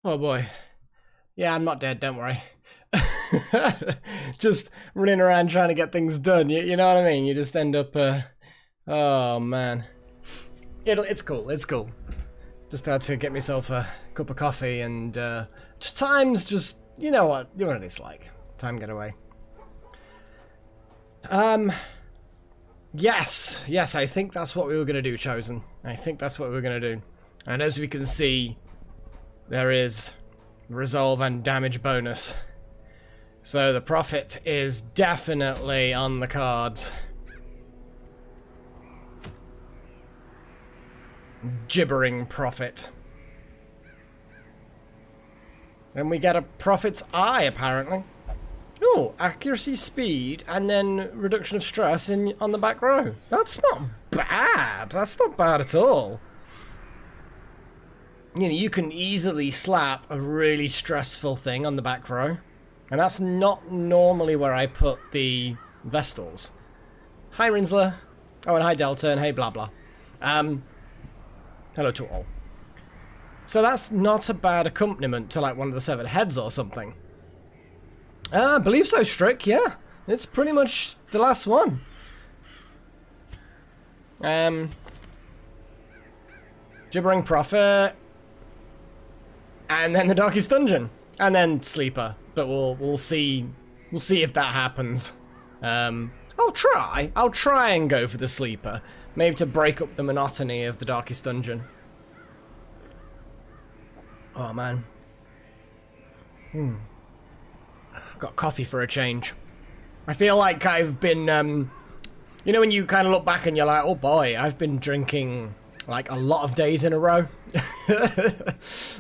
Oh boy. Yeah, I'm not dead, don't worry. Just running around trying to get things done, you know what I mean? You just end up, oh man. It's cool, it's cool. Just had to get myself a cup of coffee and, time's just, you know what it's like. Time get away. Yes, I think that's what we were gonna do, Chosen. I think that's what we were gonna do. And as we can see, there is resolve and damage bonus. So the profit is definitely on the cards. Gibbering profit. And we get a profit's eye, apparently. Oh, accuracy, speed, and then reduction of stress on the back row. That's not bad. That's not bad at all. You know, you can easily slap a really stressful thing on the back row. And that's not normally where I put the Vestals. Hi, Rinsler. Oh, and hi, Delta, and hey, blah, blah. Hello to all. So that's not a bad accompaniment to, like, one of the severed heads or something. I believe so, Strick, yeah. It's pretty much the last one. Gibbering Prophet. And then the Darkest Dungeon. And then Sleeper. But we'll see if that happens. I'll try and go for the Sleeper. Maybe to break up the monotony of the Darkest Dungeon. Oh man. Got coffee for a change. I feel like I've been, you know when you kind of look back and you're like, oh boy, I've been drinking like a lot of days in a row.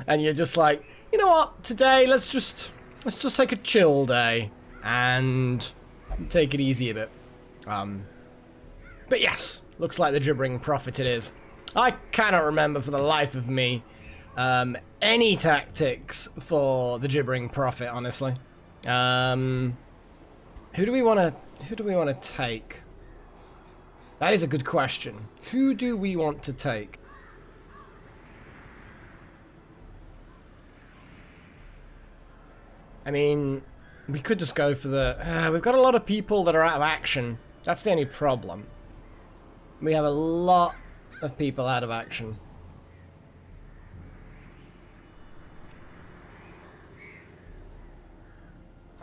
And you're just like, you know what, today let's just take a chill day and take it easy a bit. But yes, looks like the Gibbering Prophet it is. I cannot remember for the life of me any tactics for the Gibbering Prophet, honestly. Who do we want to take? That is a good question. Who do we want to take? I mean, we could just go for the... we've got a lot of people that are out of action. That's the only problem. We have a lot of people out of action.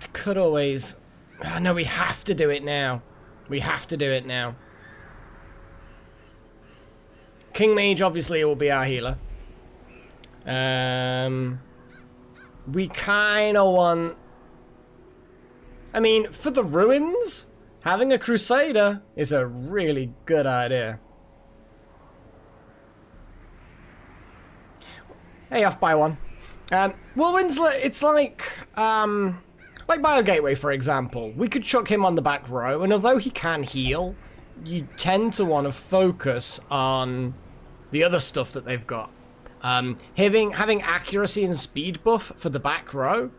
I could always... no, we have to do it now. We have to do it now. King Mage, obviously, will be our healer. We kind of want... I mean, for the ruins, having a Crusader is a really good idea. Hey, off by one. Well, Winslet, it's like Bio Gateway, for example. We could chuck him on the back row, and although he can heal, you tend to want to focus on the other stuff that they've got. Having accuracy and speed buff for the back row,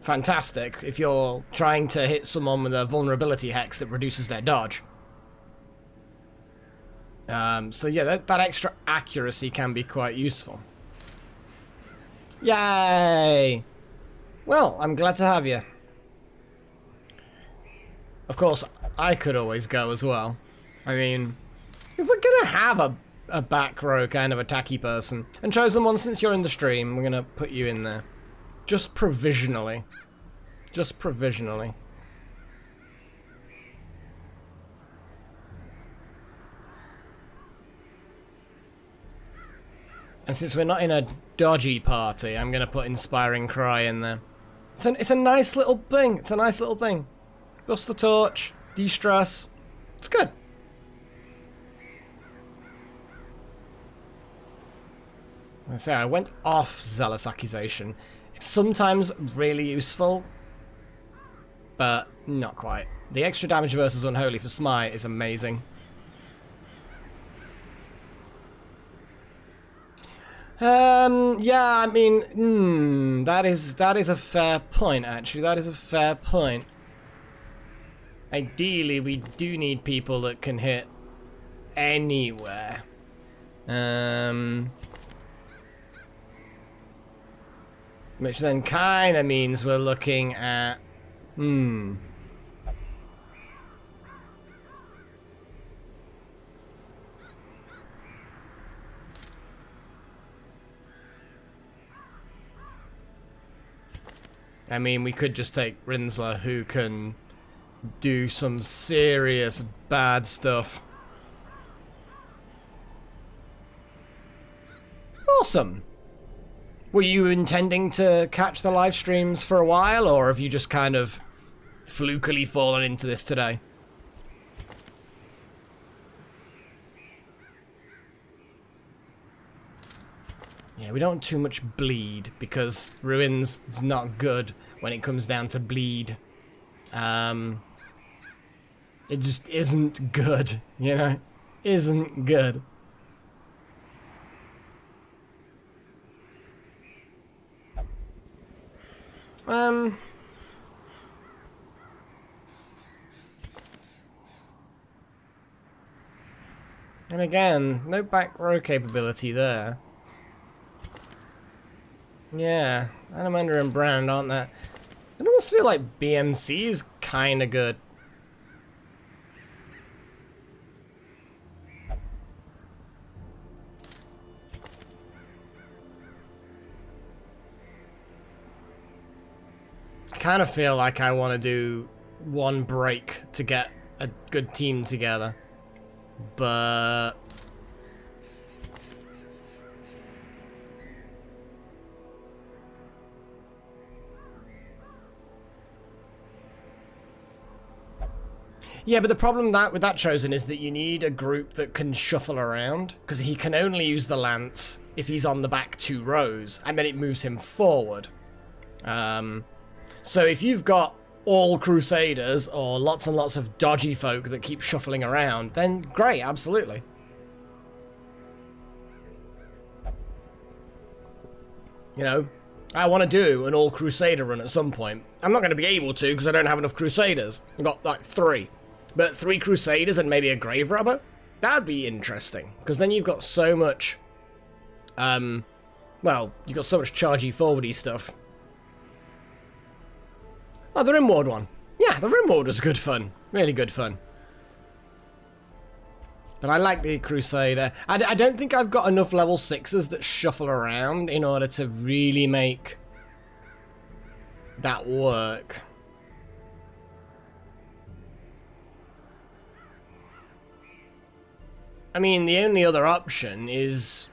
fantastic if you're trying to hit someone with a vulnerability hex that reduces their dodge. So yeah, that extra accuracy can be quite useful. Yay! Well, I'm glad to have you. Of course, I could always go as well. I mean, if we're gonna have a back row kind of attacky person, and Chosen One, since you're in the stream, we're gonna put you in there. Just provisionally. Just provisionally. And since we're not in a dodgy party, I'm gonna put Inspiring Cry in there. It's a nice little thing. It's a nice little thing. Bust the torch, de-stress. It's good. I say I went off Zealous Accusation. It's sometimes really useful, but not quite. The extra damage versus Unholy for Smite is amazing. Yeah, I mean, that is a fair point, actually. That is a fair point. Ideally, we do need people that can hit anywhere. Which then kind of means we're looking at... I mean, we could just take Rinsler, who can do some serious bad stuff. Awesome! Were you intending to catch the live streams for a while, or have you just kind of flukily fallen into this today? Yeah, we don't want too much bleed, because Ruins is not good when it comes down to bleed. It just isn't good, you know? Isn't good. And again, no back row capability there. Yeah, Anamander and Brand aren't that... I almost feel like BMC is kinda good. I kind of feel like I want to do one break to get a good team together. But... yeah, but the problem with that Chosen is that you need a group that can shuffle around, because he can only use the lance if he's on the back 2 rows, and then it moves him forward. So if you've got all Crusaders, or lots and lots of dodgy folk that keep shuffling around, then great, absolutely. You know, I want to do an all Crusader run at some point. I'm not going to be able to because I don't have enough Crusaders. I've got like 3. But 3 Crusaders and maybe a Grave Robber? That'd be interesting. Because then you've got so much... well, you've got so much chargy forwardy stuff. Oh, the Rimward one. Yeah, the Rimward was good fun. Really good fun. But I like the Crusader. I don't think I've got enough level 6s that shuffle around in order to really make that work. I mean, the only other option is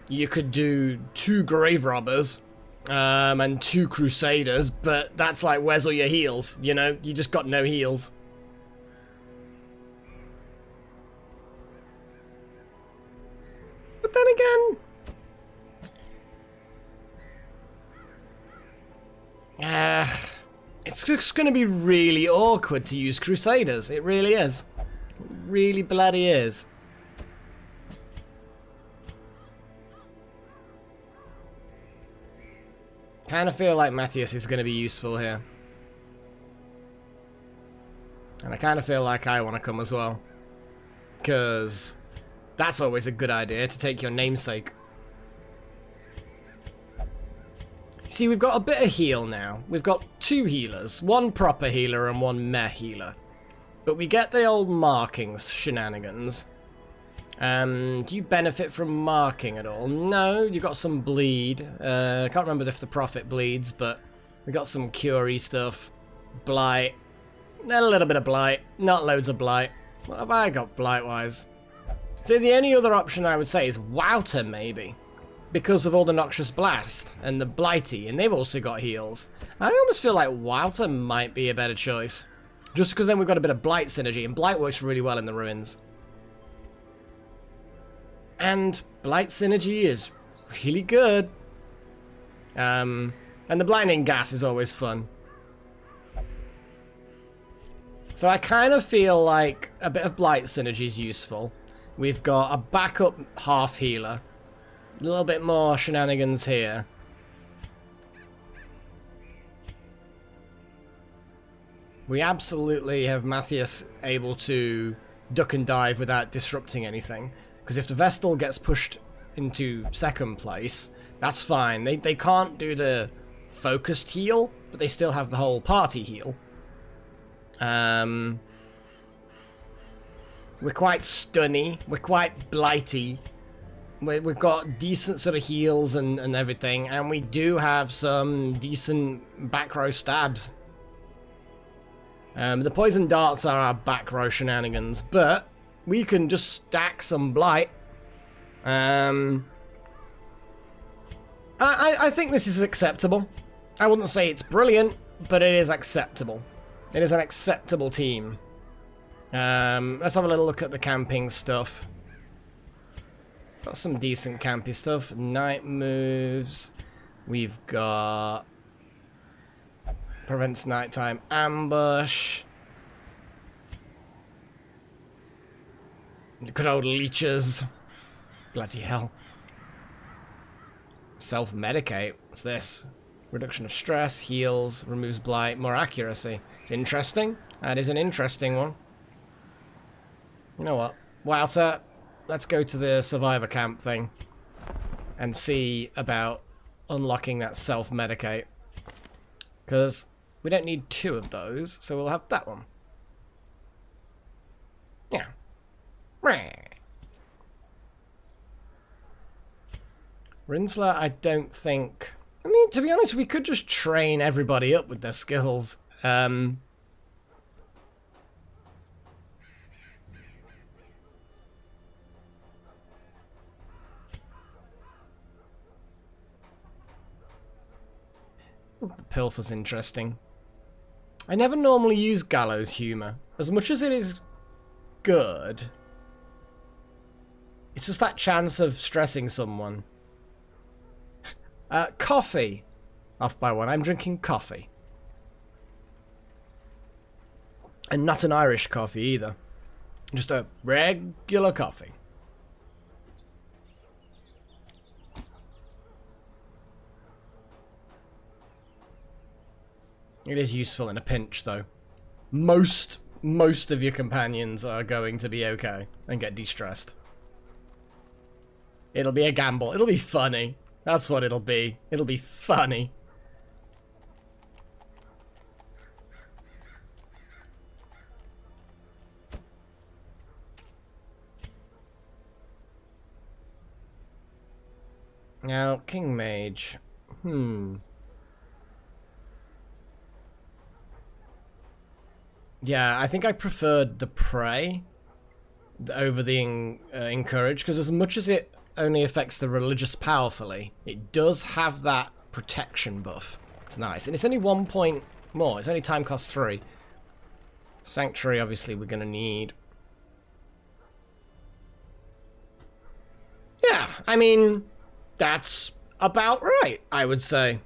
you could do 2 Grave Robbers and 2 Crusaders, but that's like, where's all your heals? You know, you just got no heals. But then again... it's just going to be really awkward to use Crusaders. It really is. It really bloody is. Kind of feel like Matthias is going to be useful here. And I kind of feel like I want to come as well. Because that's always a good idea, to take your namesake. See, we've got a bit of heal now. We've got 2 healers. 1 proper healer and 1 meh healer. But we get the old markings shenanigans. Do you benefit from marking at all? No, you got some bleed. I can't remember if the Prophet bleeds, but we got some curey stuff. Blight. A little bit of blight. Not loads of blight. What have I got blight-wise? So the only other option I would say is Wouter, maybe. Because of all the Noxious Blast and the Blighty, and they've also got heals. I almost feel like Wouter might be a better choice. Just because then we've got a bit of Blight synergy, and Blight works really well in the Ruins. And Blight synergy is really good. And the Blinding Gas is always fun. So I kind of feel like a bit of Blight synergy is useful. We've got a backup half healer. A little bit more shenanigans here. We absolutely have Matthias able to duck and dive without disrupting anything. Because if the Vestal gets pushed into 2nd place, that's fine. They can't do the focused heal, but they still have the whole party heal. We're quite stunny. We're quite blighty. We've got decent sort of heals and everything, and we do have some decent back row stabs. The poison darts are our back row shenanigans, but we can just stack some blight. I think this is acceptable. I wouldn't say it's brilliant, but it is acceptable. It is an acceptable team. Let's have a little look at the camping stuff. Got some decent campy stuff. Night moves. We've got... prevents nighttime ambush. Good old leeches. Bloody hell. Self-medicate. What's this? Reduction of stress, heals, removes blight, more accuracy. It's interesting. That is an interesting one. You know what? Wouter, let's go to the survivor camp thing and see about unlocking that self-medicate. Because we don't need 2 of those, so we'll have that one. Yeah. Rinsler, I don't think... I mean, to be honest, we could just train everybody up with their skills. The Pilfer's interesting. I never normally use Gallows Humour. As much as it is good, it's just that chance of stressing someone. Coffee. Off by 1. I'm drinking coffee. And not an Irish coffee either. Just a regular coffee. It is useful in a pinch, though. Most of your companions are going to be okay and get de-stressed. It'll be a gamble. It'll be funny. That's what it'll be. It'll be funny. Now, King Mage. Yeah, I think I preferred the Prey over the Encourage, because as much as it only affects the religious powerfully, it does have that protection buff. It's nice. And it's only 1 point more. It's only time cost 3. Sanctuary, obviously, we're going to need. Yeah, I mean, that's about right, I would say.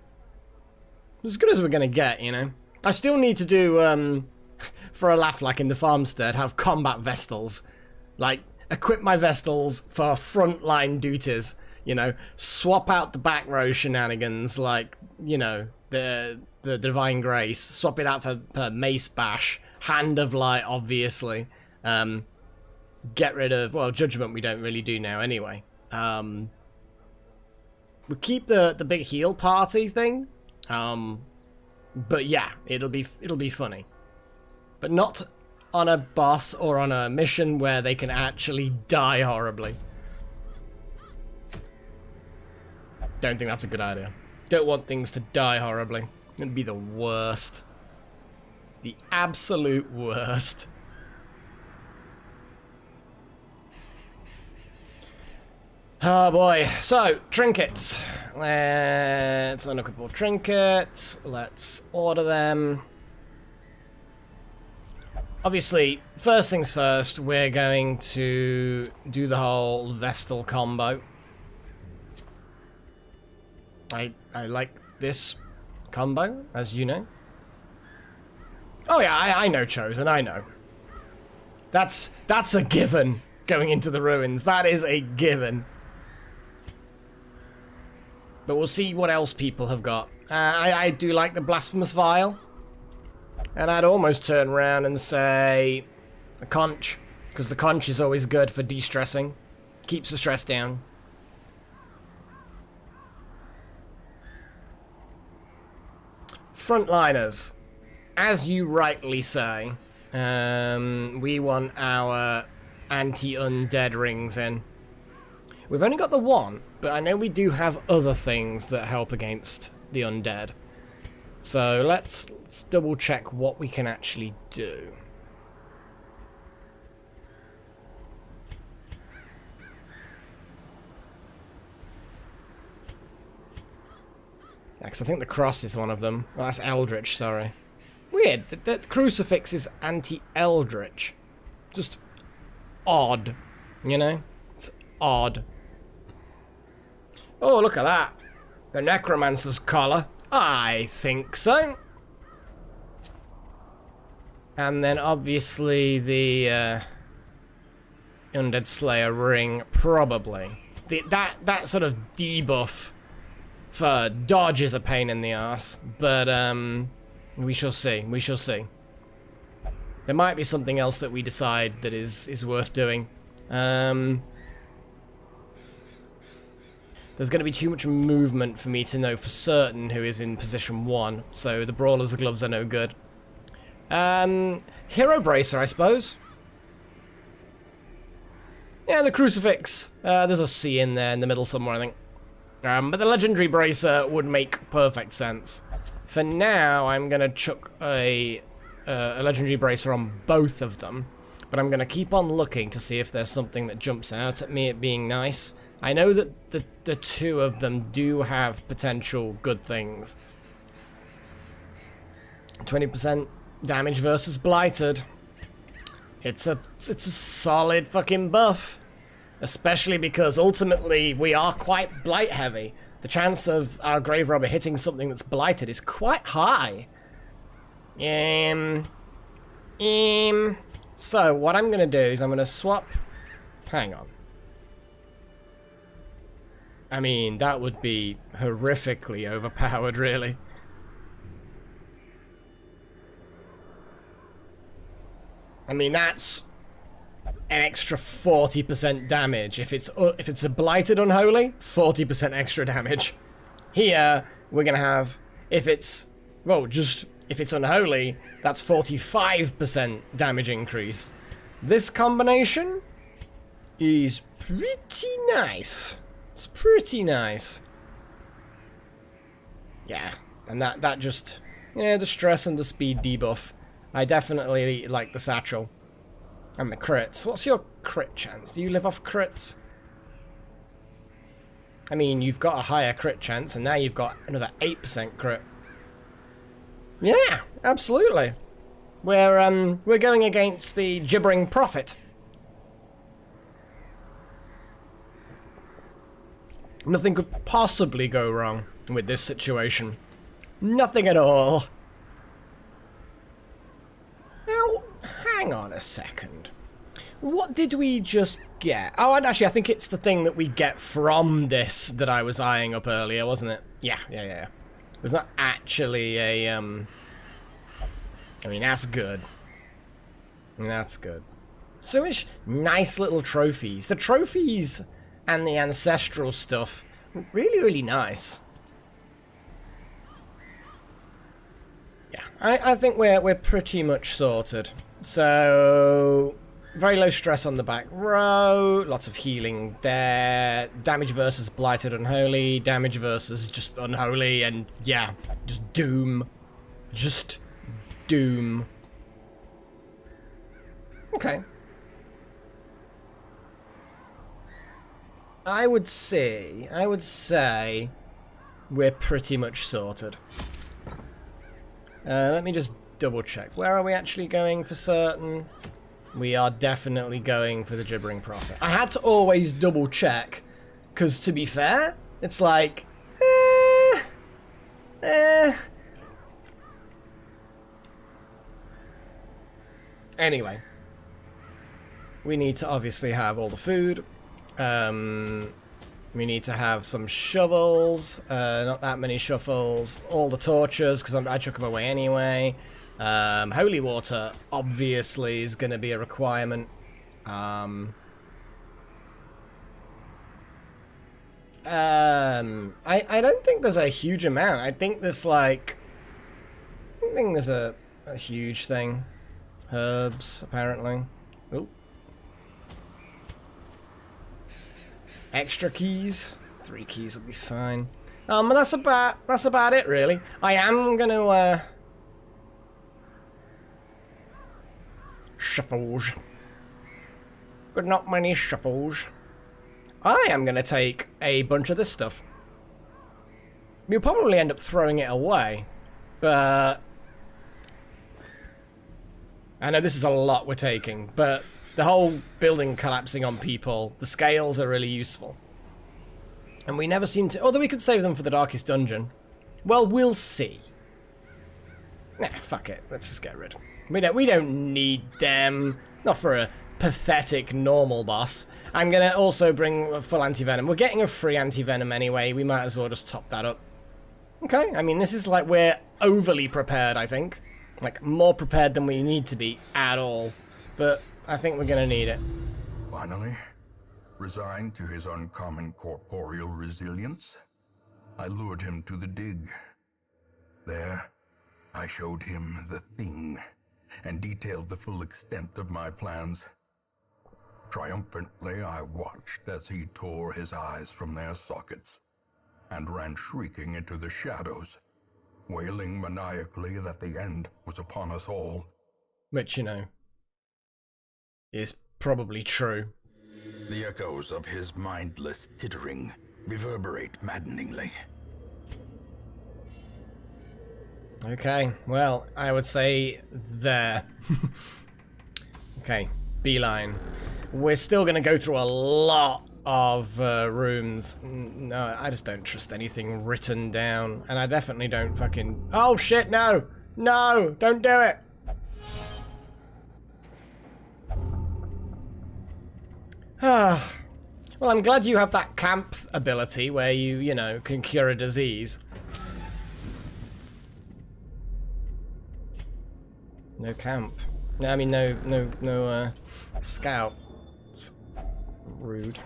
As good as we're going to get, you know. I still need to do, for a laugh, like in the Farmstead, have combat Vestals. Like, equip my Vestals for frontline duties, you know. Swap out the back row shenanigans, like, you know, the Divine Grace. Swap it out for Mace Bash. Hand of Light, obviously. Get rid of, well, Judgment we don't really do now anyway. We keep the big heal party thing. But yeah, it'll be funny. But not on a boss or on a mission where they can actually die horribly. Don't think that's a good idea. Don't want things to die horribly. It'd be the worst. The absolute worst. Oh boy. So, trinkets. Let's unequip more trinkets. Let's order them. Obviously, first things first, we're going to do the whole Vestal combo. I like this combo, as you know. Oh yeah, I know Chosen, I know. That's a given, going into the ruins. That is a given. But we'll see what else people have got. I do like the Blasphemous Vial. And I'd almost turn around and say a conch, because the conch is always good for de-stressing. Keeps the stress down. Frontliners. As you rightly say, we want our anti-undead rings in. We've only got the one, but I know we do have other things that help against the undead. So let's double check what we can actually do. Because I think the cross is one of them. Oh, that's Eldritch, sorry. Weird, the crucifix is anti-Eldritch. Just odd, you know? It's odd. Oh, look at that. The Necromancer's collar. I think so. And then obviously the Undead Slayer ring, probably. That sort of debuff for dodge is a pain in the ass, but we shall see. We shall see. There might be something else that we decide that is worth doing. There's going to be too much movement for me to know for certain who is in position 1, so the Brawler's gloves are no good. Hero Bracer, I suppose. Yeah, the Crucifix. There's a C in there in the middle somewhere, I think. But the Legendary Bracer would make perfect sense. For now, I'm going to chuck a Legendary Bracer on both of them, but I'm going to keep on looking to see if there's something that jumps out at me at being nice. I know that the two of them do have potential good things. 20% damage versus Blighted. It's a solid fucking buff. Especially because ultimately we are quite blight heavy. The chance of our Grave Robber hitting something that's blighted is quite high. So what I'm gonna do is I'm gonna swap. Hang on. I mean, that would be horrifically overpowered, really. I mean, that's an extra 40% damage. If it's a Blighted Unholy, 40% extra damage. Here, we're going to have, if it's Unholy, that's 45% damage increase. This combination is pretty nice. It's pretty nice. Yeah, and that just, the stress and the speed debuff. I definitely like the satchel. And the crits. What's your crit chance? Do you live off crits? I mean, you've got a higher crit chance, and now you've got another 8% crit. Yeah, absolutely. We're going against the Gibbering Prophet. Nothing could possibly go wrong with this situation. Nothing at all. Now, hang on a second. What did we just get? Oh, and actually, I think it's the thing that we get from this that I was eyeing up earlier, wasn't it? Yeah. There's not actually a, I mean, that's good. That's good. So much nice little trophies. The trophies and the ancestral stuff, really, really nice. Yeah, I think we're pretty much sorted. So, very low stress on the back row, lots of healing there, damage versus Blighted Unholy, damage versus just Unholy, and yeah, just Doom. Just Doom. Okay. I would say we're pretty much sorted. Let me just double check. Where are we actually going for certain? We are definitely going for the Gibbering Prophet. I had to always double check, because to be fair, it's like, Anyway, we need to obviously have all the food. We need to have some shovels, not that many shovels, all the torches, because I chuck them away anyway. Holy water, obviously, is going to be a requirement. I don't think there's a huge amount. I think there's like, there's a huge thing. Herbs, apparently. Ooh. Extra keys. 3 keys will be fine. But that's about it, really. I am gonna shuffles. But not many shuffles. I am gonna take a bunch of this stuff. We'll probably end up throwing it away, but I know this is a lot we're taking, but the whole building collapsing on people, the scales are really useful. And we never seem to, although we could save them for the Darkest Dungeon. Well, we'll see. Nah, fuck it. Let's just get rid. We don't need them. Not for a pathetic normal boss. I'm gonna also bring a full anti-venom. We're getting a free anti-venom anyway. We might as well just top that up. Okay, I mean, this is like we're overly prepared, I think. Like, more prepared than we need to be at all. But I think we're gonna need it. Finally, resigned to his uncommon corporeal resilience, I lured him to the dig. There, I showed him the thing, and detailed the full extent of my plans. Triumphantly, I watched as he tore his eyes from their sockets, and ran shrieking into the shadows, wailing maniacally that the end was upon us all. Which, is probably true. The echoes of his mindless tittering reverberate maddeningly. Okay, well, I would say there. Okay, beeline. We're still going to go through a lot of rooms. No, I just don't trust anything written down. And I definitely don't fucking... Oh, shit, no! No! Don't do it! Well, I'm glad you have that camp ability where you can cure a disease. No camp. I mean, no scout. It's rude.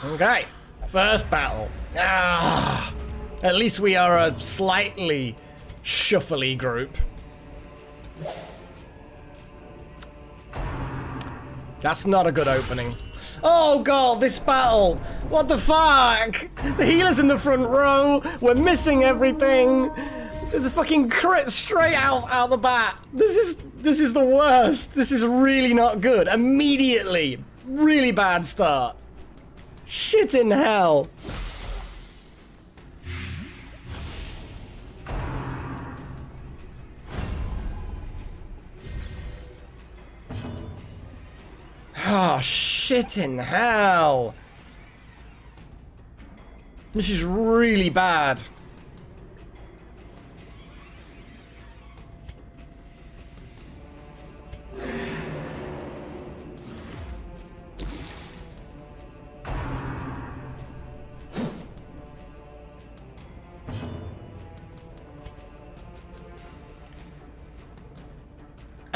Okay, first battle. Ah, at least we are a slightly shuffly group. That's not a good opening. Oh god, this battle! What the fuck? The healer's in the front row. We're missing everything. There's a fucking crit straight out the bat. This is the worst. This is really not good. Immediately, really bad start. Shit in hell. Oh, shit in hell. This is really bad.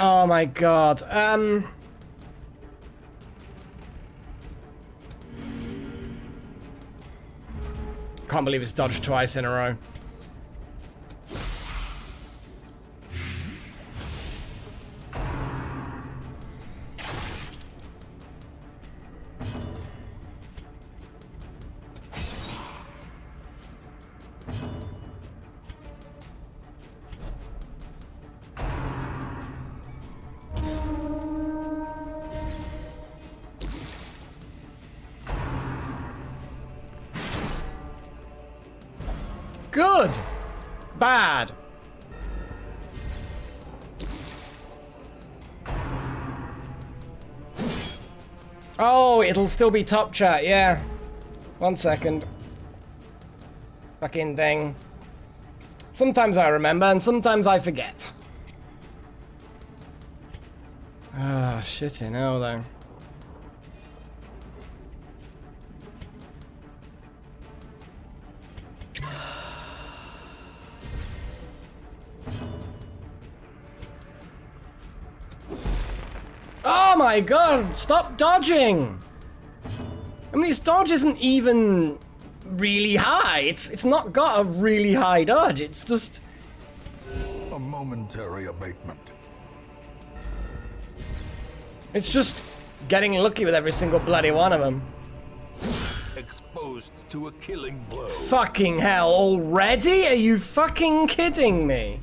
Oh my god. Can't believe it's dodged twice in a row. Good! Bad! Oh, it'll still be top chat, yeah. 1 second. Fucking thing. Sometimes I remember and sometimes I forget. Ah, shit, no though. Oh my god, stop dodging! I mean, his dodge isn't even really high. It's not got a really high dodge. It's just A momentary abatement. It's just getting lucky with every single bloody one of them. Exposed to a killing blow. Fucking hell, already? Are you fucking kidding me?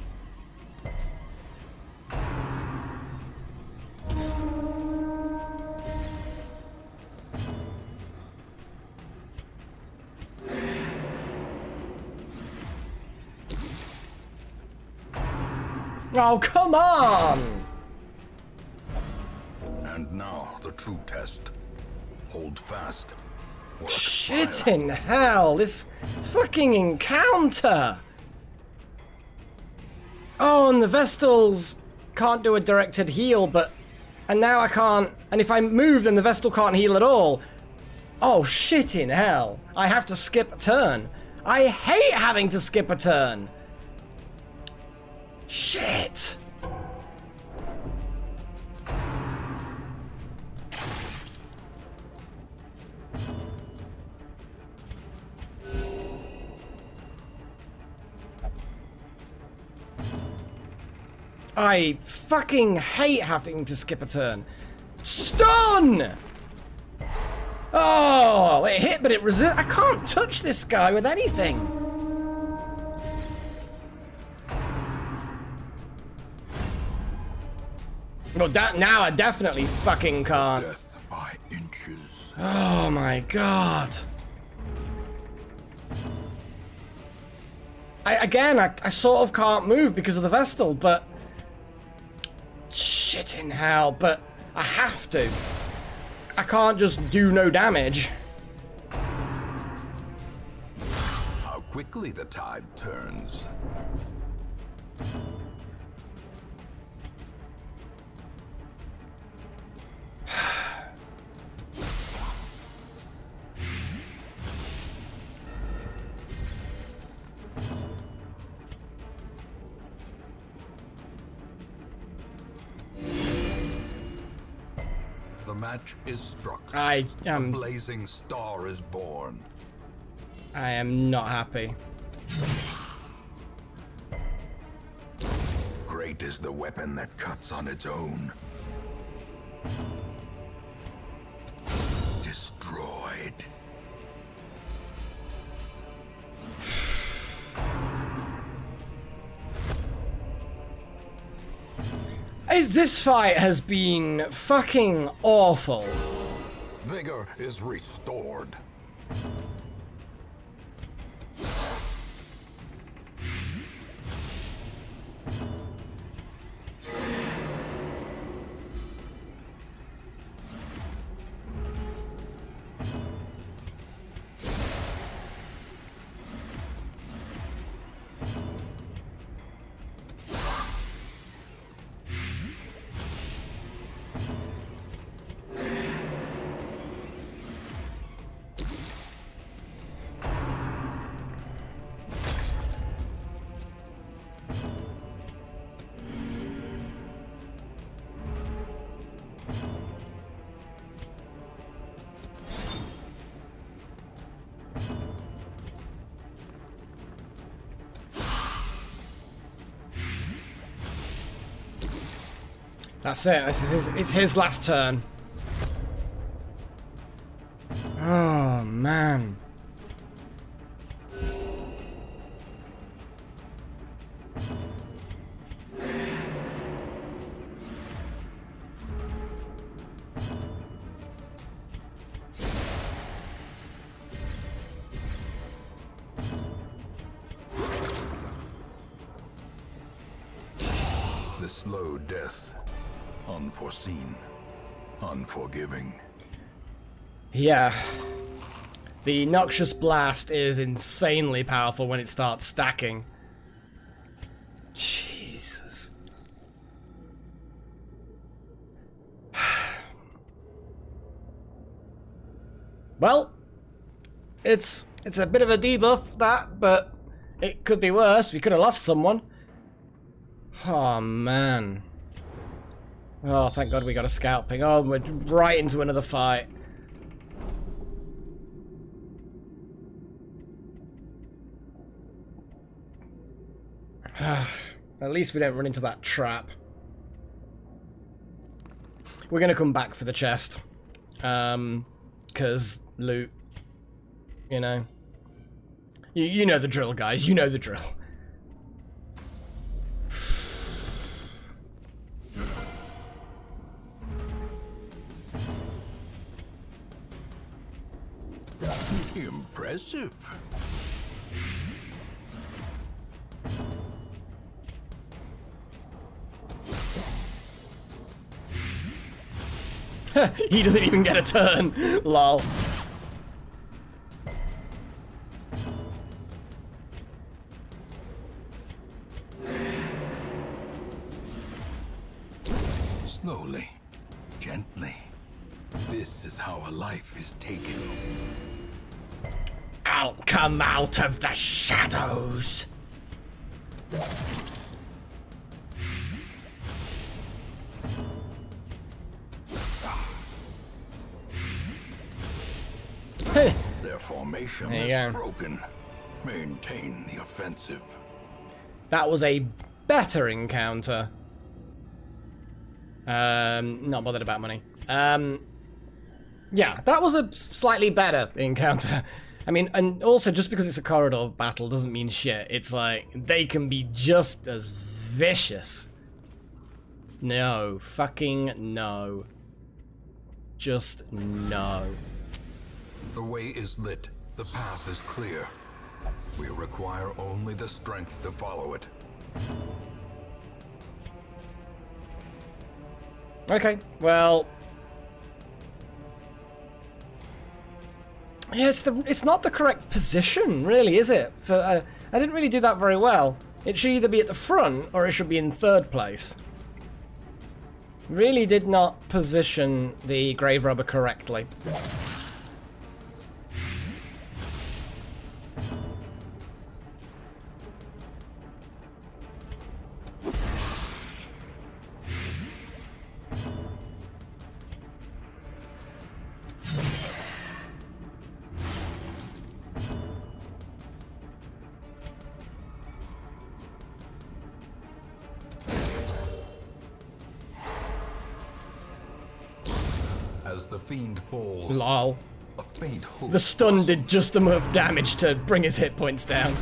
Oh, come on! And now the true test. Hold fast. Work Shit fire. in hell, this fucking encounter! Oh, and the Vestals can't do a directed heal, but... And now I can't... And if I move, then the Vestal can't heal at all. Oh, shit in hell. I have to skip a turn. I hate having to skip a turn. Shit! I fucking hate having to skip a turn. Stun! Oh, it hit, but it I can't touch this guy with anything. Well, now I definitely fucking can't. Death by inches. Oh my god. I sort of can't move because of the Vestal, but... Shit in hell, but I have to. I can't just do no damage. How quickly the tide turns. match is struck. A A blazing star is born. I am not happy. Great is the weapon that cuts on its own. Destroyed. This fight has been fucking awful. Vigor is restored. That's it. It's his last turn. Oh man. The slow death. Unforeseen. Unforgiving. Yeah. The Noxious Blast is insanely powerful when it starts stacking. Jesus. Well, it's a bit of a debuff, that, but it could be worse. We could have lost someone. Oh, man. Oh, thank God we got a scout ping. Oh, we're right into another fight. At least we don't run into that trap. We're going to come back for the chest. Because loot. You know. You know the drill, guys. You know the drill. Impressive. He doesn't even get a turn. Lol. Slowly, gently. This is how a life is taken. I'll come out of the shadows. Their formation There you is go. broken. Maintain the offensive. That was a better encounter. Not bothered about money. Yeah, that was a slightly better encounter. I mean, and also just because it's a corridor battle doesn't mean shit. It's like, they can be just as vicious. No. Fucking no. Just no. The way is lit. The path is clear. We require only the strength to follow it. Okay, well... Yeah, it's not the correct position, really, is it? I didn't really do that very well. It should either be at the front, or it should be in third place. Really did not position the grave robber correctly. As the fiend falls, Lol. a faint hope The stun did just enough damage to bring his hit points down.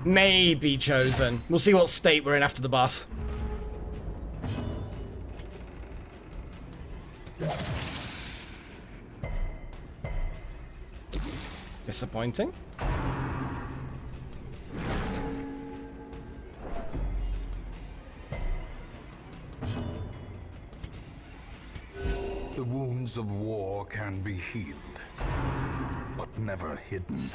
Maybe chosen. We'll see what state we're in after the boss. Disappointing. The wounds of war can be healed, but never hidden.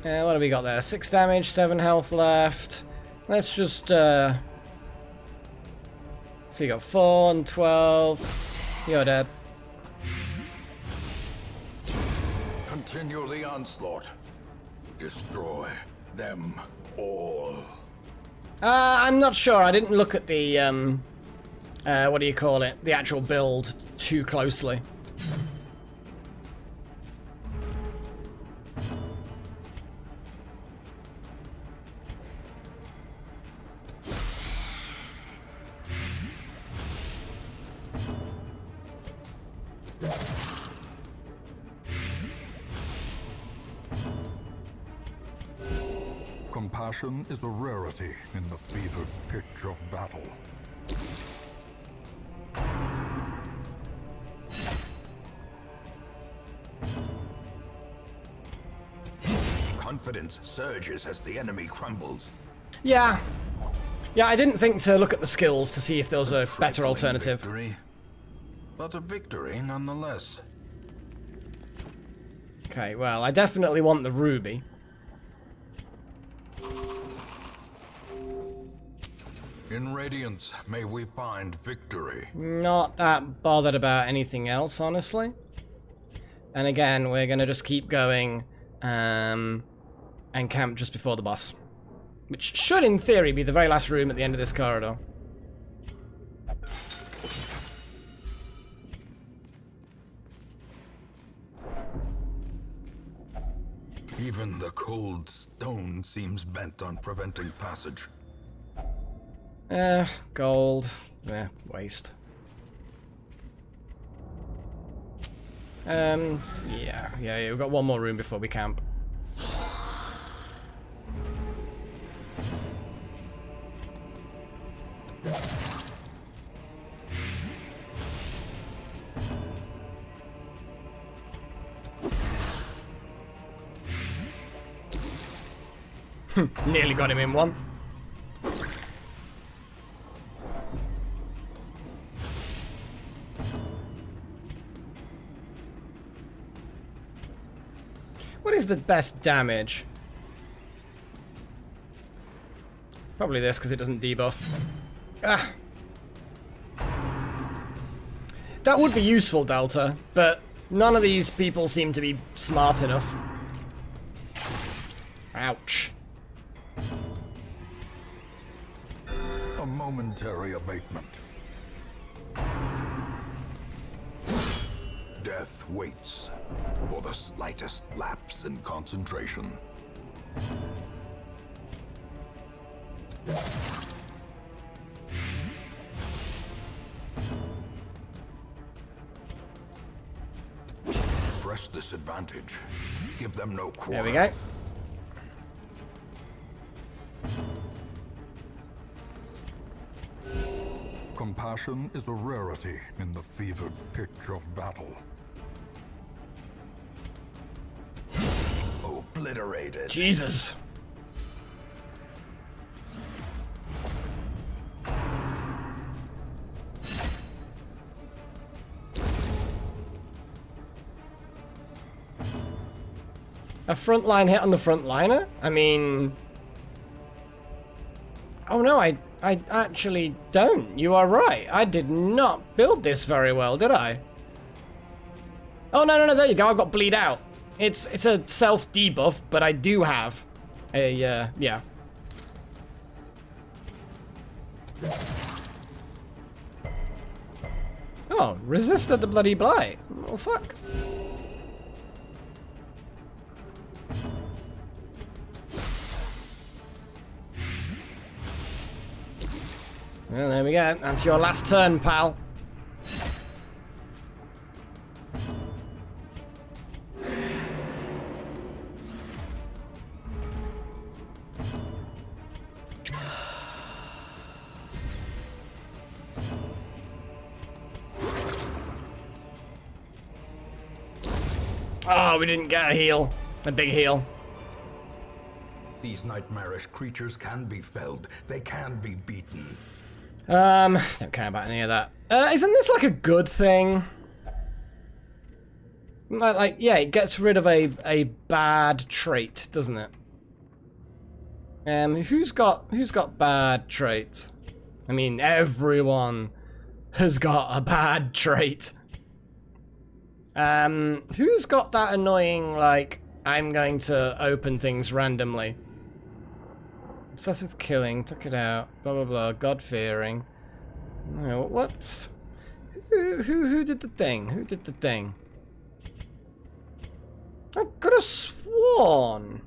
What have we got there? 6 damage, 7 health left. Let's just, so you got 4 and 12. You're dead. Continue the onslaught. Destroy them all. I'm not sure. I didn't look at the, what do you call it? The actual build too closely. Compassion is a rarity in the fevered pitch of battle. Confidence surges as the enemy crumbles. Yeah. Yeah, I didn't think to look at the skills to see if there was a better alternative. Victory, but a victory nonetheless. Okay, well, I definitely want the ruby. In Radiance, may we find victory. Not that bothered about anything else, honestly. And again, we're gonna just keep going, and camp just before the boss. Which should, in theory, be the very last room at the end of this corridor. Even the cold stone seems bent on preventing passage. Gold. Waste. Yeah, we've got one more room before we camp. Nearly got him in one. What is the best damage? Probably this, because it doesn't debuff. Ah. That would be useful, Delta, but none of these people seem to be smart enough. Ouch. A momentary abatement. Death waits for the slightest lapse in concentration. Press this advantage. Give them no quarter. There we go. Compassion is a rarity in the fevered pitch of battle. Obliterated. Jesus. A frontline hit on the frontliner? I mean... Oh no, I actually don't. You are right. I did not build this very well, did I? Oh, no, there you go. I've got bleed out. It's a self-debuff, but I do have a, yeah. Oh, Oh, resisted the bloody blight. Well, fuck. Well, there we go. That's your last turn, pal. Oh, we didn't get a heal. A big heal. These nightmarish creatures can be felled. They can be beaten. Don't care about any of that. Isn't this like a good thing? Like, yeah, it gets rid of a bad trait, doesn't it? Who's got bad traits? I mean, everyone has got a bad trait. Who's got that annoying, like, I'm going to open things randomly? Obsessed with killing, took it out, blah blah blah, God-fearing. No, what? Who did the thing? Who did the thing? I could have sworn.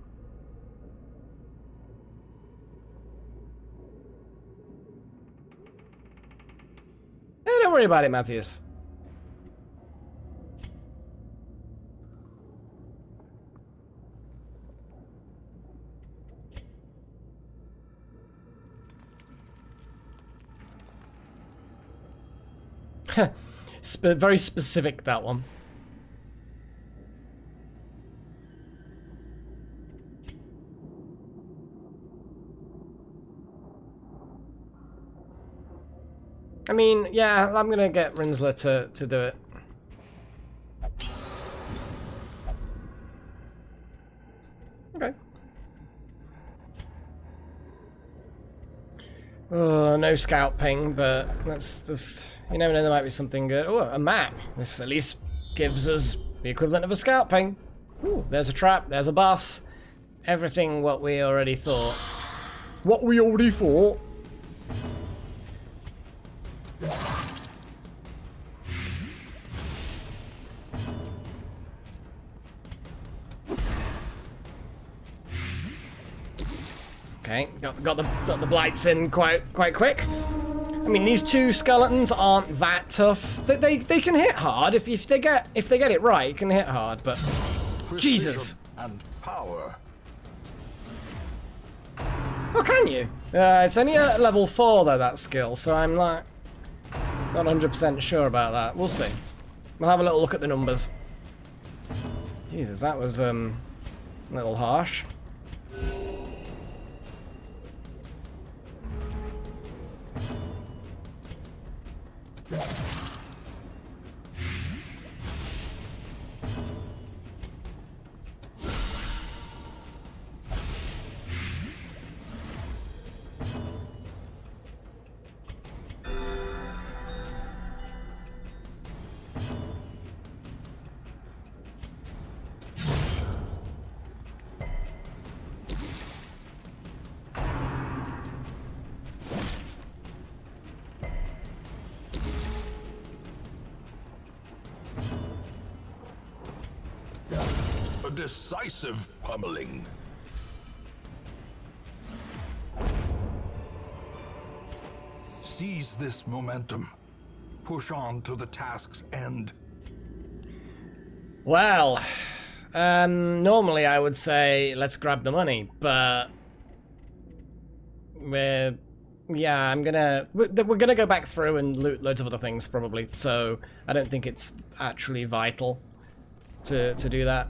Hey, don't worry about it, Matthias. Very specific, that one. I mean, yeah, I'm gonna get Rinsler to do it. Okay. Oh, no scout ping, but let's just... You never know, there might be something good. Oh, a map. This at least gives us the equivalent of a scout ping. Ooh, there's a trap, there's a boss. Everything what we already thought. What we already thought. Okay, got the blights in quite quick. I mean, these two skeletons aren't that tough. They can hit hard if they get it right. It can hit hard, but Jesus. And power. Oh, can you? It's only at level 4 though, that skill. So I'm like not 100% sure about that. We'll see. We'll have a little look at the numbers. Jesus, that was a little harsh. A decisive pummeling. Seize this momentum. Push on to the task's end. Well, normally I would say let's grab the money, but we're gonna go back through and loot loads of other things probably. So I don't think it's actually vital to do that.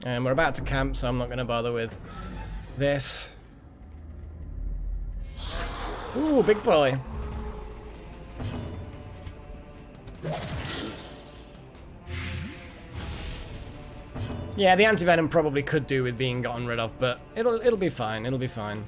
And we're about to camp, so I'm not gonna bother with this. Ooh, big boy. Yeah, the anti-venom probably could do with being gotten rid of, but it'll be fine. It'll be fine.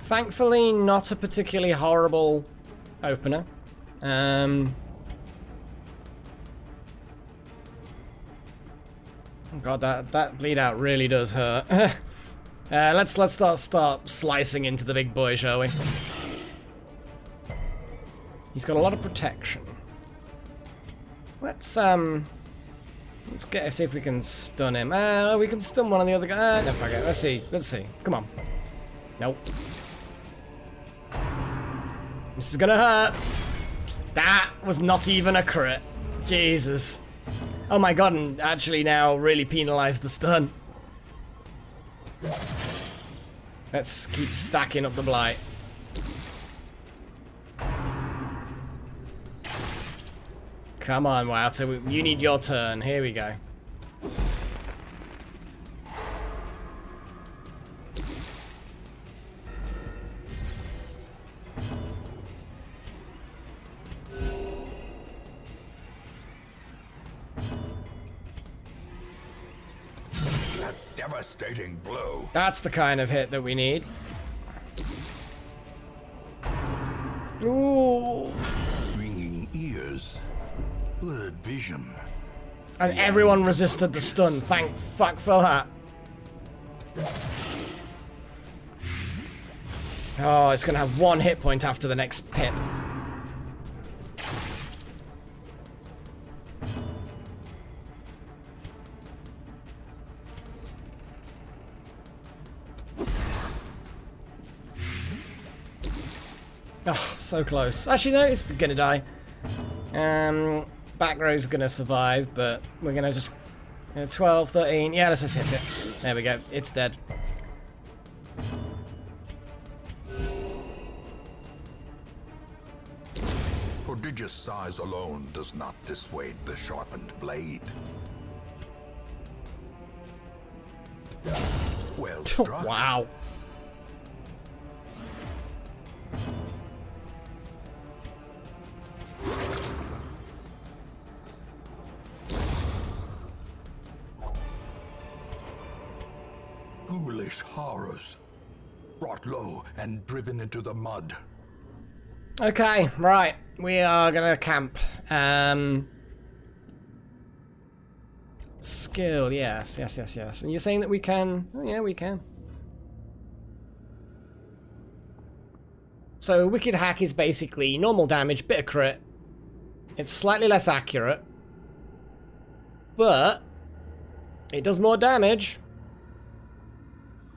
Thankfully, not a particularly horrible opener. Oh god, that bleed out really does hurt. Let's start slicing into the big boy, shall we? He's got a lot of protection. Let's see if we can stun him. We can stun one of the other guys. No, fuck it. Let's see. Come on. Nope. This is gonna hurt. That was not even a crit. Jesus. Oh my god, and actually now really penalized the stun. Let's keep stacking up the blight. Come on, Wouter. You need your turn. Here we go. That devastating blow. That's the kind of hit that we need. Ooh. Ringing ears. Blurred vision. And everyone resisted the stun. Thank fuck for that. Oh, it's gonna have one hit point after the next pip. Oh, so close. Actually, no, it's gonna die. Back row's gonna survive, but we're gonna just 12, 13. Yeah, let's just hit it. There we go. It's dead. Prodigious size alone does not dissuade the sharpened blade. Well struck. Wow. Ghoulish horrors. Brought low and driven into the mud. Okay, right. We are gonna camp. Skill, yes. And you're saying that we can... Oh, yeah, we can. So, Wicked Hack is basically normal damage, bit of crit. It's slightly less accurate. But it does more damage.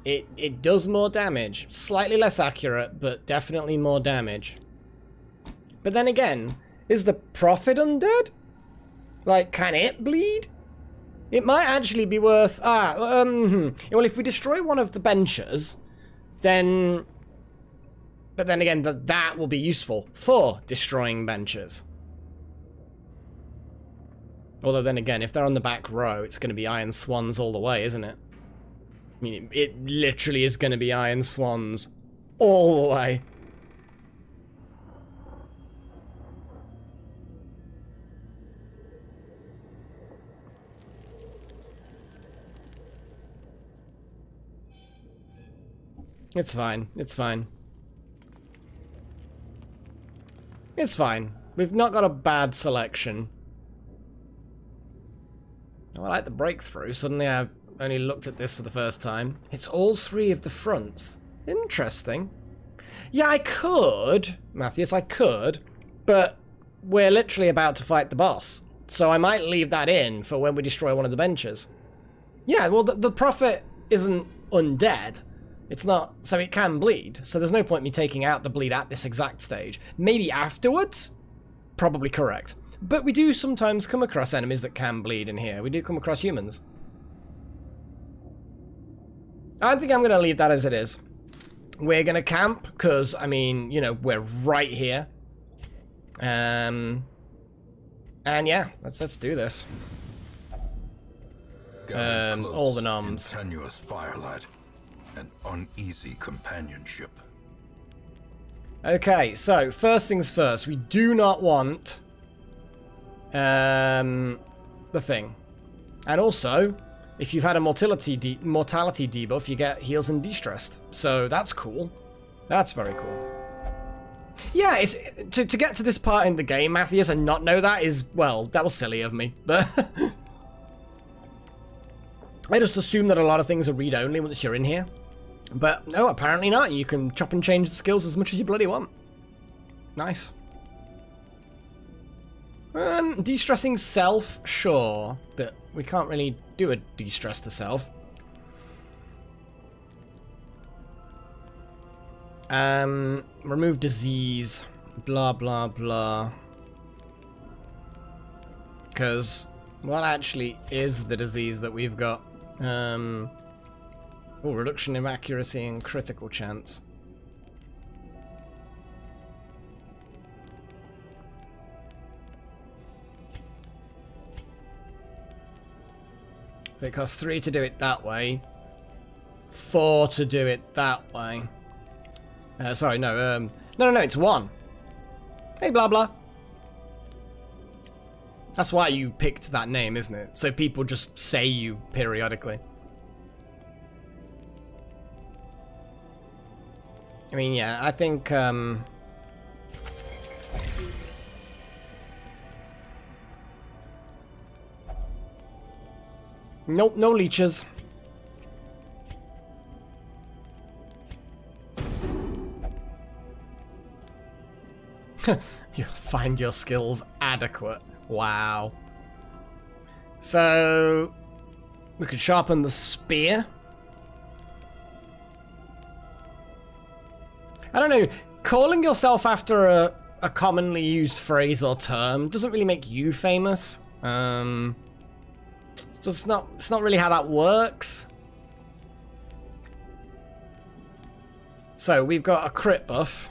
It does more damage. Slightly less accurate, but definitely more damage. But then again, is the Prophet undead? Like, can it bleed? It might actually be worth... well, if we destroy one of the benchers, then... But then again, that will be useful for destroying benchers. Although then again, if they're on the back row, it's going to be Iron Swans all the way, isn't it? I mean, it literally is going to be Iron Swans all the way. It's fine. It's fine. It's fine. We've not got a bad selection. Oh, I like the breakthrough. Suddenly I've only looked at this for the first time. It's all three of the fronts. Interesting. Yeah, I could, Matthias, I could, but we're literally about to fight the boss. So I might leave that in for when we destroy one of the benches. Yeah, well, the Prophet isn't undead. It's not, so it can bleed. So there's no point me taking out the bleed at this exact stage. Maybe afterwards? Probably correct. But we do sometimes come across enemies that can bleed in here. We do come across humans. I think I'm going to leave that as it is. We're going to camp, because, I mean, you know, we're right here. And yeah, let's do this. All the noms. Tenuous firelight and uneasy companionship. Okay, so first things first, we do not want the thing. And also, if you've had a mortality debuff, you get heals and de-stressed. So that's cool. That's very cool. Yeah, it's to get to this part in the game, Matthias, and not know that is, well, that was silly of me. But I just assume that a lot of things are read-only once you're in here. But no, apparently not. You can chop and change the skills as much as you bloody want. Nice. De-stressing self, sure, but we can't really do a de-stress to self. Remove disease, blah blah blah. Because what actually is the disease that we've got? Oh, reduction in accuracy and critical chance. So it costs 3 to do it that way, 4 to do it that way. Sorry, no, no, it's 1. Hey, blah, blah. That's why you picked that name, isn't it? So people just say you periodically. I mean, yeah, I think, nope, no leeches. You find your skills adequate. Wow. So we could sharpen the spear. I don't know. Calling yourself after a commonly used phrase or term doesn't really make you famous. It's not really how that works. So we've got a crit buff.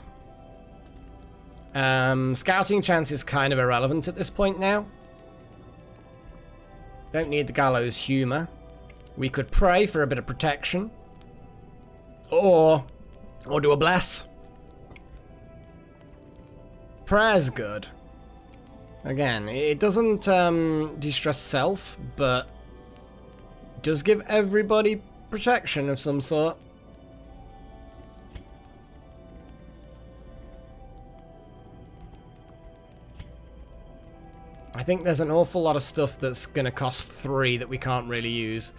Scouting chance is kind of irrelevant at this point now. Don't need the gallows humor. We could pray for a bit of protection. Or do a bless. Prayer's good. Again, it doesn't de-stress self, but does give everybody protection of some sort. I think there's an awful lot of stuff that's going to cost 3 that we can't really use.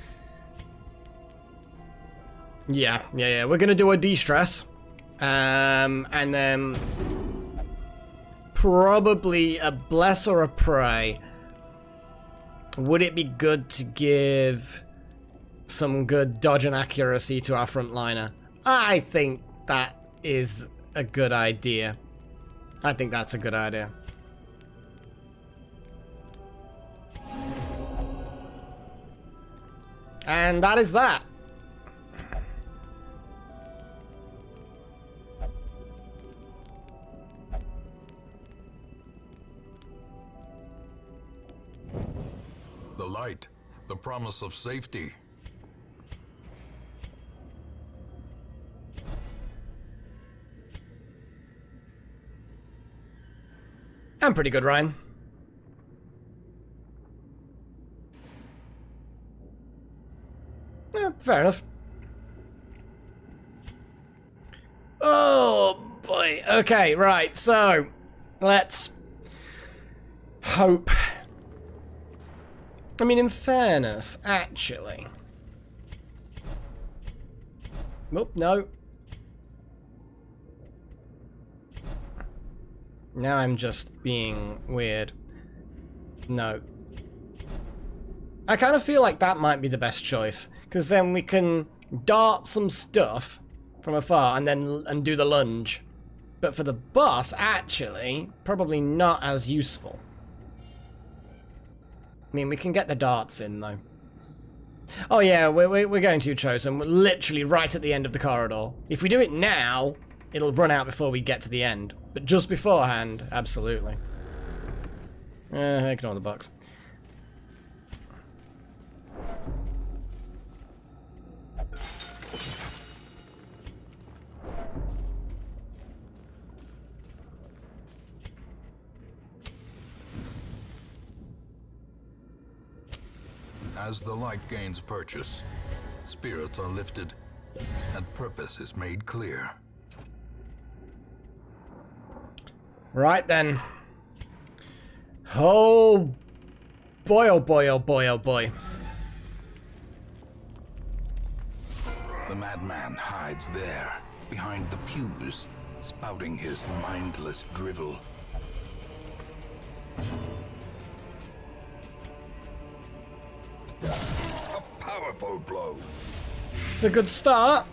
Yeah. We're going to do a de-stress. And then probably a bless or a pray. Would it be good to give some good dodge and accuracy to our frontliner? I think that is a good idea. I think that's a good idea. And that is that. The light, the promise of safety. I'm pretty good, Ryan. Yeah, fair enough. Oh boy. Okay, right. So let's hope. I mean, in fairness, actually. Oh, no. Now I'm just being weird. No. I kind of feel like that might be the best choice, because then we can dart some stuff from afar and do the lunge. But for the boss, actually, probably not as useful. I mean, we can get the darts in, though. Oh yeah, we're going to, Chosen. We're literally right at the end of the corridor. If we do it now, it'll run out before we get to the end. But just beforehand, absolutely. Ignore the box. As the light gains purchase, spirits are lifted, and purpose is made clear. Right then. Oh boy, oh boy, oh boy, oh boy. The madman hides there, behind the pews, spouting his mindless drivel. A powerful blow. It's a good start.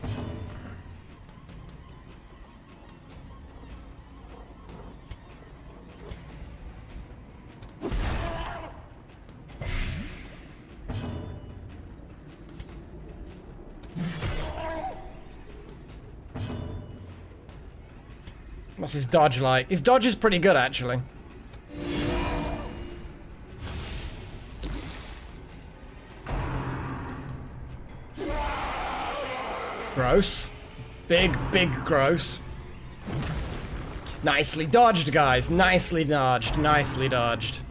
What's his dodge like? His dodge is pretty good, actually. Gross. Big, big gross. Nicely dodged, guys. Nicely dodged. Nicely dodged.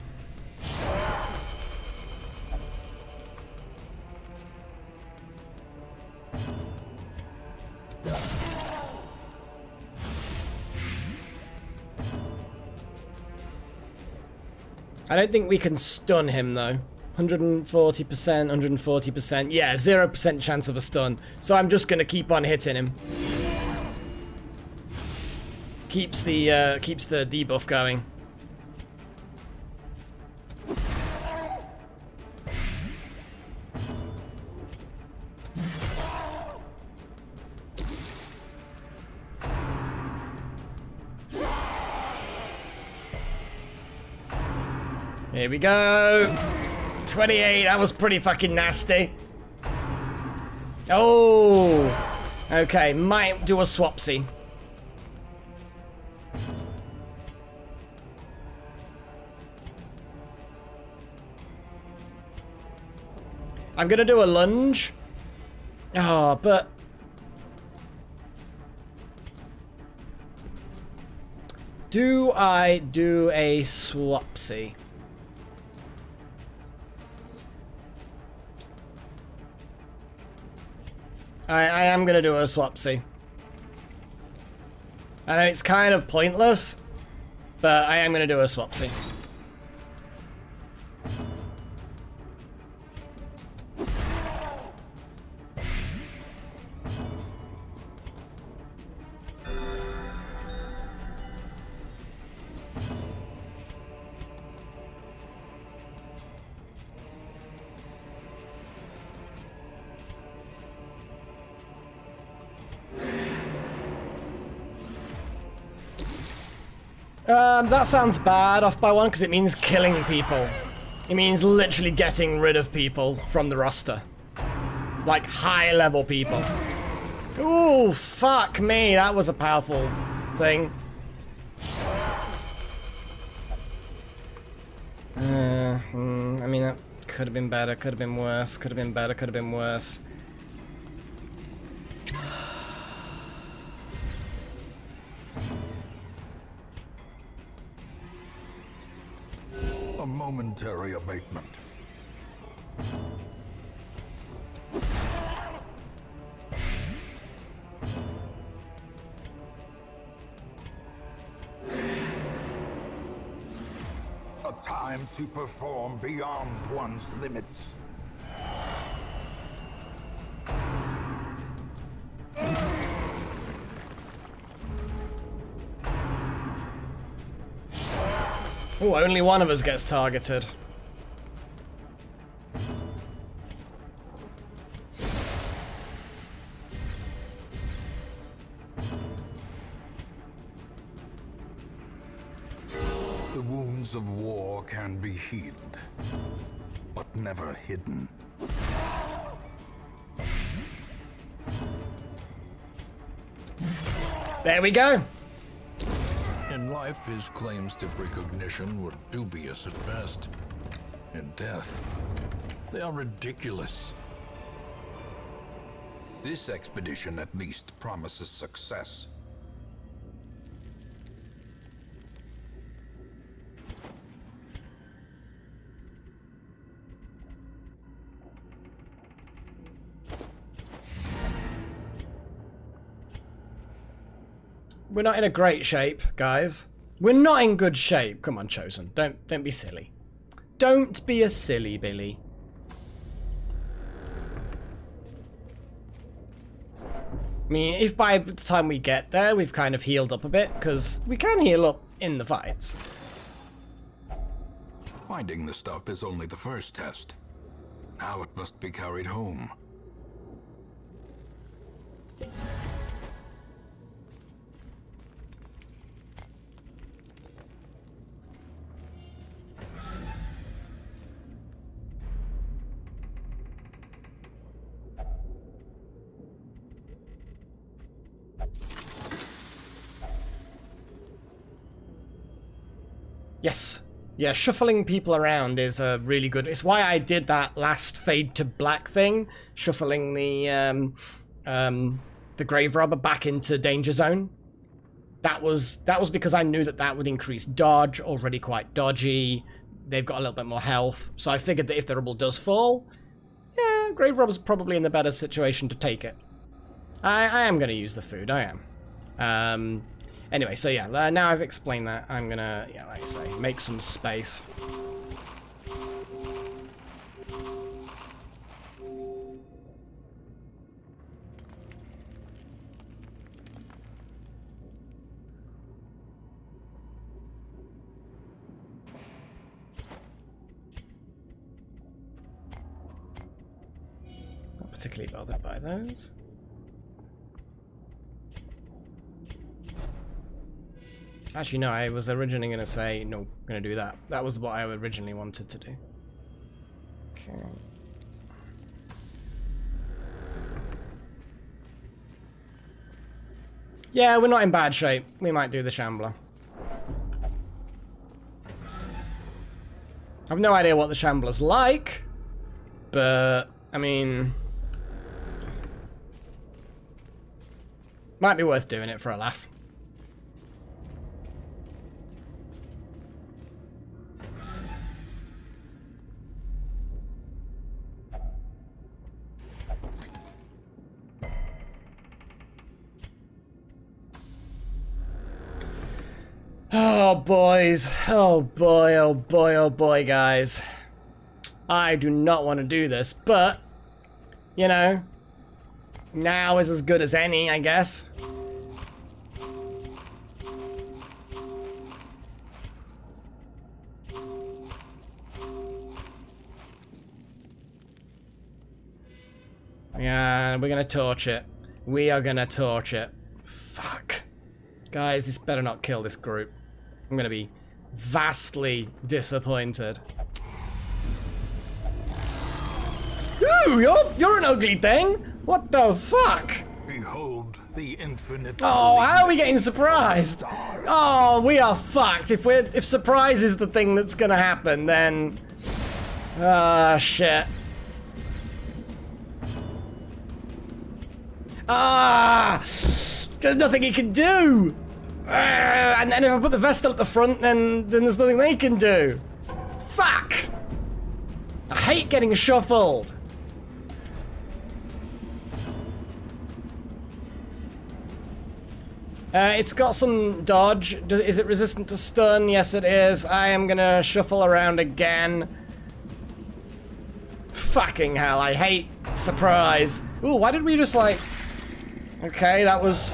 I don't think we can stun him, though. 140%, 140%. Yeah, 0% chance of a stun. So I'm just going to keep on hitting him. Keeps the debuff going. Here we go. 28, that was pretty fucking nasty. Oh. Okay, might do a swapsy. I'm gonna do a lunge. Oh, but... do I do a swapsy? I am gonna do a swapsy. I know it's kind of pointless, but I am gonna do a swapsy. That sounds bad, off by one, because it means killing people. It means literally getting rid of people from the roster. Like, high-level people. Ooh, fuck me, that was a powerful thing. I mean, that could have been better, could have been worse, could have been better, could have been worse. A momentary abatement. A time to perform beyond one's limits. Oh, only one of us gets targeted. The wounds of war can be healed, but never hidden. There we go. In life, his claims to recognition were dubious at best. In death, they are ridiculous. This expedition at least promises success. We're not in a great shape, guys. We're not in good shape. Come on, Chosen. Don't be silly. Don't be a silly Billy. I mean, if by the time we get there, we've kind of healed up a bit, because we can heal up in the fights. Finding the stuff is only the first test. Now it must be carried home. Yes. Yeah, shuffling people around is a really good... It's why I did that last fade to black thing, shuffling the grave robber back into danger zone. That was because I knew that would increase dodge, already quite dodgy. They've got a little bit more health, so I figured that if the rubble does fall, yeah, grave robber's probably in the better situation to take it. I am going to use the food, I am. Anyway, so yeah, now I've explained that, I'm gonna, yeah, like I say, make some space. Not particularly bothered by those. Actually, no, I was originally going to say, no, I'm going to do that. That was what I originally wanted to do. Okay. Yeah, we're not in bad shape. We might do the Shambler. I've no idea what the Shambler's like, but, I mean... might be worth doing it for a laugh. Oh, boys. Oh, boy, oh, boy, oh, boy, guys. I do not want to do this, but, you know, now is as good as any, I guess. Yeah, we're gonna torch it. We are gonna torch it. Fuck. Guys, this better not kill this group. I'm gonna be vastly disappointed. Ooh, you're an ugly thing! What the fuck? Behold the infinite. Oh, how are we getting surprised? Oh, we are fucked. If surprise is the thing that's gonna happen, then... ah, shit. Ah! There's nothing he can do! And then if I put the Vestal at the front, then there's nothing they can do. Fuck! I hate getting shuffled. It's got some dodge. Is it resistant to stun? Yes, it is. I am gonna shuffle around again. Fucking hell, I hate surprise. Ooh, why did we just like... okay, that was...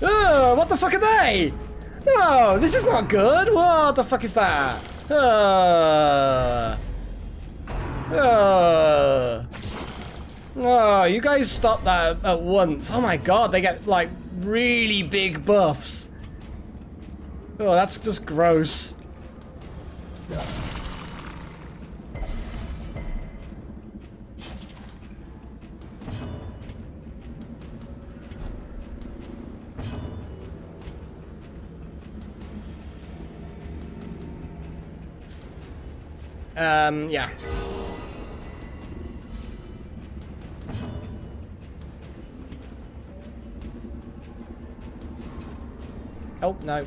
oh, what the fuck are they? No, this is not good. What the fuck is that? No, you guys stop that at once. Oh my god, they get like really big buffs. Oh, that's just gross. Yeah. Oh, no.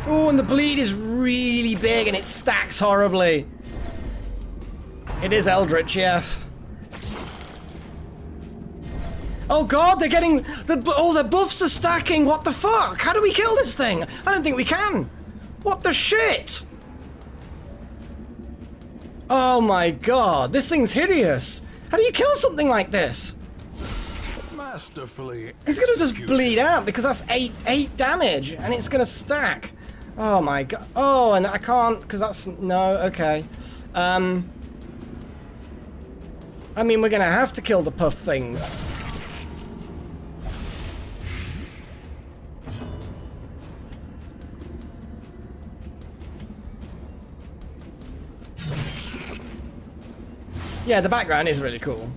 Oh, and the bleed is really big and it stacks horribly. It is Eldritch, yes. Oh god, they're getting... all the buffs are stacking. What the fuck? How do we kill this thing? I don't think we can. What the shit? Oh my god, this thing's hideous. How do you kill something like this? Masterfully. He's gonna just bleed out because that's 8 damage and it's gonna stack. Oh my god. Oh, and I can't because that's... no, okay. I mean, we're gonna have to kill the puff things. Yeah, the background is really cool.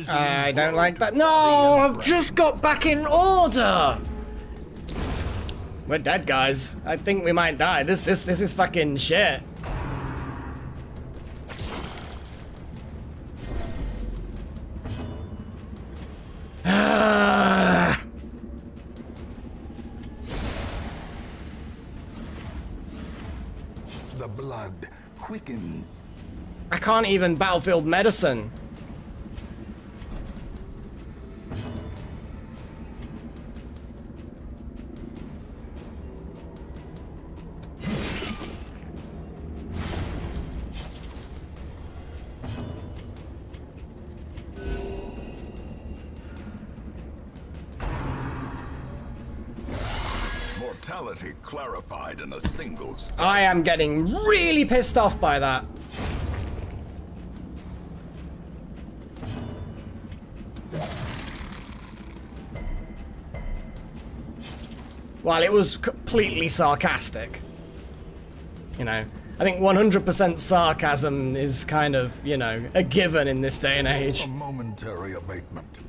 I don't like that. No, I've just got back in order. We're dead, guys. I think we might die. This is fucking shit. The blood quickens. I can't even battlefield medicine. Mortality clarified in a single step. I am getting really pissed off by that. Well, it was completely sarcastic. You know, I think 100% sarcasm is kind of, you know, a given in this day and age. A momentary abatement.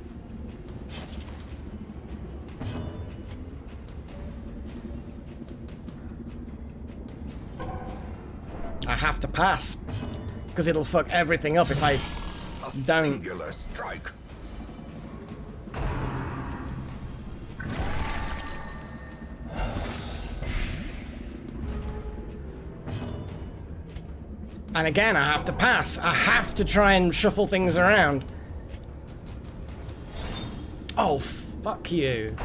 I have to pass, because it'll fuck everything up if I don't. Singular strike. And again, I have to pass. I have to try and shuffle things around. Oh, fuck you.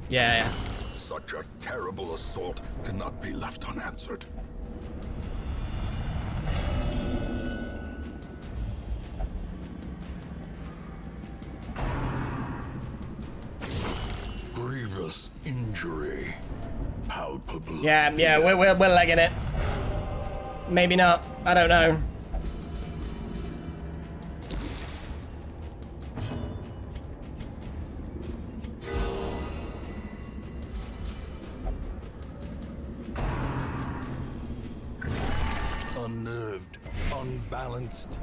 Yeah. Such a terrible assault cannot be left unanswered. Grievous injury. Palpable. Yeah, we're legging it. Maybe not. I don't know. Unnerved, unbalanced.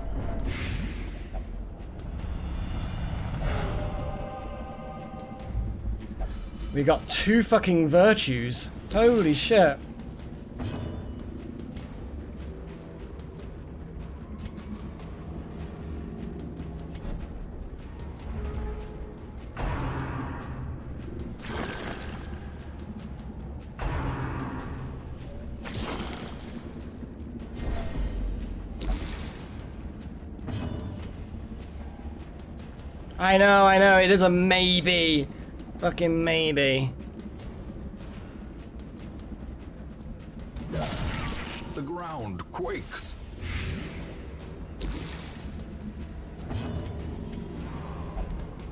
We got 2 fucking virtues. Holy shit. I know, it is a maybe. Fucking maybe. The ground quakes.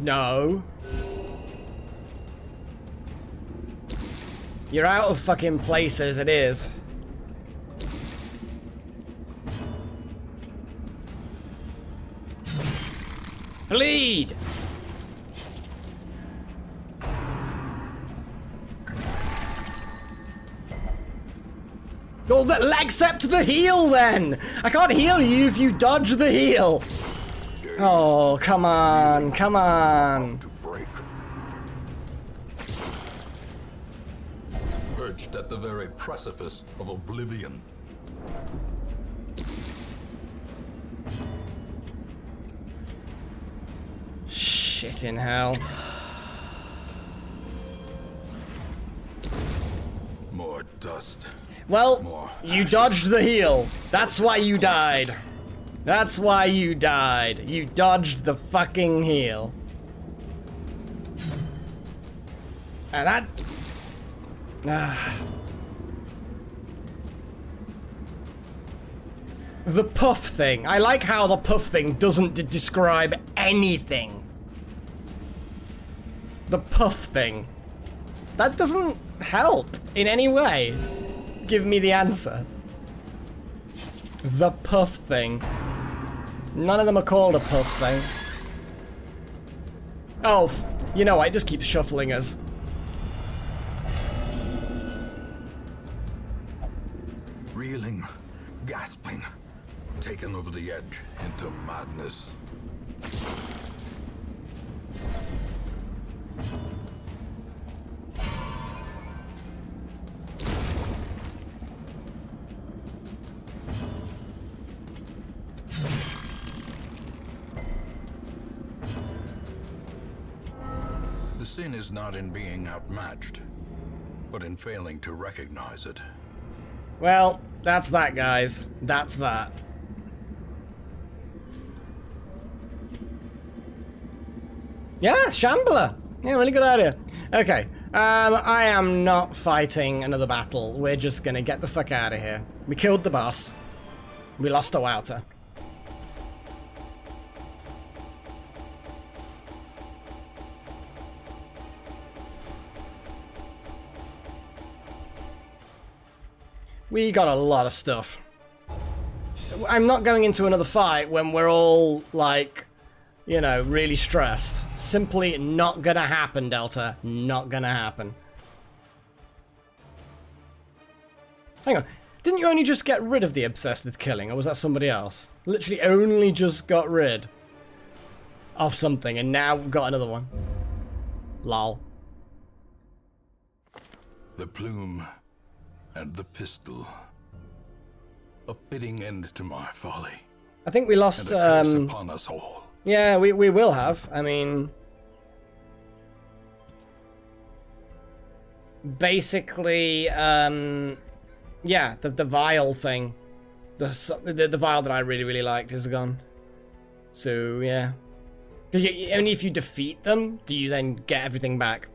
No. You're out of fucking place as it is. Bleed! Well, accept the heal then! I can't heal you if you dodge the heal! Oh, come on, come on. To break. Perched at the very precipice of oblivion. Shit in hell. dust. Well, More you ashes. dodged the heal. That's why you died. That's why you died. You dodged the fucking heal. And that... The puff thing. I like how the puff thing doesn't describe anything. The puff thing. That doesn't help in any way. Give me the answer. The puff thing. None of them are called a puff thing. Oh, you know what? It just keeps shuffling us. Reeling, gasping, taken over the edge into madness. The sin is not in being outmatched, but in failing to recognize it. Well, that's that, guys. That's that. Yeah, Shambler. Yeah, really good idea. Okay, I am not fighting another battle. We're just gonna get the fuck out of here. We killed the boss. We lost a Wouter. We got a lot of stuff. I'm not going into another fight when we're all, like, you know, really stressed. Simply not gonna happen, Delta. Not gonna happen. Hang on. Didn't you only just get rid of the obsessed with killing, or was that somebody else? Literally only just got rid of something, and now we've got another one. Lol. The plume and the pistol. A fitting end to my folly. I think we lost, And a curse upon us all. yeah, we will have. I mean... Basically, yeah, the vial thing. The vial that I really liked is gone. So, yeah. 'Cause only if you defeat them, do you then get everything back.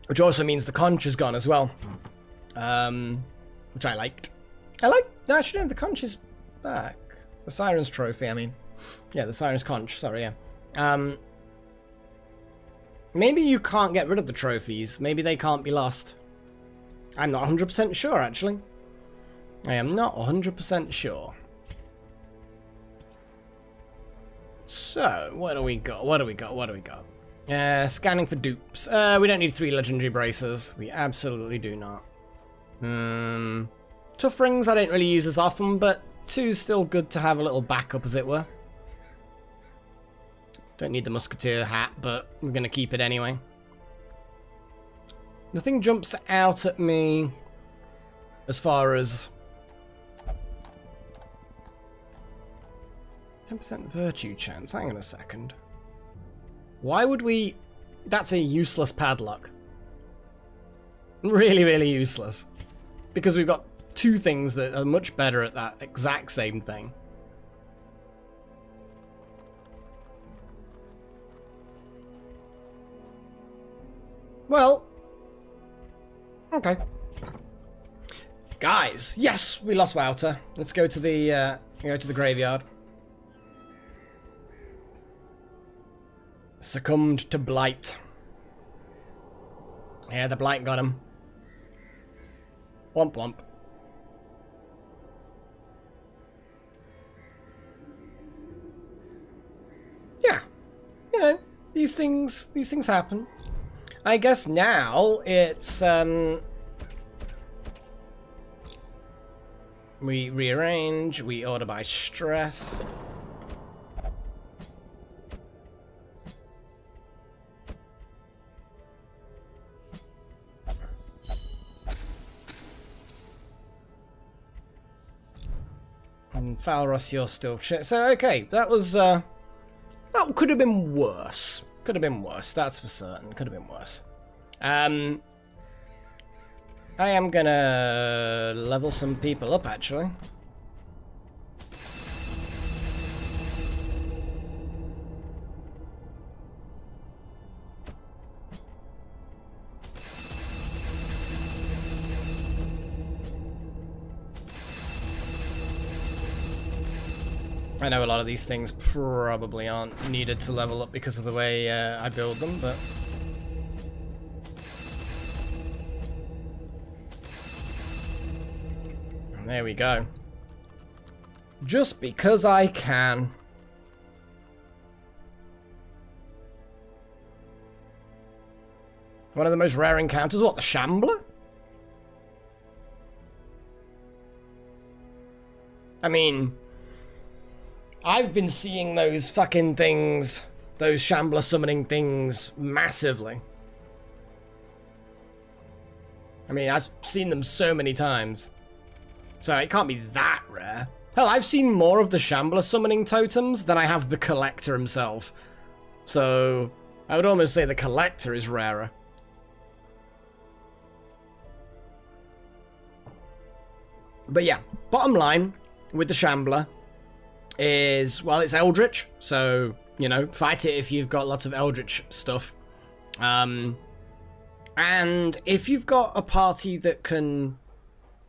Which also means the conch is gone as well. Which I liked. Actually, no, the conch is back. The Siren's trophy, I mean. Yeah, the Siren's conch, sorry, yeah. Maybe you can't get rid of the trophies. Maybe they can't be lost. I'm not 100% sure, actually. I am not 100% sure. So, what do we got? What do we got? Scanning for dupes. We don't need 3 legendary braces. We absolutely do not. Tough rings I don't really use as often, but 2's still good to have a little backup, as it were. Don't need the musketeer hat, but we're going to keep it anyway. Nothing jumps out at me as far as 10% virtue chance. Hang on a second. Why would we... That's a useless padlock. Really, really useless. Because we've got 2 things that are much better at that exact same thing. Well... Okay. Guys! Yes! We lost Wouter. Let's go to the graveyard. Succumbed to blight. Yeah, the blight got him. Womp womp. Yeah. You know, these things happen. I guess now it's we rearrange, we order by stress. And Falros, you're still shit. So, okay, that was, that could have been worse. Could have been worse, that's for certain. Could have been worse. I am gonna level some people up, actually. I know a lot of these things probably aren't needed to level up because of the way I build them, but... And there we go. Just because I can. One of the most rare encounters, what, the Shambler? I mean... I've been seeing those fucking things, those Shambler summoning things, massively. I mean, I've seen them so many times. So it can't be that rare. Hell, I've seen more of the Shambler summoning totems than I have the Collector himself. So, I would almost say the Collector is rarer. But yeah, bottom line with the Shambler is, well, it's Eldritch, so, you know, fight it if you've got lots of Eldritch stuff. And if you've got a party that can,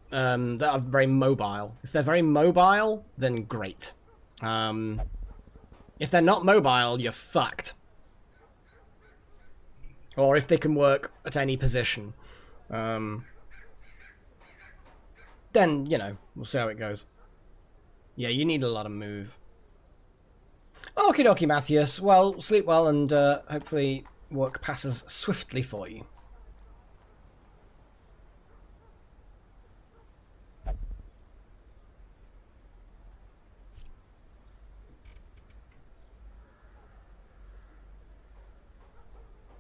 that are very mobile, if they're very mobile, then great. If they're not mobile, you're fucked. Or if they can work at any position. Then, you know, we'll see how it goes. Yeah, you need a lot of move. Okie dokie, Matthias. Well, sleep well and hopefully work passes swiftly for you.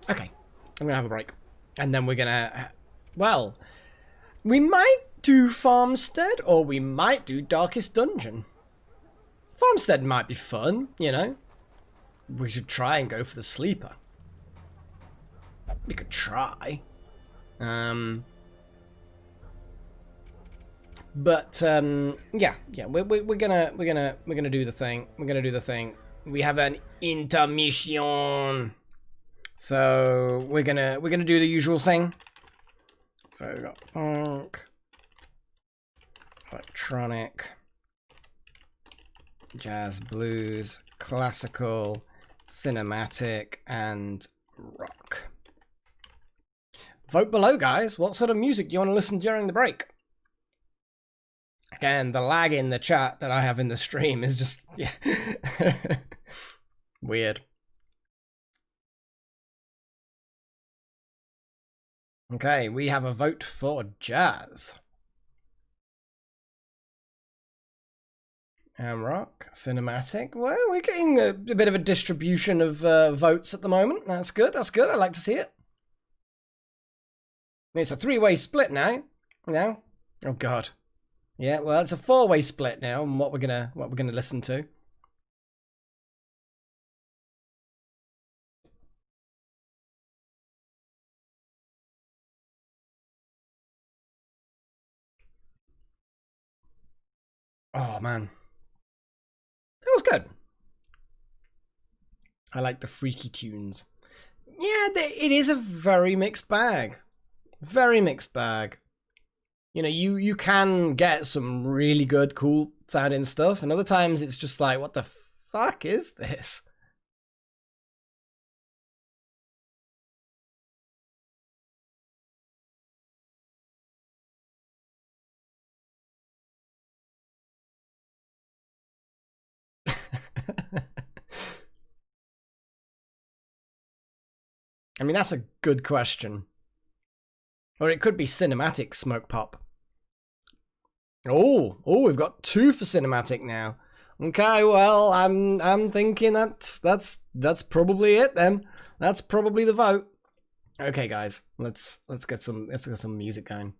Okay, I'm gonna have a break. And then we're gonna... Well, we might do Farmstead, or we might do Darkest Dungeon. Farmstead might be fun, you know. We should try and go for the sleeper. We could try. But yeah, we're gonna do the thing. We're gonna do the thing. We have an intermission, so we're gonna do the usual thing. So we got punk, electronic, jazz, blues, classical, cinematic, and rock. Vote below, guys. What sort of music do you want to listen during the break? Again, the lag in the chat that I have in the stream is just, yeah. Weird. Okay, we have a vote for jazz. Rock, cinematic. Well, we're getting a bit of a distribution of votes at the moment. That's good. That's good. I like to see it. It's a three-way split now. Now, oh god. Yeah, well, it's a four-way split now. And what we're gonna listen to. Oh man. That was good. I like the freaky tunes. Yeah, it is a very mixed bag. Very mixed bag. You know, you can get some really good, cool sounding stuff, and other times it's just like, what the fuck is this? I mean, that's a good question. Or it could be cinematic smoke pop. Oh, we've got 2 for cinematic now. Okay, well, I'm thinking that's probably it then. That's probably the vote. Okay, guys, let's get some music going.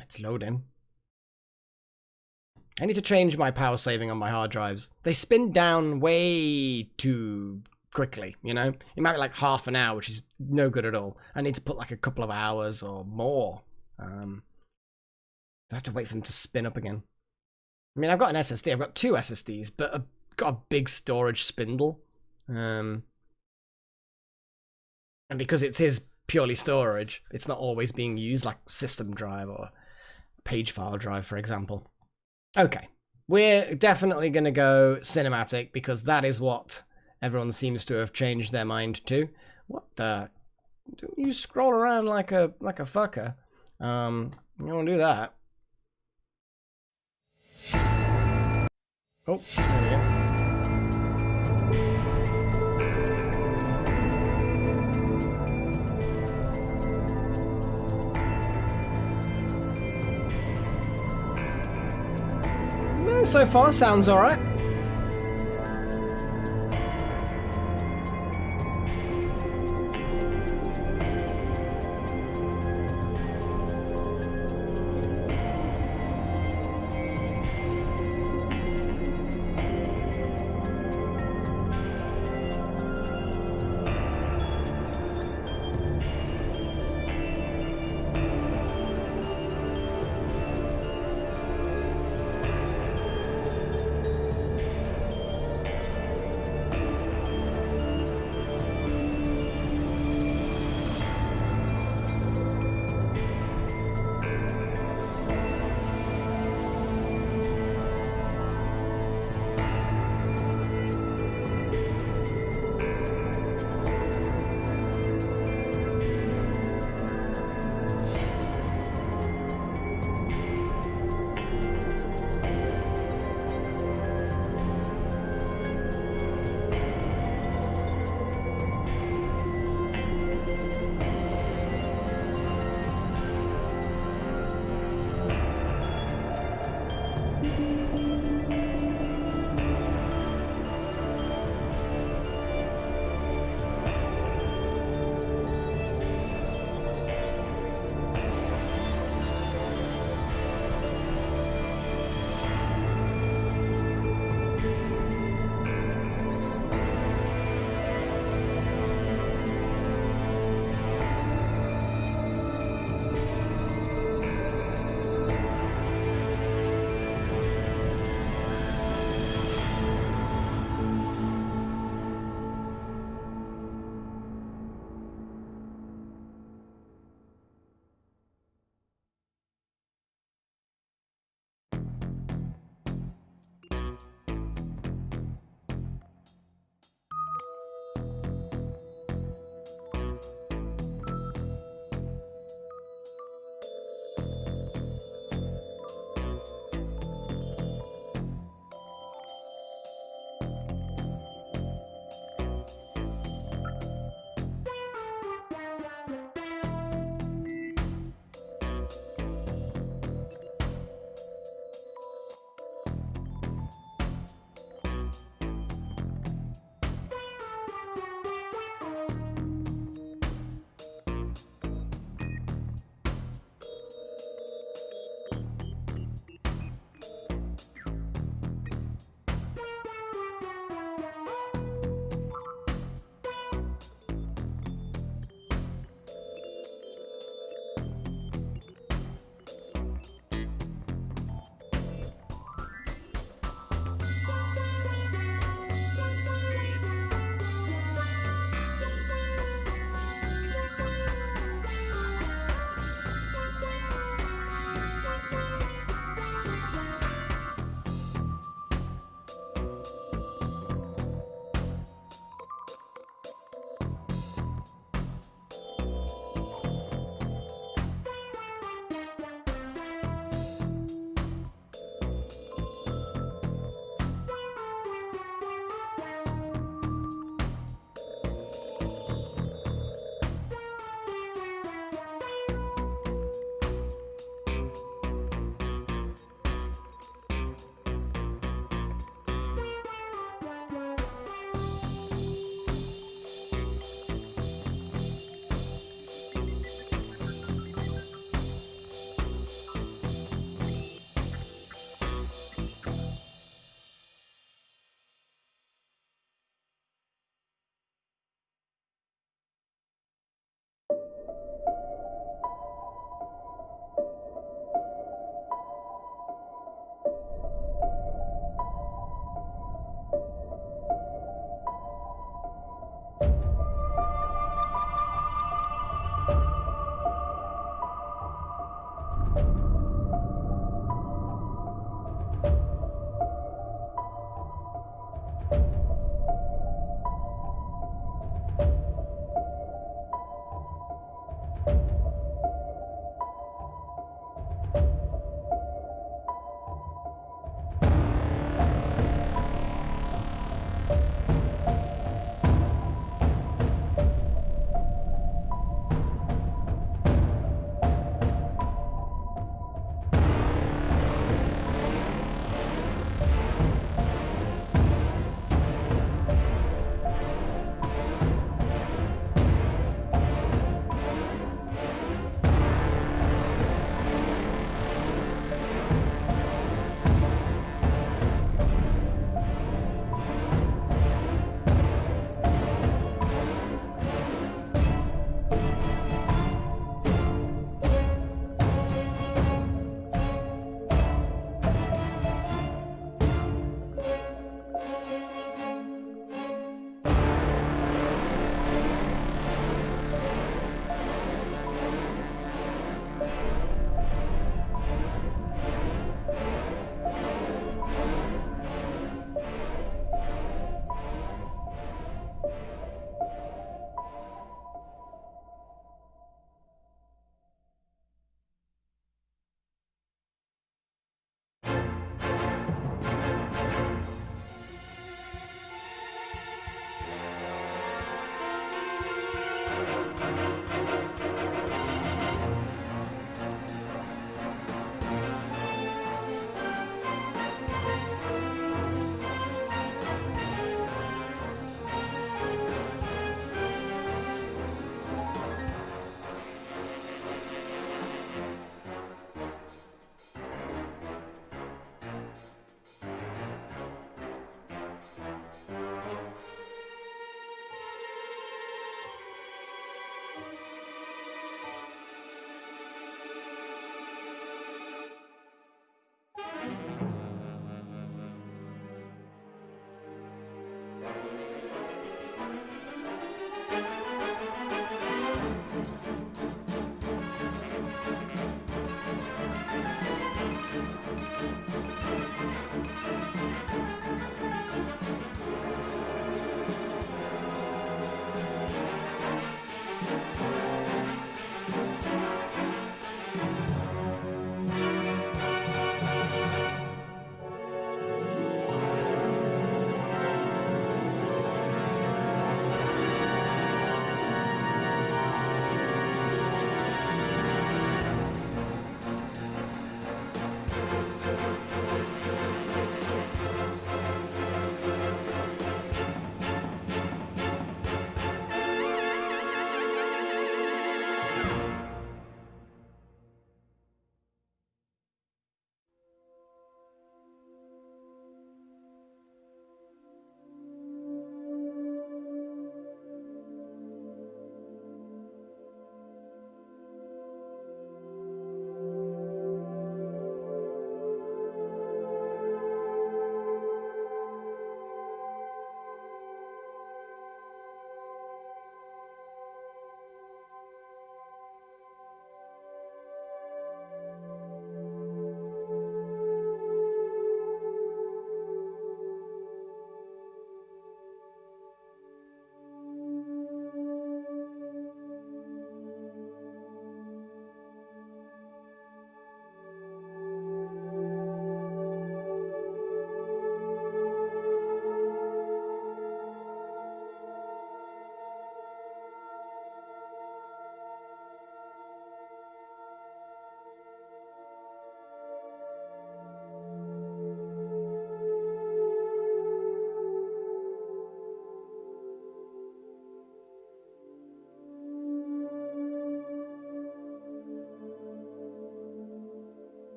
It's loading. I need to change my power saving on my hard drives. They spin down way too quickly, you know? It might be like half an hour, which is no good at all. I need to put like a couple of hours or more. I have to wait for them to spin up again. I mean, I've got an SSD. I've got 2 SSDs, but I've got a big storage spindle. And because it is purely storage, it's not always being used like system drive or page file drive, for example. Okay, we're definitely going to go cinematic because that is what everyone seems to have changed their mind to. What the? Don't you scroll around like a fucker? You want to do that? Oh, there we go. So far, sounds alright.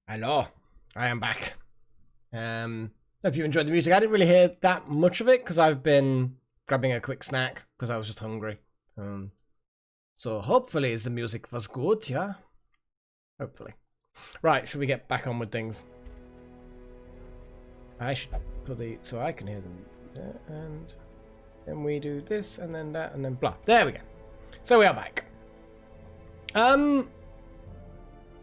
Hello, I am back. Hope you enjoyed the music. I didn't really hear that much of it because I've been grabbing a quick snack because I was just hungry. So hopefully the music was good, yeah? Hopefully. Right, should we get back on with things? I should put the so I can hear them. And then we do this and then that and then blah. There we go. So we are back.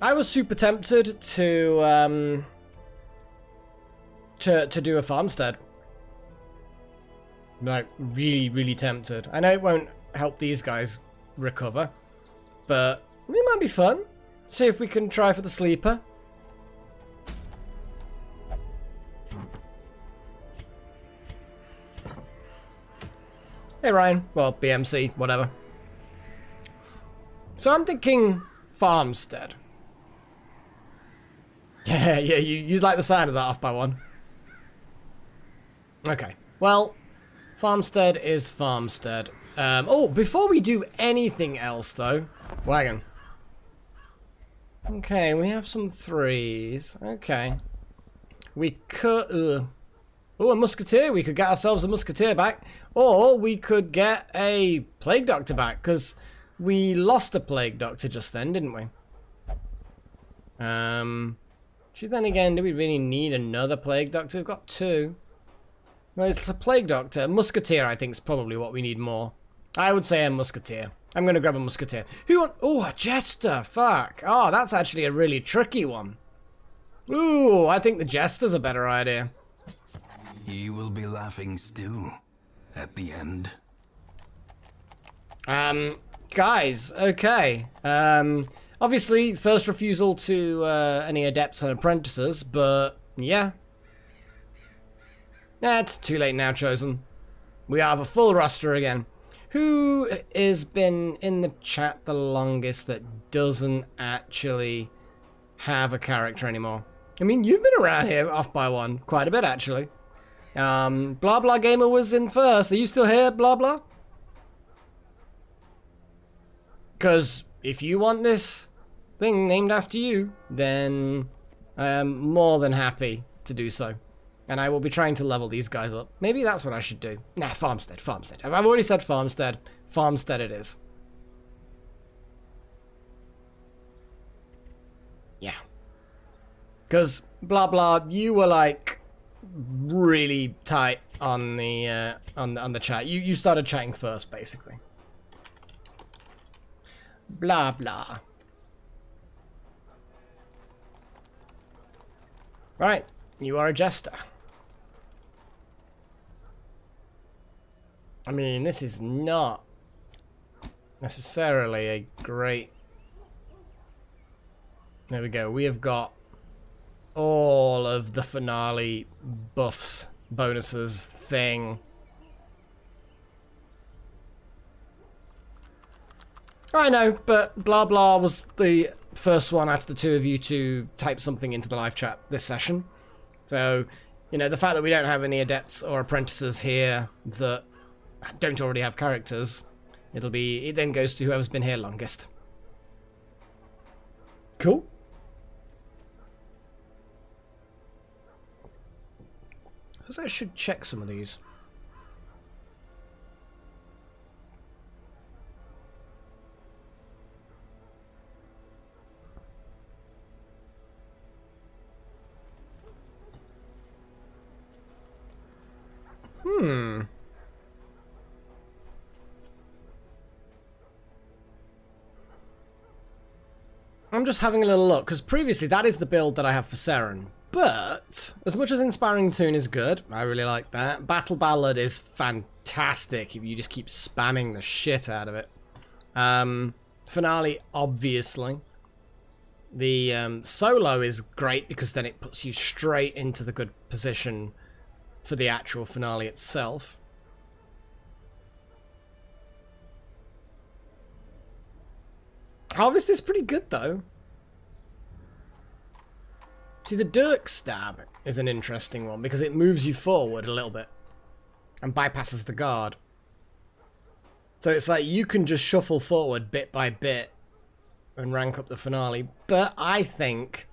I was super tempted to do a farmstead. Like really, really tempted. I know it won't help these guys recover, but it might be fun. See if we can try for the sleeper. Hey Ryan, well BMC, whatever. So I'm thinking farmstead. Yeah, you like the sound of that off by one. Okay, well, farmstead is farmstead. Oh, before we do anything else though, wagon. Okay, we have some 3s. Okay. We could... Oh, a musketeer. We could get ourselves a musketeer back. Or we could get a plague doctor back, because we lost a plague doctor just then, didn't we? Actually, then again, do we really need another plague doctor? We've got 2. Well, it's a plague doctor. A musketeer, I think, is probably what we need more. I would say a musketeer. I'm going to grab a musketeer. Who want... Oh, a jester. Fuck. Oh, that's actually a really tricky one. Ooh, I think the jester's a better idea. He will be laughing still at the end. Guys, okay. Obviously, first refusal to any adepts and apprentices, but yeah. It's too late now, Chosen. We have a full roster again. Who has been in the chat the longest that doesn't actually have a character anymore? I mean, you've been around here off by one quite a bit, actually. Blah Blah Gamer was in first. Are you still here, Blah Blah? Because if you want this thing named after you, then I am more than happy to do so. And I will be trying to level these guys up. Maybe that's what I should do. Nah, farmstead, farmstead. I've already said farmstead. Farmstead it is. Yeah. Because, Blah Blah, you were like really tight on the chat. You started chatting first, basically. Blah Blah. Right, you are a jester. I mean, this is not necessarily a great... There we go. We have got all of the finale buffs, bonuses, thing. I know, but Blah Blah was the first one out of the 2 of you to type something into the live chat this session. So, you know, the fact that we don't have any adepts or apprentices here that don't already have characters, it then goes to whoever's been here longest. Cool. I suppose I should check some of these. I'm just having a little look, because previously that is the build that I have for Seren. But, as much as Inspiring Tune is good, I really like that, Battle Ballad is fantastic if you just keep spamming the shit out of it. Finale, obviously. The solo is great, because then it puts you straight into the good position for the actual finale itself. Harvest is pretty good, though. See, the Dirk Stab is an interesting one, because it moves you forward a little bit and bypasses the guard. So it's like you can just shuffle forward bit by bit and rank up the finale. But I think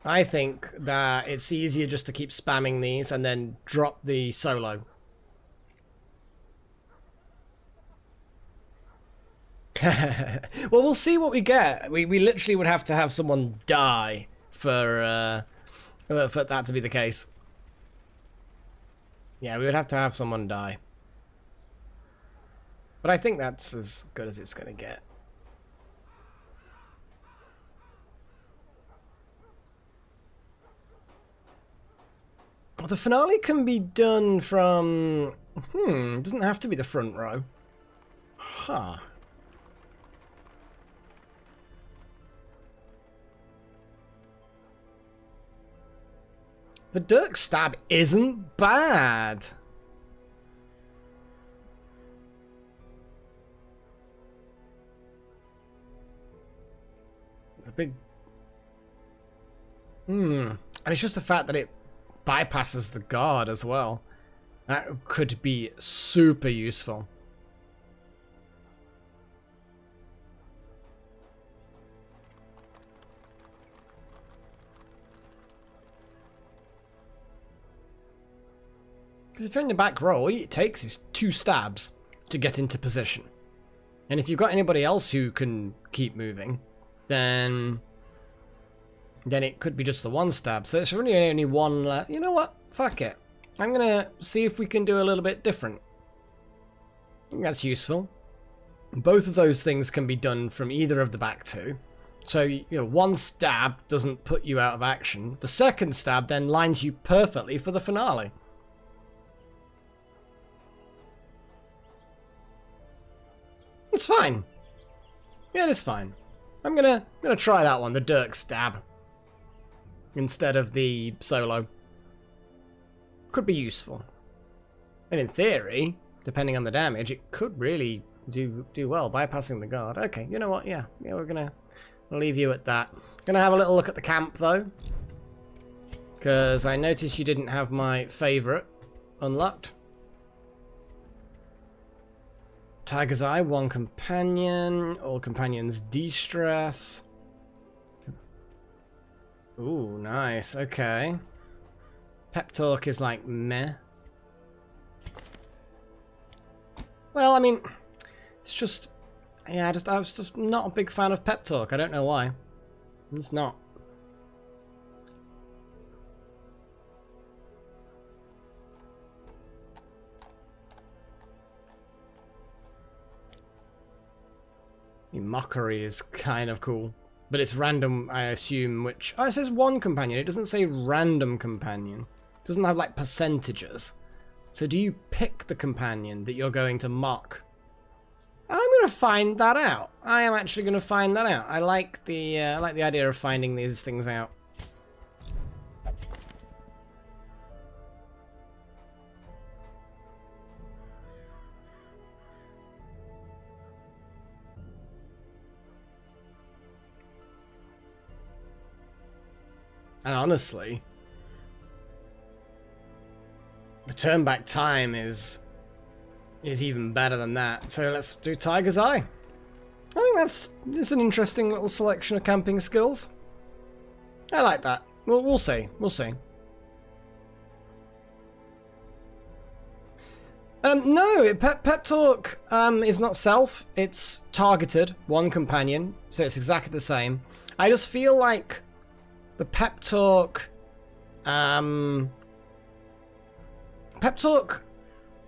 I think that it's easier just to keep spamming these and then drop the solo. Well, we'll see what we get. We literally would have to have someone die for that to be the case. Yeah, we would have to have someone die. But I think that's as good as it's going to get. The finale can be done from... it doesn't have to be the front row. Huh. The Dirk stab isn't bad. It's a big... And it's just the fact that it bypasses the guard as well. That could be super useful. Because if you're in the back row, all it takes is 2 stabs to get into position. And if you've got anybody else who can keep moving, then it could be just the 1 stab. So it's really only 1 left. You know what? Fuck it. I'm going to see if we can do a little bit different. I think that's useful. Both of those things can be done from either of the back 2. So, 1 stab doesn't put you out of action. The second stab then lines you perfectly for the finale. It's fine. Yeah, it is fine. I'm gonna try that one, the Dirk stab, instead of the solo. Could be useful. And in theory, depending on the damage, it could really do well, bypassing the guard. Okay, you know what? Yeah, we're gonna leave you at that. Gonna have a little look at the camp though, because I noticed you didn't have my favorite unlocked. Tiger's Eye, 1 companion. All companions de-stress. Ooh, nice. Okay. Pep Talk is like meh. Well, I mean, it's just... Yeah, I was just not a big fan of Pep Talk. I don't know why. I'm just not. Mockery is kind of cool, but it's random, I assume, which... Oh, it says 1 companion. It doesn't say random companion. It doesn't have, like, percentages. So do you pick the companion that you're going to mock? I'm going to find that out. I am actually going to find that out. I like the idea of finding these things out. And honestly, the turn back time is even better than that. So let's do Tiger's Eye. I think it's an interesting little selection of camping skills. I like that. We'll see. We'll see. No, Pep Talk is not self. It's targeted, 1 companion, so it's exactly the same. I just feel like the Pep Talk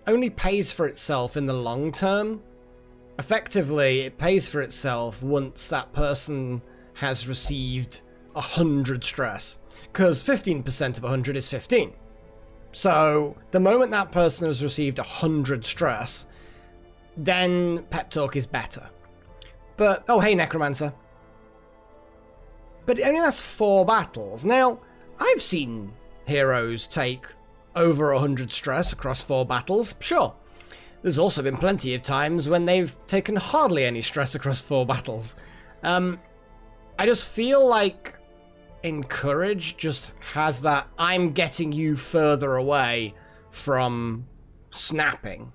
only pays for itself in the long term. Effectively, it pays for itself once that person has received 100 stress, because 15% of 100 is 15. So the moment that person has received 100 stress, then Pep Talk is better. But, oh hey Necromancer. But it only lasts 4 battles. Now, I've seen heroes take over 100 stress across 4 battles, sure. There's also been plenty of times when they've taken hardly any stress across 4 battles. I just feel like Encourage just has that, I'm getting you further away from snapping.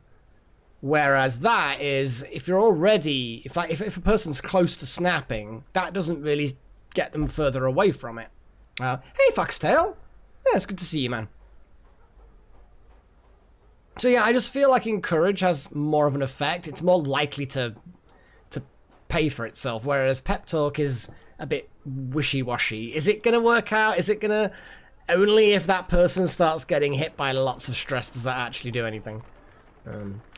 Whereas that is, if you're already, if a person's close to snapping, that doesn't really get them further away from it. Hey, Foxtail. Yeah, it's good to see you, man. So yeah, I just feel like Encourage has more of an effect. It's more likely to pay for itself, whereas Pep Talk is a bit wishy-washy. Is it going to work out? Is it going to... Only if that person starts getting hit by lots of stress does that actually do anything.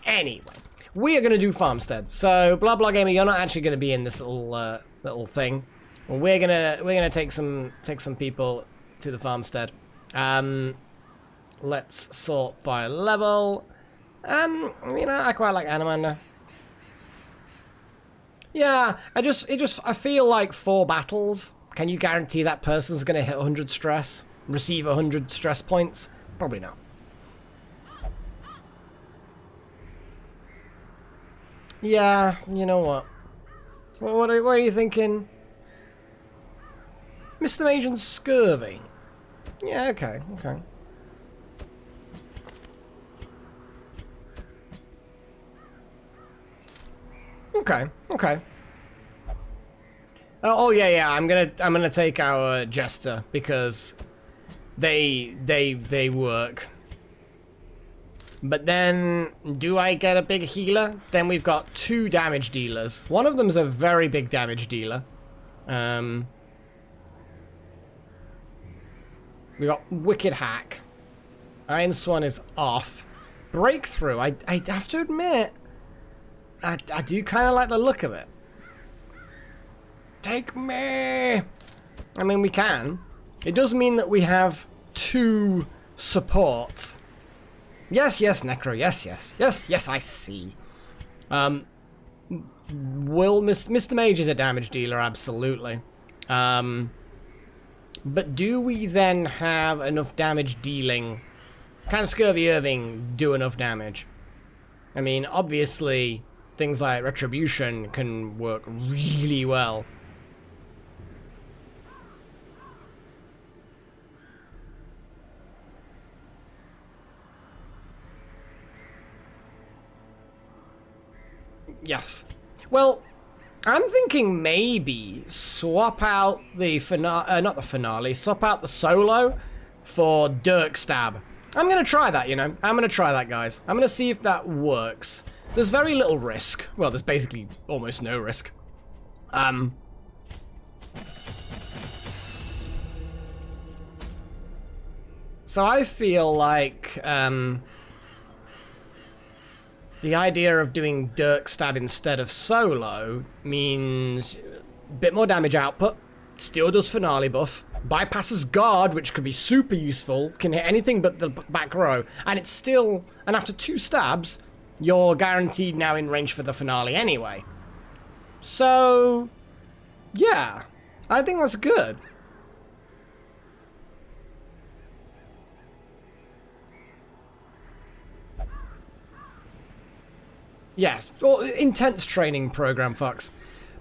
Anyway, we are going to do Farmstead. So, Blah Blah Gamer, you're not actually going to be in this little thing. We're gonna take some people to the Farmstead. Let's sort by level. I quite like Animander. Yeah, I feel like 4 battles. Can you guarantee that person's gonna hit 100 stress? Receive 100 stress points? Probably not. Yeah, you know what? What are you thinking? Mr. Major's scurvy. Yeah, okay. Okay. Oh yeah. I'm gonna take our Jester because they work. But then, do I get a big healer? Then we've got 2 damage dealers. One of them's a very big damage dealer. We got Wicked Hack. Iron Swan is off. Breakthrough. I have to admit, I do kind of like the look of it. Take me. I mean, we can. It does mean that we have 2 supports. Yes, Necro. Yes, I see. Mr. Mage is a damage dealer, absolutely. But do we then have enough damage dealing? Can Scurvy Irving do enough damage? I mean, obviously, things like Retribution can work really well. Yes. Well, I'm thinking maybe swap out the finale, swap out the solo for Dirk Stab. I'm going to try that, I'm going to try that, guys. I'm going to see if that works. There's very little risk. Well, there's basically almost no risk. So I feel like, the idea of doing Dirk Stab instead of solo means a bit more damage output, still does finale buff, bypasses guard, which could be super useful, can hit anything but the back row, and it's still, and after 2 stabs, you're guaranteed now in range for the finale anyway. So, yeah, I think that's good. Yes, well, intense training program, fucks.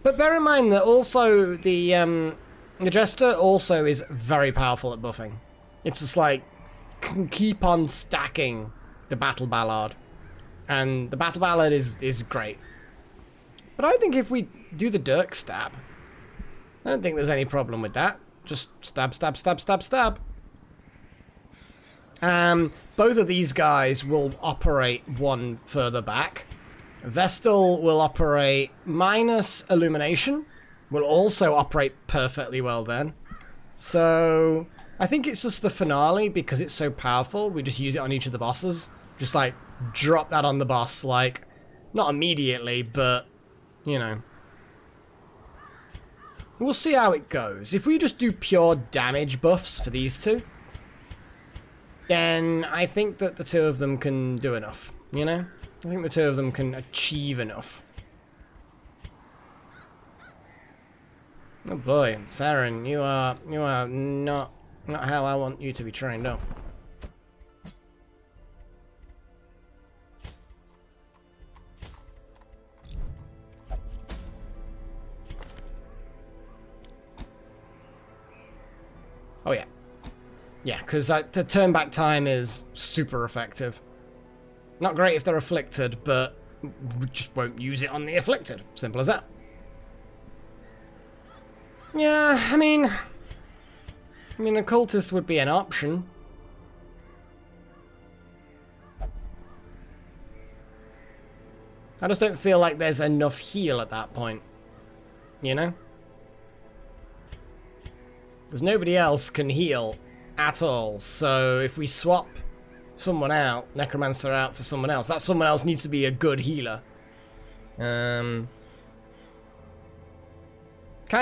But bear in mind that also the Jester also is very powerful at buffing. It's just like, can keep on stacking the Battle Ballad. And the Battle Ballad is great. But I think if we do the Dirk Stab, I don't think there's any problem with that. Just stab. Both of these guys will operate one further back. Vestal will operate minus Illumination. Will also operate perfectly well then. So, I think it's just the finale, because it's so powerful, we just use it on each of the bosses. Just like, drop that on the boss, like, not immediately, but, We'll see how it goes. If we just do pure damage buffs for these 2, then I think that the 2 of them can do enough, I think the 2 of them can achieve enough. Oh boy, Saren, you are not how I want you to be trained up. Oh yeah. Yeah, because the turn back time is super effective. Not great if they're afflicted, but we just won't use it on the afflicted. Simple as that. Yeah, I mean, I mean, a cultist would be an option. I just don't feel like there's enough heal at that point. You know? Because nobody else can heal at all. So if we swap someone out, Necromancer out for someone else, that someone else needs to be a good healer. Kind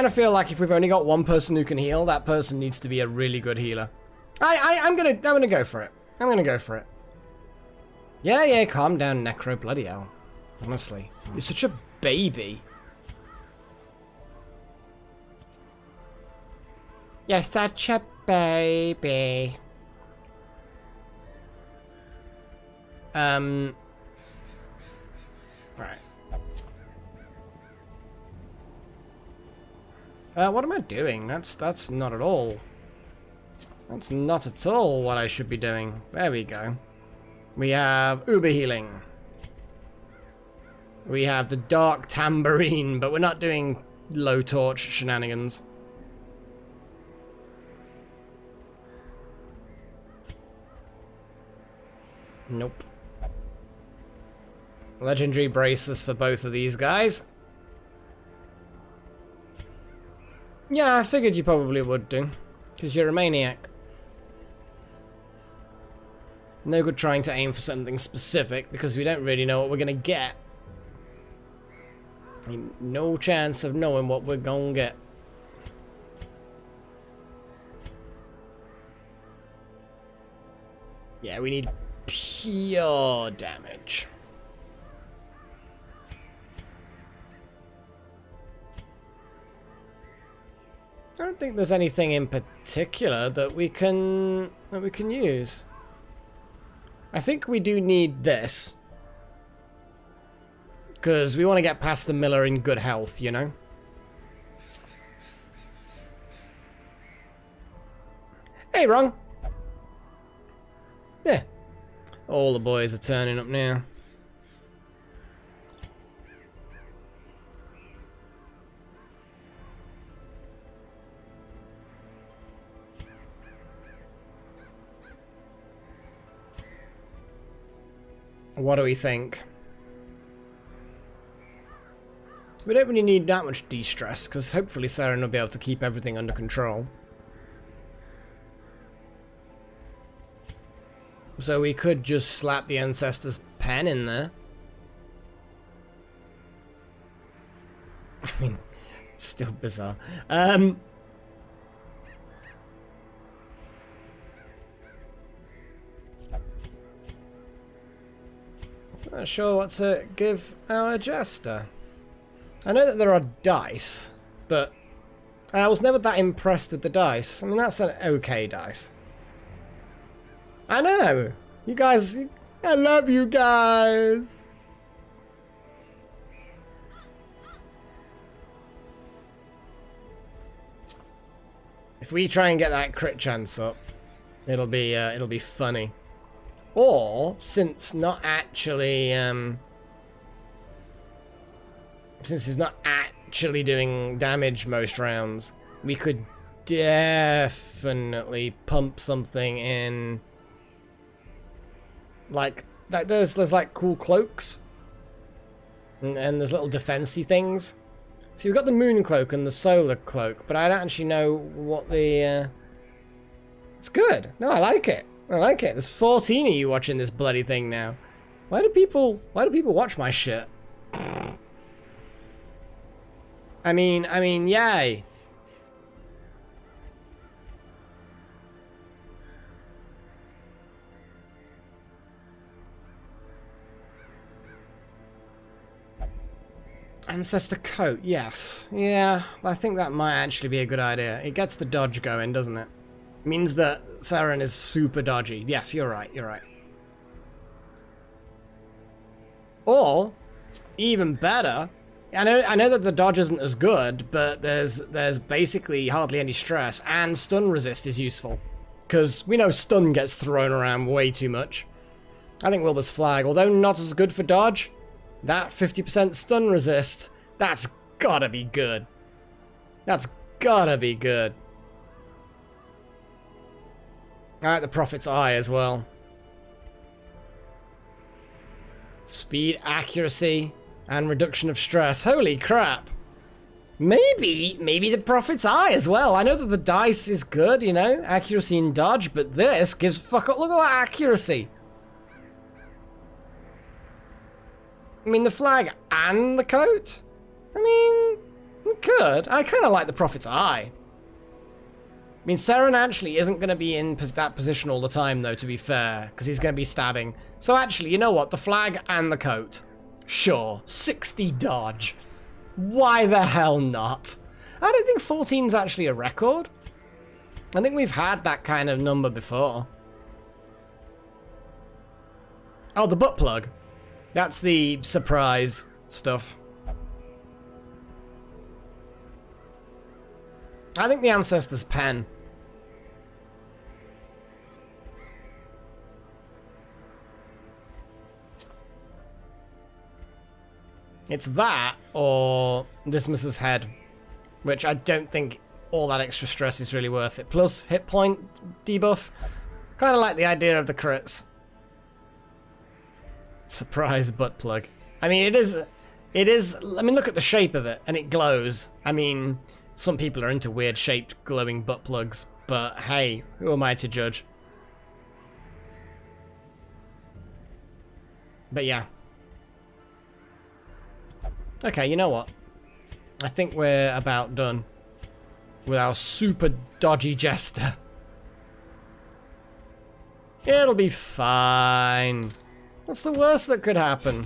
of feel like if we've only got one person who can heal, that person needs to be a really good healer. I'm gonna go for it. I'm gonna go for it. Yeah, calm down, Necro. Bloody hell. Honestly, you're such a baby. You're such a baby. Right. What am I doing? That's not at all. That's not at all what I should be doing. There we go. We have Uber Healing. We have the Dark Tambourine, but we're not doing low torch shenanigans. Nope. Legendary braces for both of these guys. Yeah, I figured you probably would do, because you're a maniac. No good trying to aim for something specific, because we don't really know what we're going to get. No chance of knowing what we're going to get. Yeah, we need pure damage. I don't think there's anything in particular that we can use. I think we do need this, because we want to get past the Miller in good health, you know? Hey, wrong. Yeah. All the boys are turning up now. What do we think? We don't really need that much de-stress, because hopefully Saren will be able to keep everything under control. So we could just slap the Ancestor's pen in there. I mean, it's still bizarre. Not sure what to give our Jester. I know that there are dice, but I was never that impressed with the dice. I mean, that's an okay dice. I know! You guys... I love you guys! If we try and get that crit chance up, it'll be funny. Or, since not actually, since he's not actually doing damage most rounds, we could definitely pump something in. Like there's like cool cloaks, and there's little defensey things. See, we've got the moon cloak and the solar cloak, but I don't actually know what the. It's good. No, I like it. I like it. There's 14 of you watching this bloody thing now. Why do people watch my shit? I mean, yay. Ancestor coat, yes. Yeah, I think that might actually be a good idea. It gets the dodge going, doesn't it? Means that Saren is super dodgy. Yes, you're right, you're right. Or, even better, I know that the dodge isn't as good, but there's basically hardly any stress, and stun resist is useful. Because we know stun gets thrown around way too much. I think Wilbur's flag, although not as good for dodge, that 50% stun resist, that's gotta be good. That's gotta be good. I like the Prophet's Eye as well. Speed, accuracy, and reduction of stress. Holy crap. Maybe the Prophet's Eye as well. I know that the dice is good, you know, accuracy and dodge, but this gives fuck up. Look at that accuracy. I mean, the flag and the coat? I mean, we could. I kind of like the Prophet's Eye. I mean, Seren actually isn't going to be in that position all the time, though, to be fair, because he's going to be stabbing. So actually, you know what? The flag and the coat. Sure. 60 dodge. Why the hell not? I don't think 14's actually a record. I think we've had that kind of number before. Oh, the butt plug. That's the surprise stuff. I think the Ancestor's Pen. It's that, or Dismis's Head, which I don't think all that extra stress is really worth it. Plus, hit point debuff. Kind of like the idea of the crits. Surprise butt plug. I mean, it is, I mean, look at the shape of it, and it glows. I mean, some people are into weird shaped glowing butt plugs, but hey, who am I to judge? But yeah. Okay, you know what? I think we're about done with our super dodgy jester. It'll be fine. What's the worst that could happen?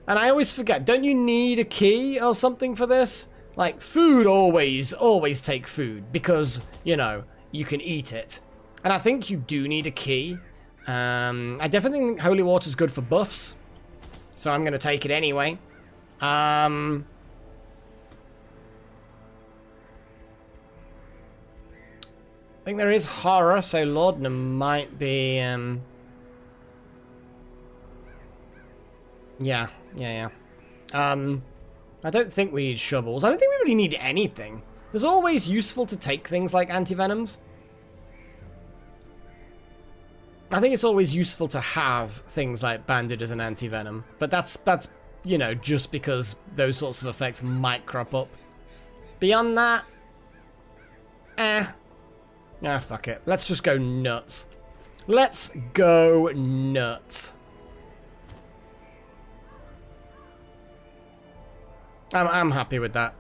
And I always forget, don't you need a key or something for this? Like, food always take food because, you know, you can eat it. And I think you do need a key. I definitely think holy water's good for buffs. So I'm going to take it anyway. I think there is horror, so Laudanum might be, yeah. I don't think we need shovels. I don't think we really need anything. There's always useful to take things like antivenoms. I think it's always useful to have things like bandages and antivenom, but that's you know, just because those sorts of effects might crop up. Beyond that, ah, fuck it. Let's just go nuts. Let's go nuts. I'm happy with that.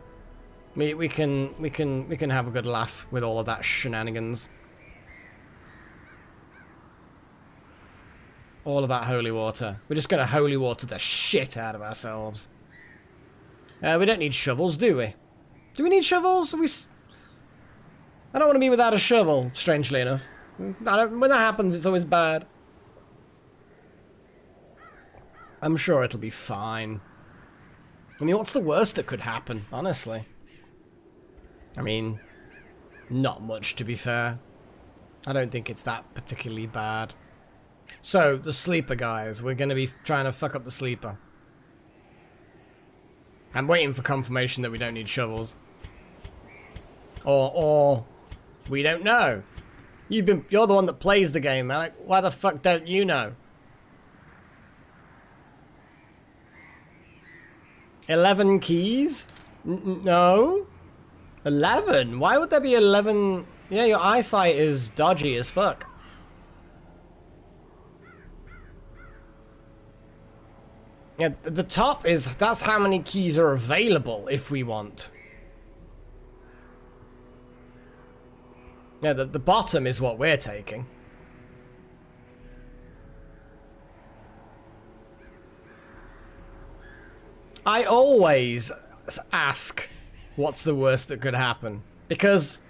We can have a good laugh with all of that shenanigans. All of that holy water. We're just going to holy water the shit out of ourselves. We don't need shovels, do we? Do we need shovels? I don't want to be without a shovel, strangely enough. When that happens, it's always bad. I'm sure it'll be fine. I mean, what's the worst that could happen, honestly? I mean, not much, to be fair. I don't think it's that particularly bad. So, the sleeper, guys. We're going to be trying to fuck up the sleeper. I'm waiting for confirmation that we don't need shovels. Or we don't know. You're the one that plays the game, Alec. Why the fuck don't you know? 11 keys? No? 11? Why would there be 11? Yeah, your eyesight is dodgy as fuck. Yeah, the top is, that's how many keys are available if we want. Yeah, the bottom is what we're taking. I always ask what's the worst that could happen, because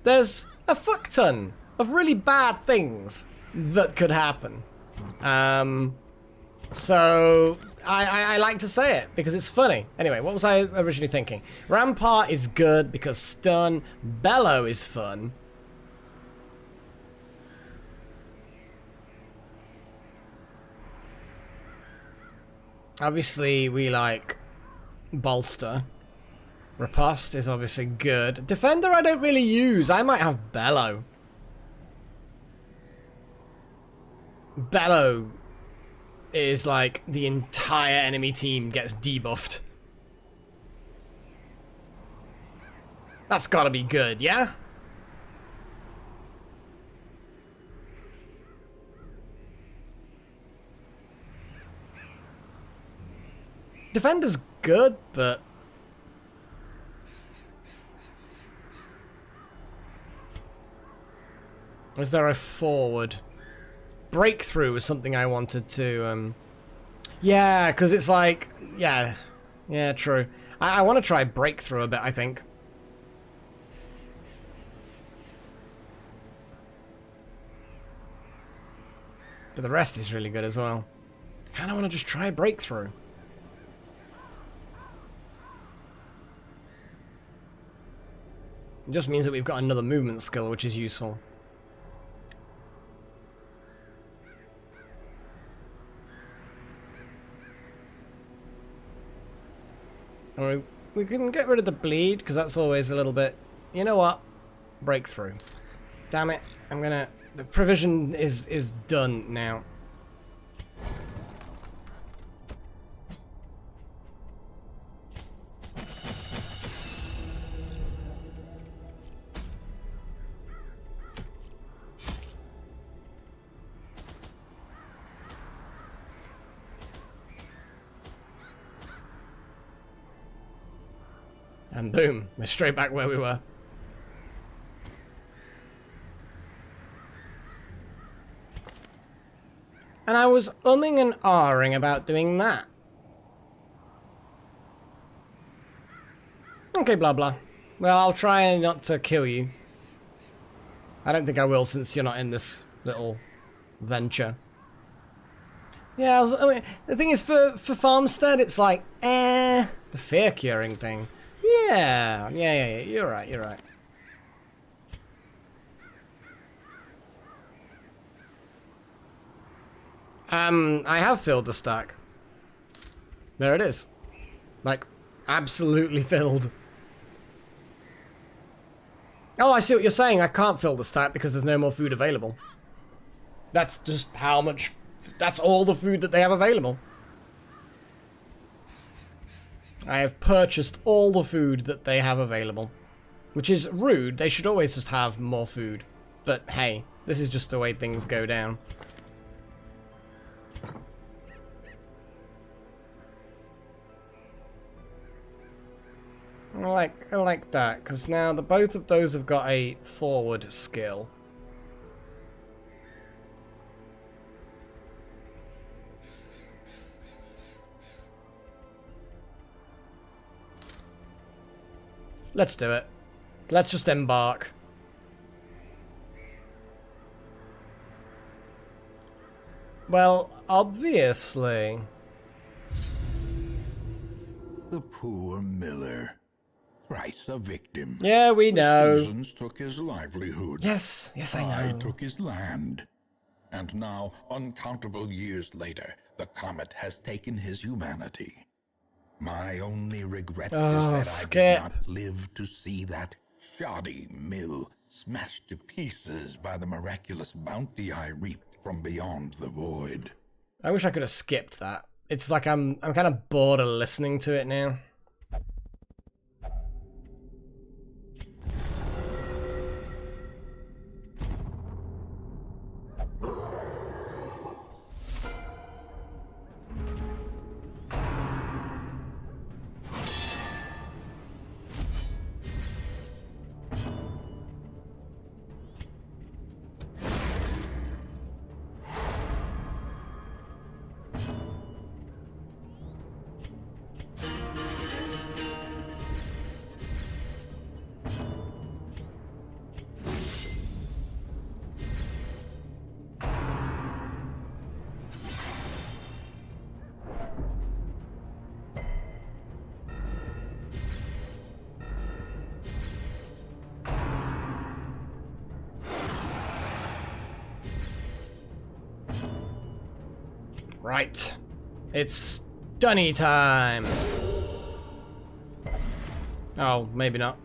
there's a fuck ton of really bad things that could happen. So I like to say it because it's funny. Anyway, what was I originally thinking? Rampart is good because stun. Bellow is fun. Obviously, we like bolster. Riposte is obviously good. Defender I don't really use. I might have Bellow. Bellow is like the entire enemy team gets debuffed. That's gotta be good, yeah? Defender's good, but... is there a forward? Breakthrough was something I wanted to, yeah, because it's like... yeah, true. I want to try breakthrough a bit, I think. But the rest is really good as well. Kind of want to just try breakthrough. It just means that we've got another movement skill, which is useful. And we can get rid of the bleed, because that's always a little bit... you know what? Breakthrough. Damn it. I'm gonna... the provision is done now. And boom, we're straight back where we were. And I was umming and ahhing about doing that. Okay, blah blah. Well, I'll try not to kill you. I don't think I will, since you're not in this little venture. Yeah, I mean, the thing is, for Farmstead, it's like, the fear curing thing. Yeah, you're right, you're right. I have filled the stack. There it is. Like, absolutely filled. Oh, I see what you're saying. I can't fill the stack because there's no more food available. That's just how much... that's all the food that they have available. I have purchased all the food that they have available. Which is rude. They should always just have more food. But hey, this is just the way things go down. I like that, because now both of those have got a forward skill. Let's do it. Let's just embark. Well, obviously. The poor miller. Thrice a victim. Yeah, we know. The seasons took his livelihood. Yes, I know. I took his land. And now, uncountable years later, the comet has taken his humanity. My only regret is that Skip. I did not live to see that shoddy mill smashed to pieces by the miraculous bounty I reaped from beyond the void. I wish I could have skipped that. It's like I'm kind of bored of listening to it now. Right. It's Dunny time. Oh, maybe not.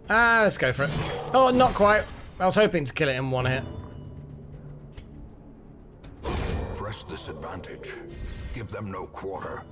Let's go for it. Oh, not quite. I was hoping to kill it in one hit. Press this advantage. Give them no quarter.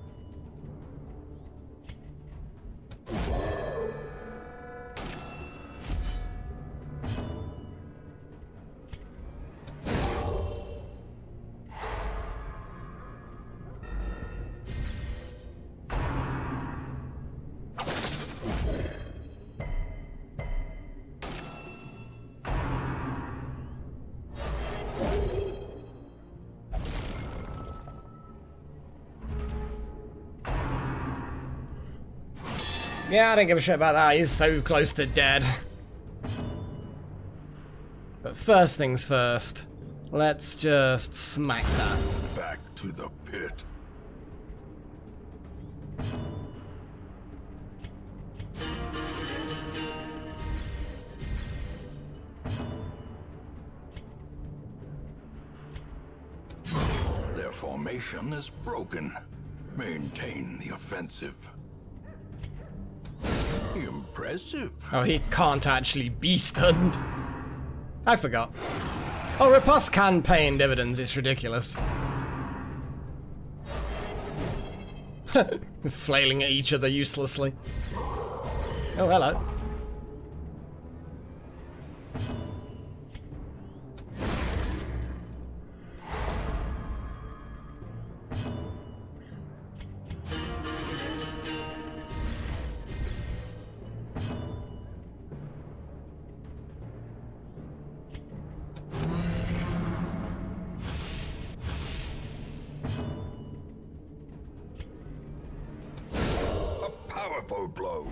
Yeah, I don't give a shit about that. He's so close to dead. But first things first. Let's just smack that. Back to the pit. Their formation is broken. Maintain the offensive. Impressive. Oh, he can't actually be stunned. I forgot. Oh, riposte can pay in dividends. It's ridiculous. Flailing at each other uselessly. Oh, hello. Powerful blow.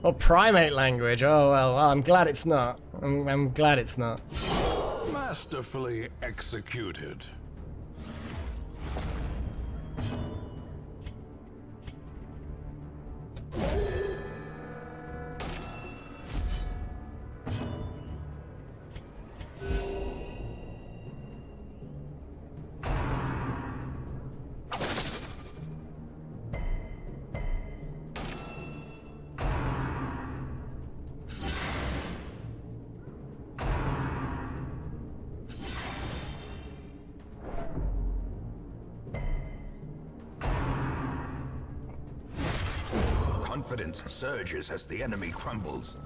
Or primate language. Oh well, I'm glad it's not. I'm glad it's not. Masterfully executed. Confidence surges as the enemy crumbles.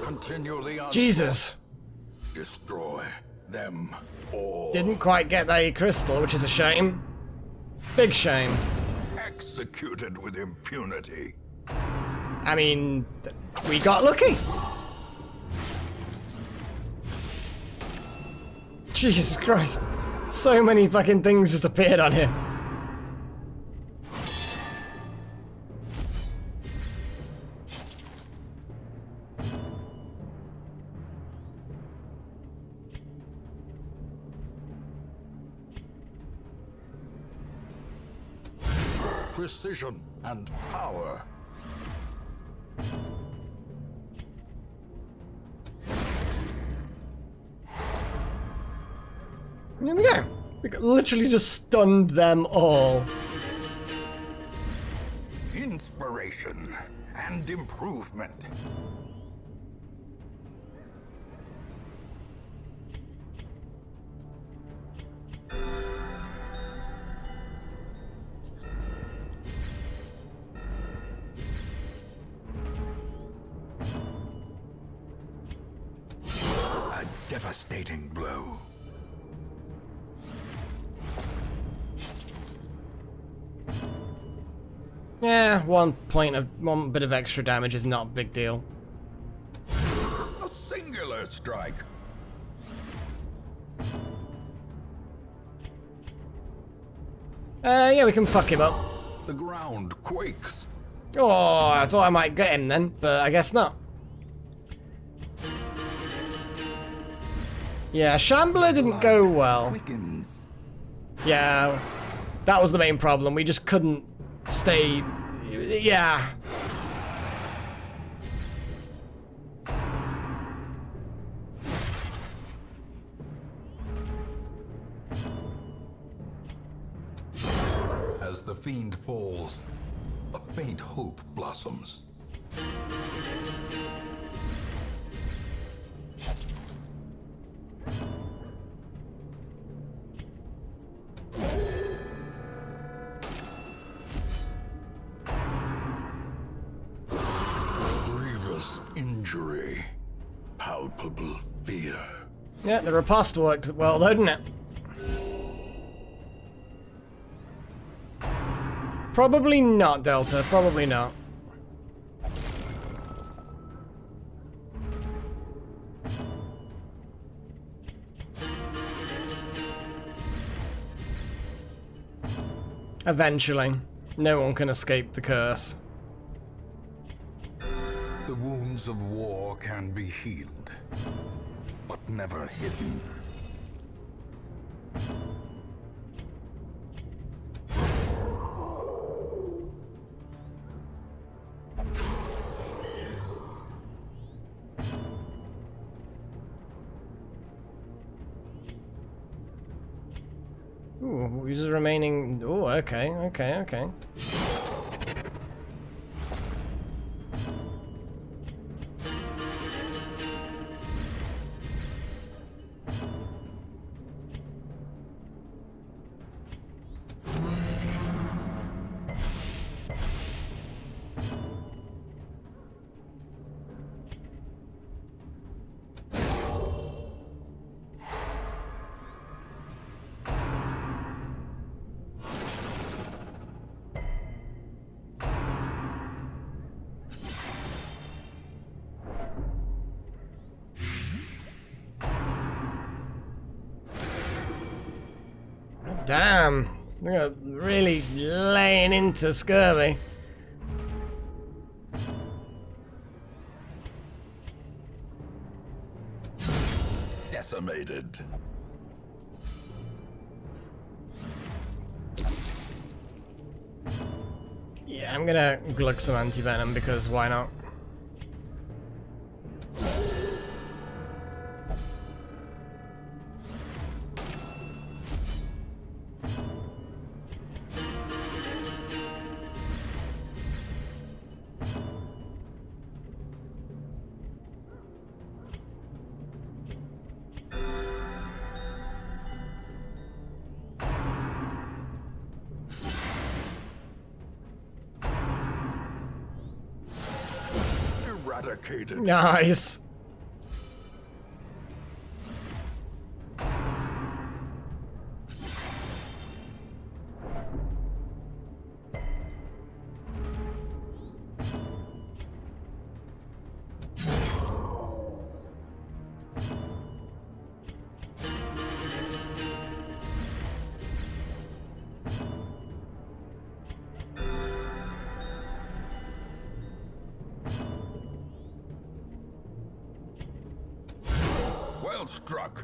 Continue the onslaught. Jesus. Destroy them all. Didn't quite get that crystal, which is a shame. Big shame. Executed with impunity. I mean, we got lucky. Jesus Christ. So many fucking things just appeared on him. Precision and power. There we go. We literally just stunned them all. Inspiration and improvement. A devastating blow. Yeah, one bit of extra damage is not a big deal. A singular strike. Yeah, we can fuck him up. The ground quakes. Oh, I thought I might get him then, but I guess not. Yeah, Shambler didn't go well. Quickens. Yeah, that was the main problem. We just couldn't stay... Yeah. As the fiend falls, a faint hope blossoms. Grievous injury, palpable fear. Yeah, the riposte worked well though, didn't it? Probably not, Delta. Probably not. Eventually. No one can escape the curse. The wounds of war can be healed, but never hidden. Ooh, users remaining... Ooh, okay, okay, okay. Damn, they're really laying into Scurvy. Decimated. Yeah, I'm gonna glug some anti-venom because why not? Eradicated. Nice. Well struck.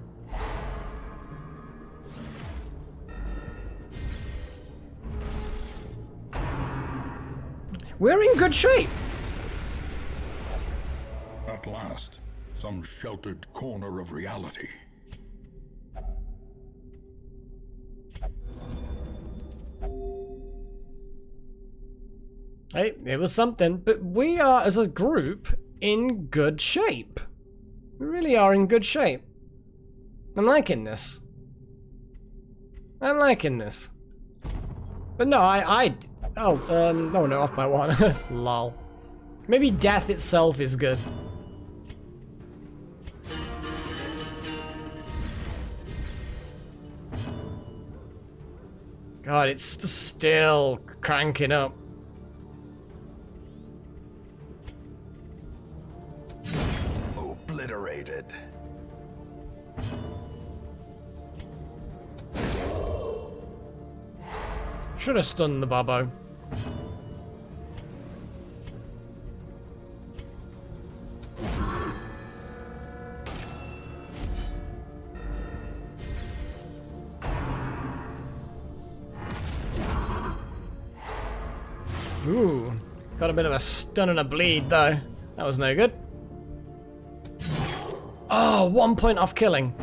We're in good shape. At last, some sheltered corner of reality. Hey, it was something, but we are, as a group, in good shape. We really are in good shape. I'm liking this. I'm liking this. But no, no, off by one. Lol. Maybe death itself is good. God, it's still cranking up. Obliterated. Should have stunned the Bobo. Ooh, got a bit of a stun and a bleed though. That was no good. Oh, 1 point off killing.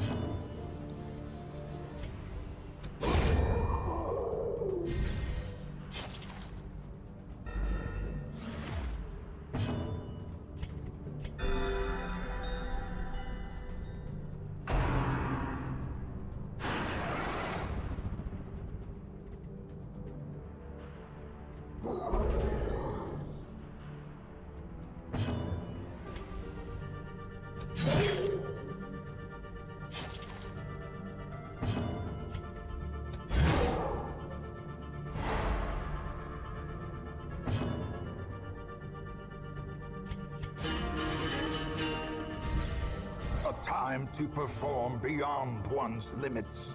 A time to perform beyond one's limits.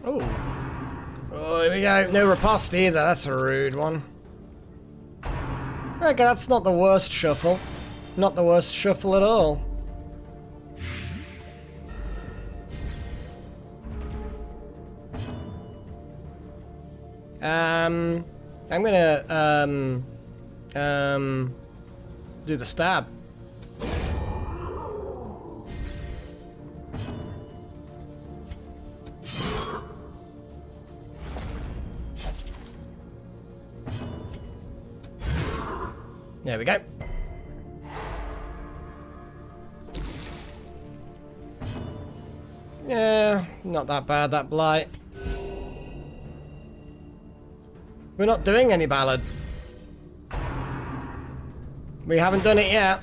Oh. Oh, here we go. No riposte either. That's a rude one. Okay, that's not the worst shuffle. Not the worst shuffle at all. I'm gonna, do the stab. There we go. Yeah, not that bad, that blight. We're not doing any ballad. We haven't done it yet.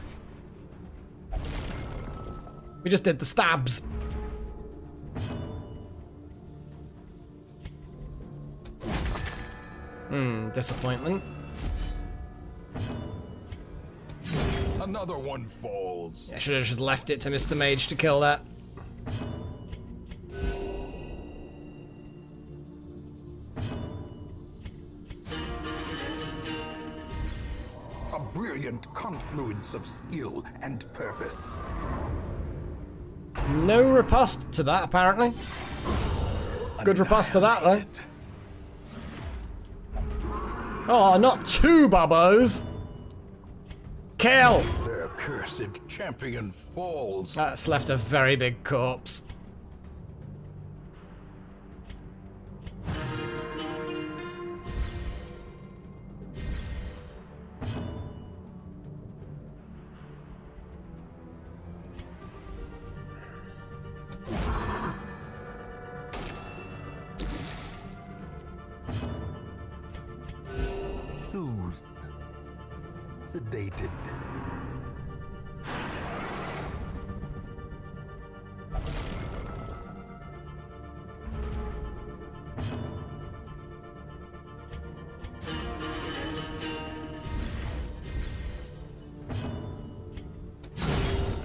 We just did the stabs. Disappointment. Another one falls. I should have just left it to Mr. Mage to kill that. A brilliant confluence of skill and purpose. No riposte to that, apparently. Good riposte to that, though. Oh, not two Bobos! Kill! Their cursed champion falls. That's left a very big corpse. Soothed. Sedated.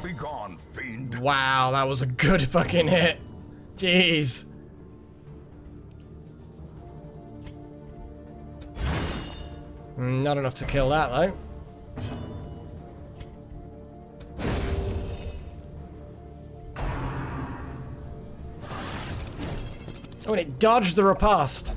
Be gone, fiend. Wow, that was a good fucking hit. Jeez. Not enough to kill that, though. Oh, and it dodged the riposte.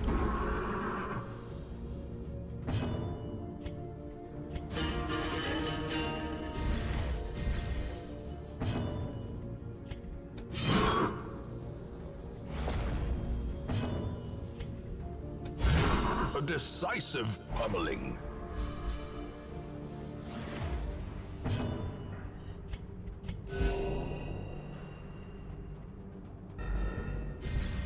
A decisive pummeling.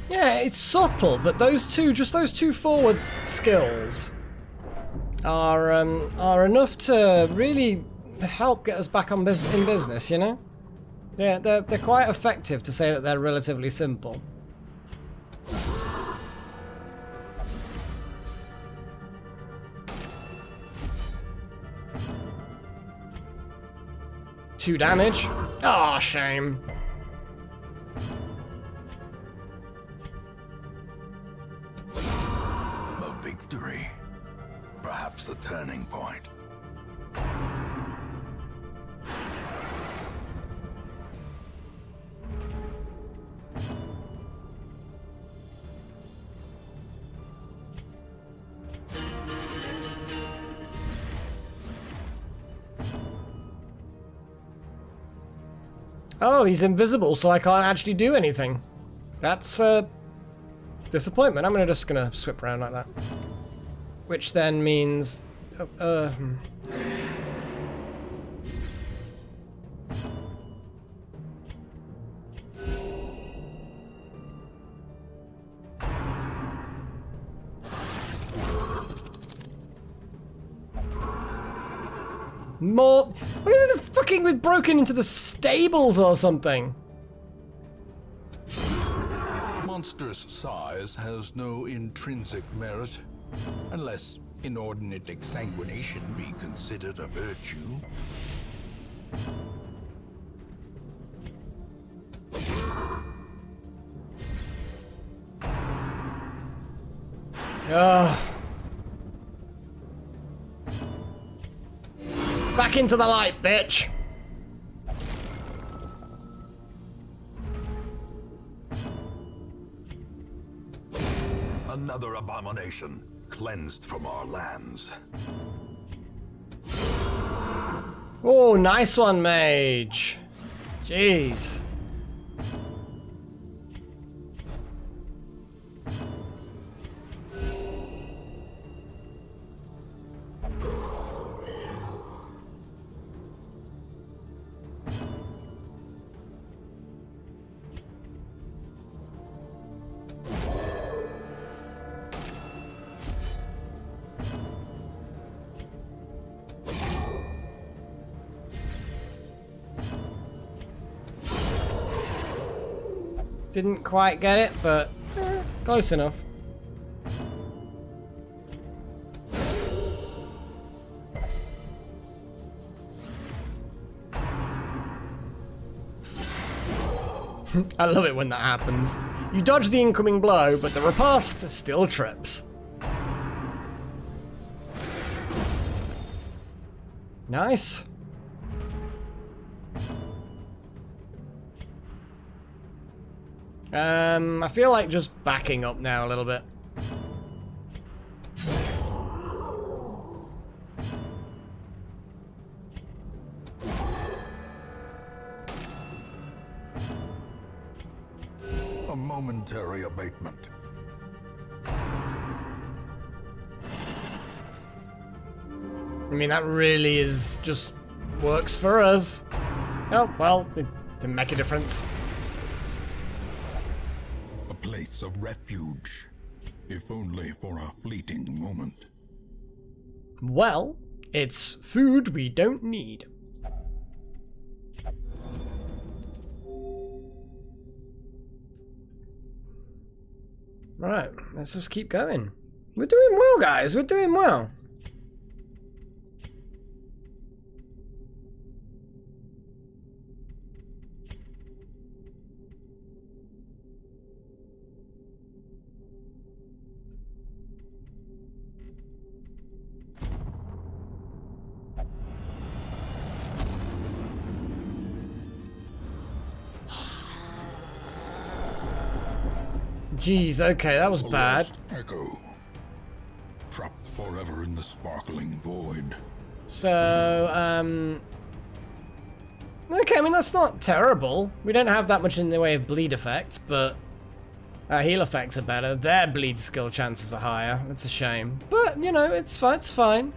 Yeah, it's subtle, but those two, just those two forward skills are enough to really help get us back on in business, you know? Yeah, they're quite effective to say that they're relatively simple. Two damage. Aw, shame. A victory. Perhaps the turning point. Oh, he's invisible, so I can't actually do anything. That's disappointment. I'm just gonna swip around like that, which then means, more. What is the fucking? We've broken into the stables or something. Monstrous size has no intrinsic merit, unless inordinate exsanguination be considered a virtue. Ugh. Back into the light, bitch. Another abomination cleansed from our lands. Oh, nice one, mage. Jeez. Didn't quite get it, but close enough. I love it when that happens. You dodge the incoming blow, but the riposte still trips. Nice. I feel like just backing up now a little bit. A momentary abatement. I mean, that really is just works for us. Oh, well, it didn't make a difference. A place of refuge, if only for a fleeting moment. Well, it's food we don't need. Right, let's just keep going. We're doing well, guys. We're doing well. Jeez, okay, that was A bad. lost echo, trapped forever in the sparkling void. So, okay, I mean, that's not terrible. We don't have that much in the way of bleed effect, but our heal effects are better. Their bleed skill chances are higher. It's a shame. But, you know, it's fine. It's fine.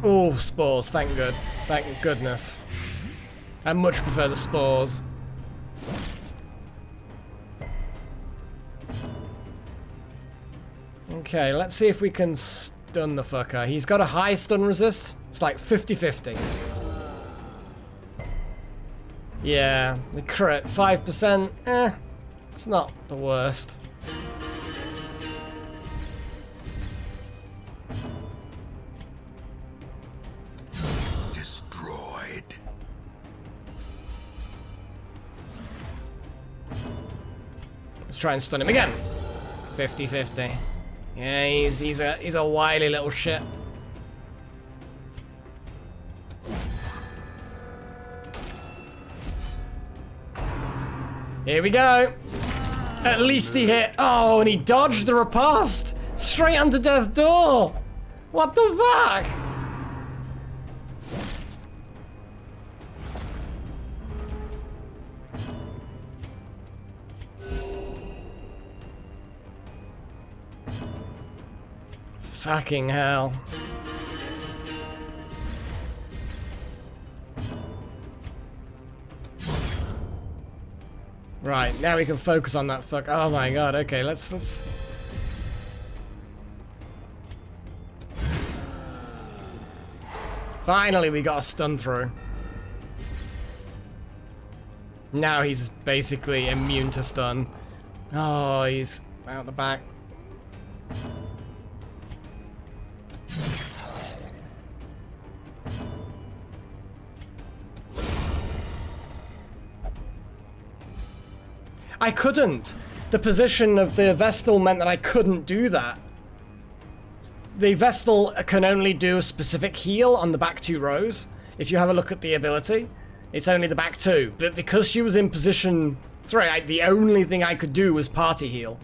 Oh, spores. Thank goodness. I much prefer the spores. Okay, let's see if we can stun the fucker. He's got a high stun resist. It's like 50-50. Yeah, the crit 5%. It's not the worst. Destroyed. Let's try and stun him again. 50-50. Yeah, he's a wily little shit. Here we go. At least he hit. Oh, and he dodged the riposte. Straight under death door. What the fuck? Fucking hell. Right, now we can focus on that fuck. Oh my god, okay, let's... Finally, we got a stun through. Now he's basically immune to stun. Oh, he's out the back. I couldn't. The position of the Vestal meant that I couldn't do that. The Vestal can only do a specific heal on the back 2 rows. If you have a look at the ability, it's only the back 2. But because she was in position 3, the only thing I could do was party heal.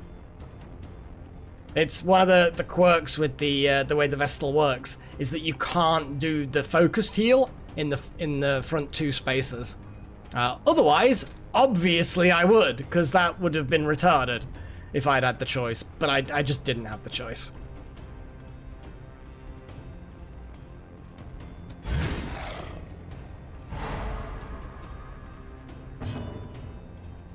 It's one of the quirks with the way the Vestal works, is that you can't do the focused heal in the front 2 spaces. Otherwise, obviously I would, because that would have been retarded if I'd had the choice, but I just didn't have the choice.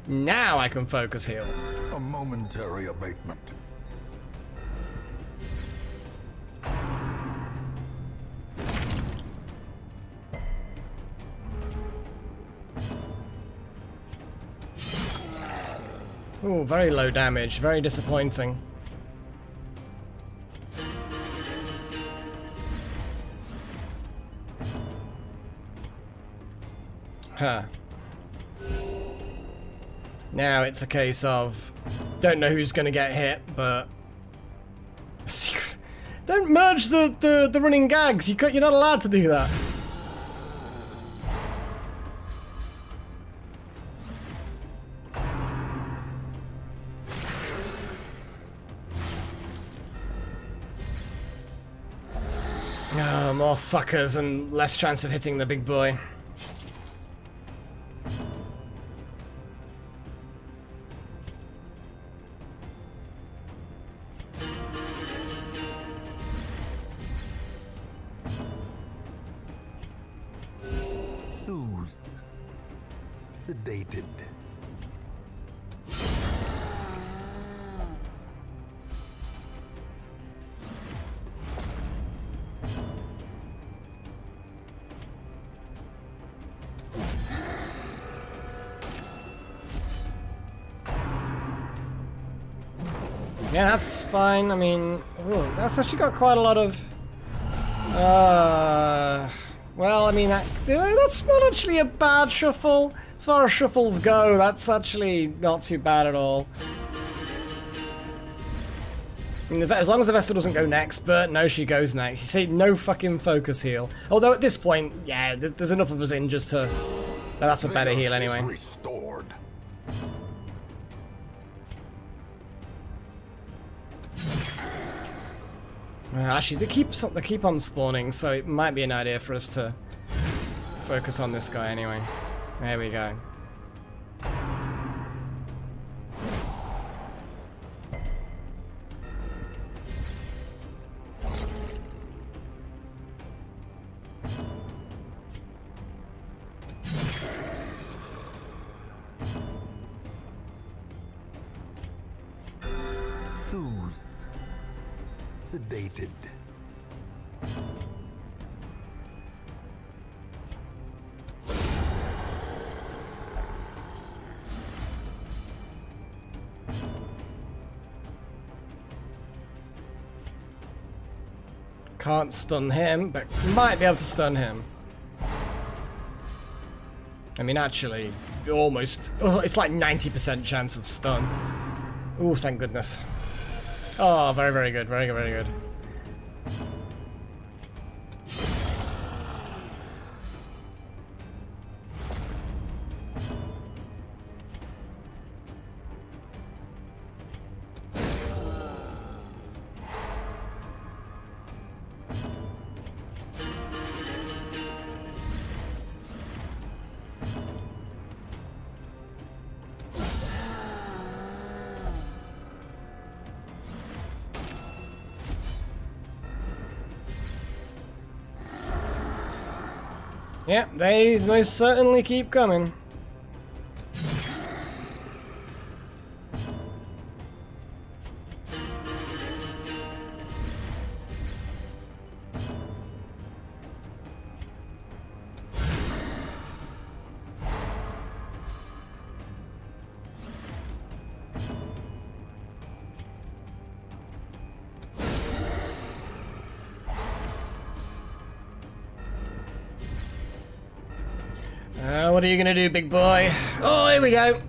Now I can focus heal. A momentary abatement. Ooh, very low damage, very disappointing. Huh. Now it's a case of don't know who's gonna get hit, but don't merge the running gags. You're not allowed to do that. Oh, more fuckers and less chance of hitting the big boy. Soothed. Sedated. Yeah, that's fine. I mean, ooh, that's actually got quite a lot of... well, I mean, that's not actually a bad shuffle. As far as shuffles go, that's actually not too bad at all. I mean, as long as the Vestal doesn't go next, but no, she goes next. You see, no fucking focus heal. Although at this point, yeah, there's enough of us in just to... That's a better heal anyway. Restored. Actually, they keep on spawning, so it might be an idea for us to focus on this guy anyway. There we go. sedated. Can't stun him, but might be able to stun him. I mean, actually, almost. Oh, it's like 90% chance of stun. Oh, thank goodness. Oh, very, very good. Very good, very good. Yeah, they most certainly keep coming. What are you gonna do, big boy? Oh, here we go.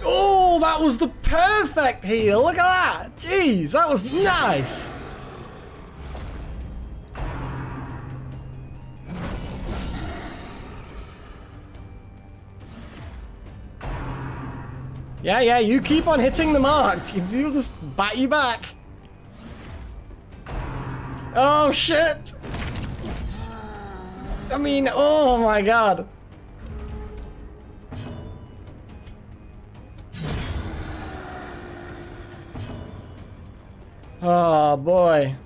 Oh, that was the perfect heal. Look at that. Jeez, that was nice. Yeah, you keep on hitting the mark. He'll just bat you back. Oh, shit. I mean, oh my god. Oh boy.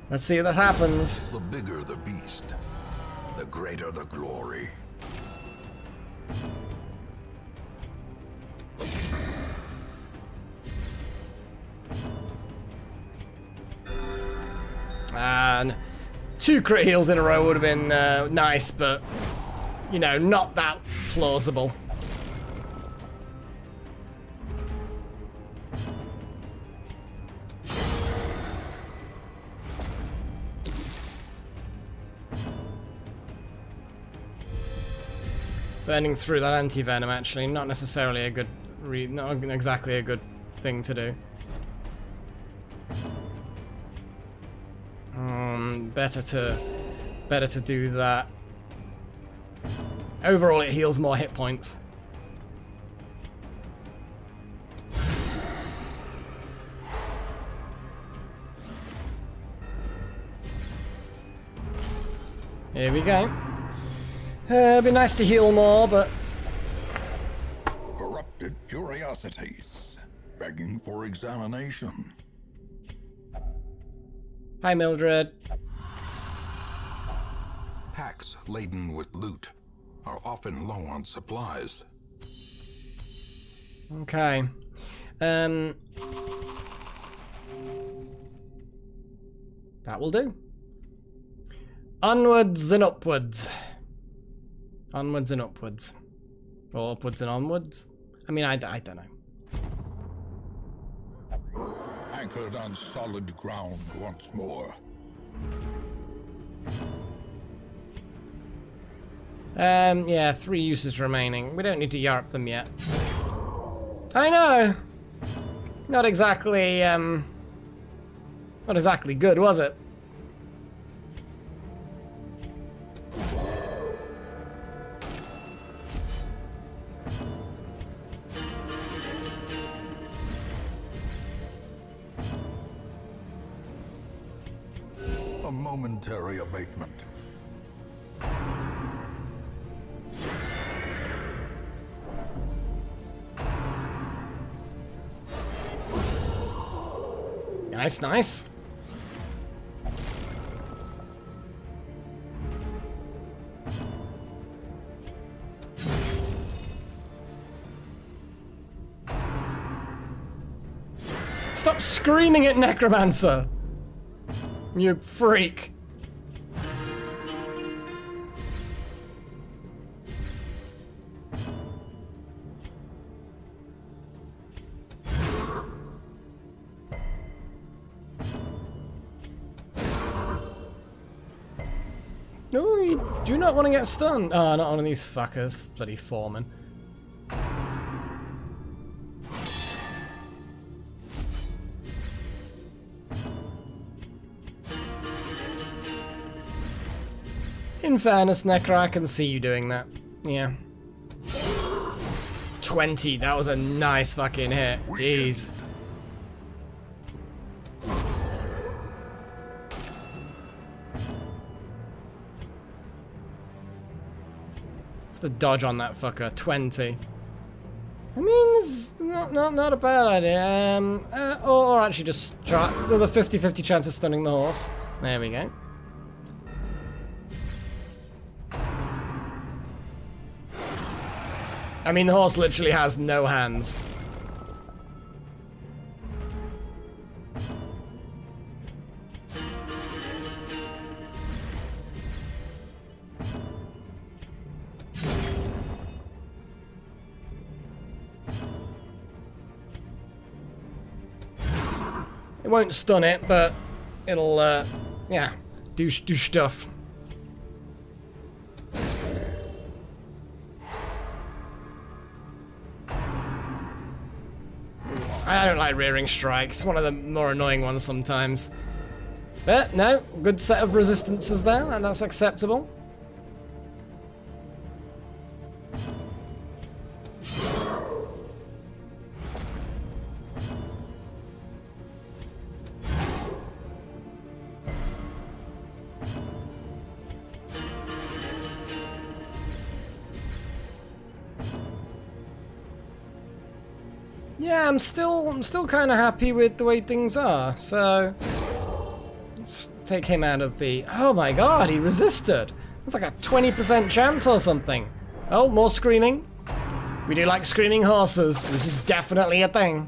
Let's see if that happens. The bigger the beast, the greater the glory. And 2 crit heals in a row would have been nice, but, you know, not that plausible. Burning through that anti-venom, actually, not necessarily a good, not exactly a good thing to do. Better to do that. Overall, it heals more hit points. Here we go. It'd be nice to heal more, but... Corrupted curiosities, begging for examination. Hi, Mildred. Packs laden with loot are often low on supplies. Okay. That will do. Onwards and upwards. Onwards and upwards. Or upwards and onwards. I mean, I don't know. Anchored on solid ground once more. Yeah, 3 uses remaining. We don't need to yarp them yet. I know! Not exactly good, was it? A momentary abatement. Nice, nice. Stop screaming at Necromancer! You freak. No, you do not want to get stunned. Oh, not one of these fuckers. Bloody foreman. In fairness, Necro, I can see you doing that. Yeah. 20, that was a nice fucking hit. Jeez. What's the dodge on that fucker? 20. I mean, it's not a bad idea. Or actually just try with a 50-50 chance of stunning the horse. There we go. I mean, the horse literally has no hands. It won't stun it, but it'll, yeah, do stuff. I don't like rearing strikes. It's one of the more annoying ones sometimes. But no, good set of resistances there, and that's acceptable. Yeah, I'm still kind of happy with the way things are. So let's take him out of the. Oh my god, he resisted. It's like a 20% chance or something. Oh, more screaming. We do like screaming horses. This is definitely a thing.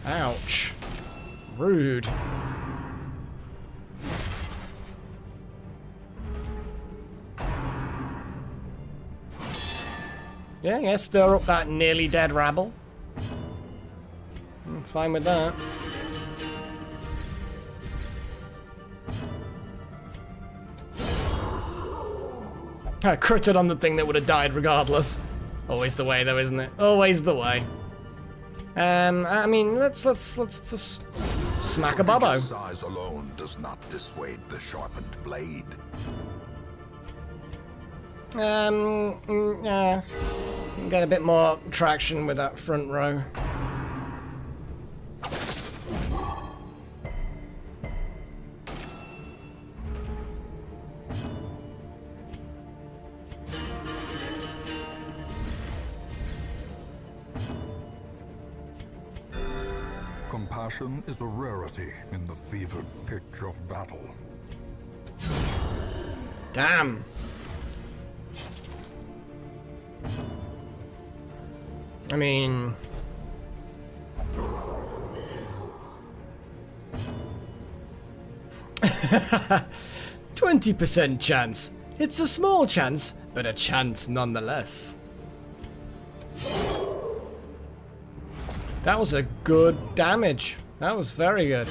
Ouch. Rude. Yeah, stir up that nearly dead rabble. I'm fine with that. I critted on the thing that would have died regardless. Always the way though, isn't it? Always the way. I mean, let's just smack a bobbo. Size alone does not dissuade the sharpened blade. Yeah. Get a bit more traction with that front row. Compassion is a rarity in the fevered pitch of battle. Damn. I mean... "20% chance. It's a small chance, but a chance nonetheless." That was a good damage. That was very good.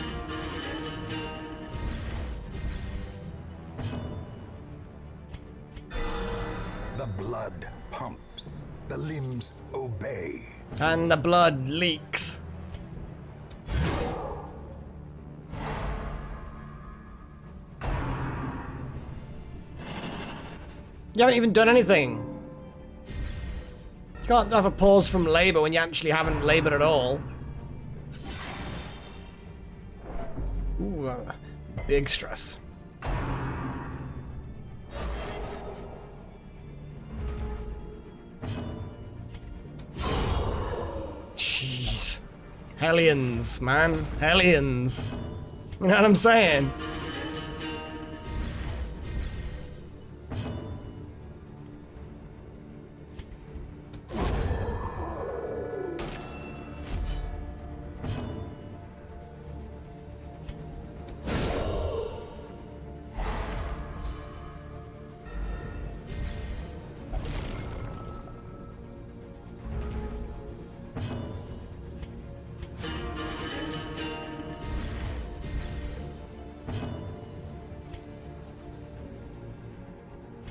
The blood pumps, the limbs obey. And the blood leaks. You haven't even done anything. You can't have a pause from labor when you actually haven't labored at all. Ooh, big stress. Jeez. Hellions, man. Hellions. You know what I'm saying?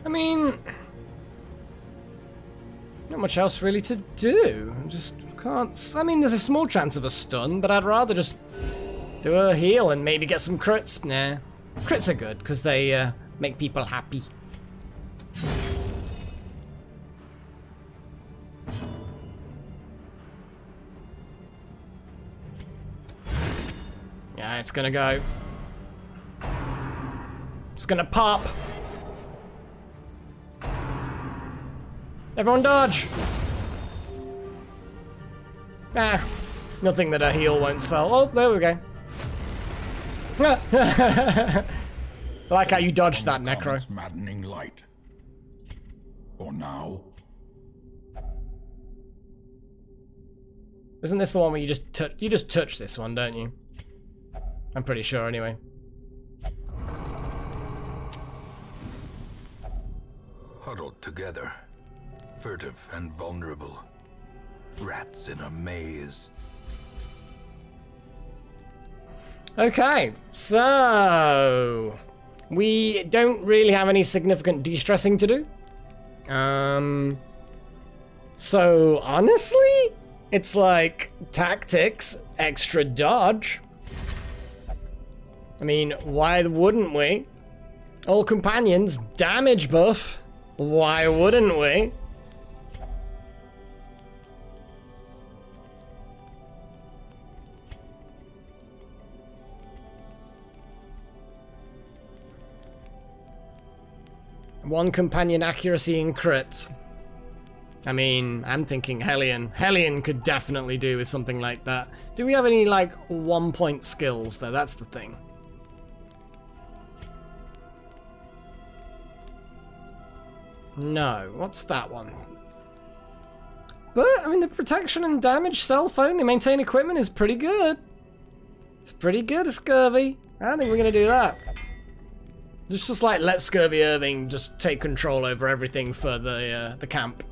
I mean, not much else really to do. Just can't. I mean, there's a small chance of a stun, but I'd rather just do a heal and maybe get some crits. Nah, crits are good because they make people happy. Yeah, it's gonna go. It's gonna pop. Everyone dodge! Ah, nothing that a heal won't sell. Oh, there we go. I like how you dodged that, Necro. Comet's maddening light. For now. Isn't this the one where you just touch this one, don't you? I'm pretty sure, anyway. Huddled together, furtive and vulnerable. Rats in a maze. Okay, so we don't really have any significant de-stressing to do. So honestly, it's like tactics, extra dodge. I mean, why wouldn't we? All companions, damage buff. Why wouldn't we? One companion accuracy and crits. I mean, I'm thinking Hellion. Hellion could definitely do with something like that. Do we have any, like, 1-point skills, though? That's the thing. No. What's that one? But, I mean, the protection and damage self-only maintain equipment is pretty good. It's pretty good, Scurvy. I don't think we're going to do that. Just like, let Scurvy Irving just take control over everything for the camp.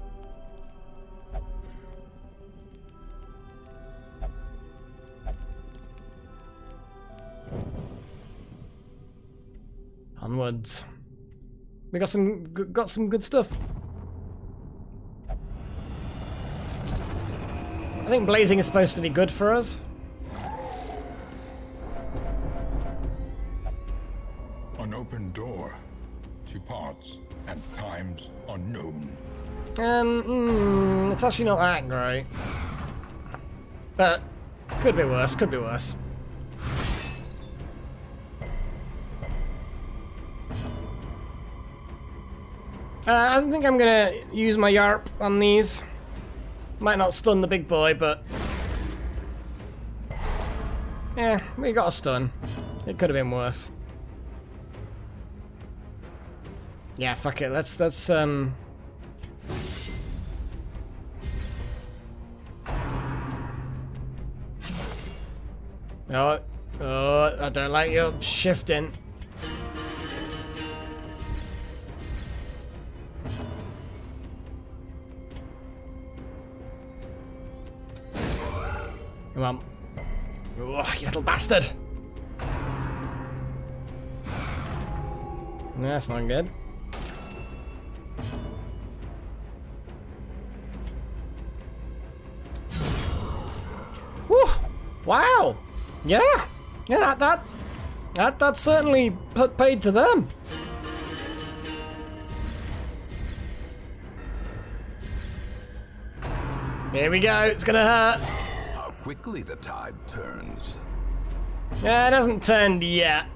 Onwards. We got some good stuff. I think blazing is supposed to be good for us. An open door. Departs at times unknown. It's actually not that great. But could be worse, could be worse. I think I'm gonna use my YARP on these. Might not stun the big boy, but yeah, we got a stun. It could have been worse. Yeah, fuck it. Let's Oh, I don't like your shifting. Come on. Oh, you little bastard. That's not good. Whew. Wow. Yeah. Yeah, that certainly paid to them. Here we go. It's gonna hurt. How quickly the tide turns. Yeah, it hasn't turned yet.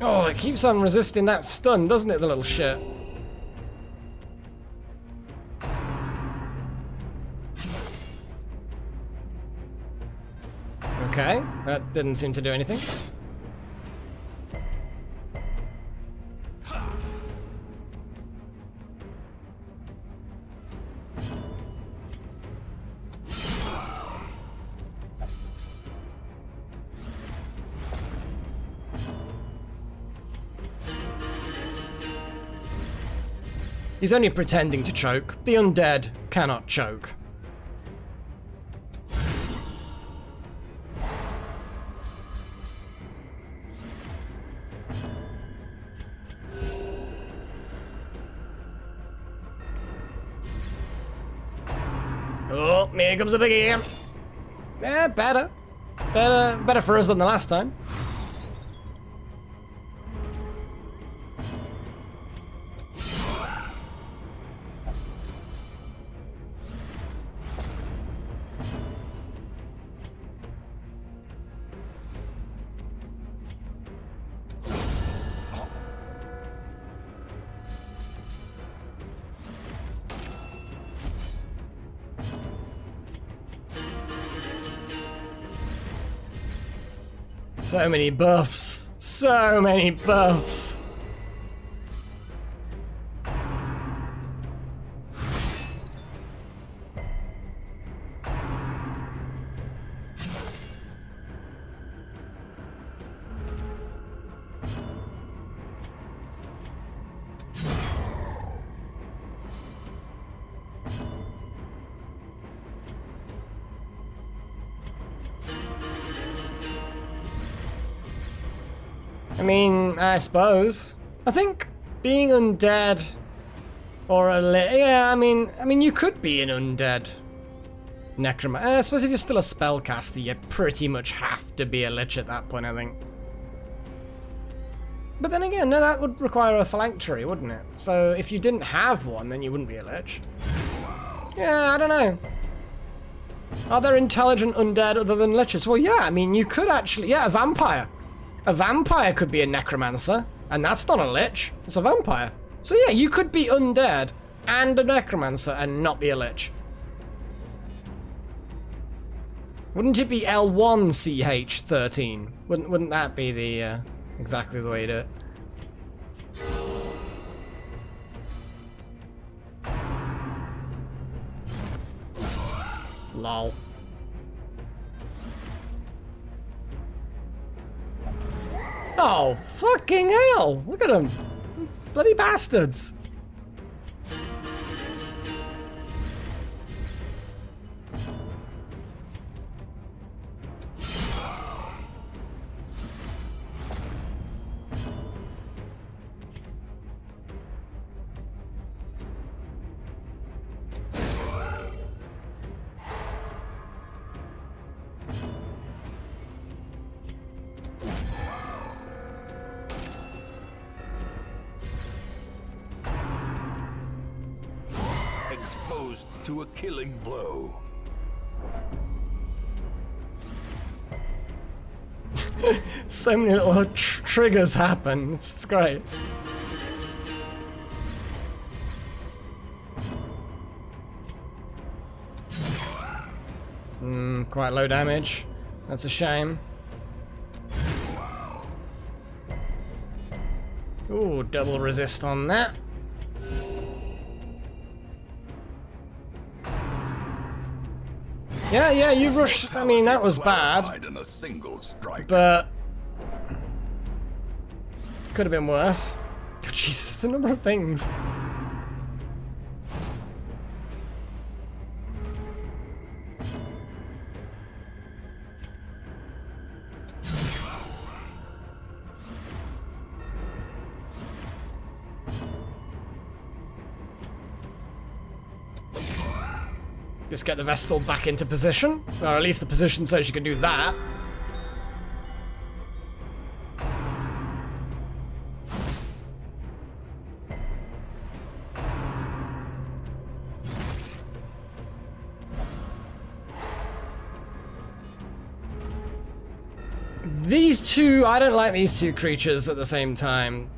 Oh, it keeps on resisting that stun, doesn't it, the little shit? Okay, that didn't seem to do anything. He's only pretending to choke. The undead cannot choke. Oh, here comes a biggie again. Yeah, better. Better for us than the last time. So many buffs. So many buffs. I mean, I suppose. I think being undead or a yeah, I mean, you could be an undead necromancer. I suppose if you're still a spellcaster, you pretty much have to be a lich at that point, I think. But then again, no, that would require a phylactery, wouldn't it? So if you didn't have one, then you wouldn't be a lich. Yeah, I don't know. Are there intelligent undead other than liches? Well, yeah, I mean, you could actually, yeah, a vampire. A vampire could be a necromancer, and that's not a lich, it's a vampire. So yeah, you could be undead and a necromancer and not be a lich. Wouldn't it be L1CH13? Wouldn't that be the exactly the way to do it? Lol. Oh, fucking hell! Look at them! Bloody bastards! Exposed to a killing blow. So many little triggers happen, it's great. Quite low damage. That's a shame. Ooh, double resist on that. Yeah, you rushed. I mean, that was bad. In a single strike. But could have been worse. Jesus, the number of things. Just get the Vestal back into position, or at least the position so she can do that. These two, I don't like these two creatures at the same time.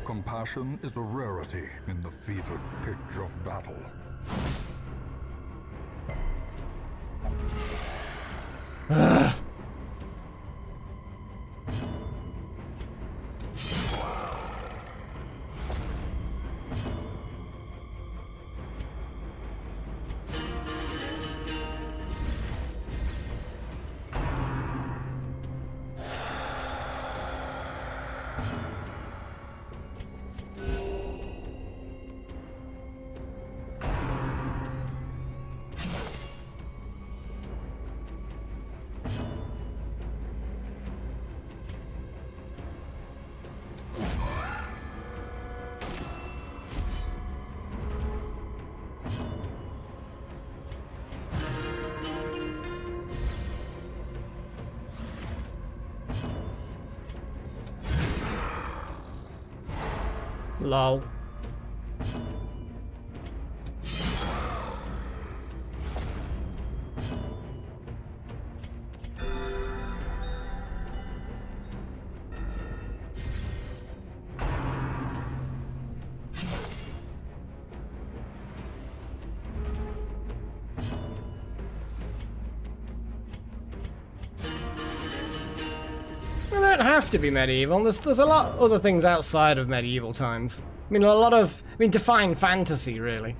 Compassion is a rarity in the fevered pitch of battle. Lol. Well, they don't have to be medieval. There's a lot of other things outside of medieval times. I mean, define fantasy, really.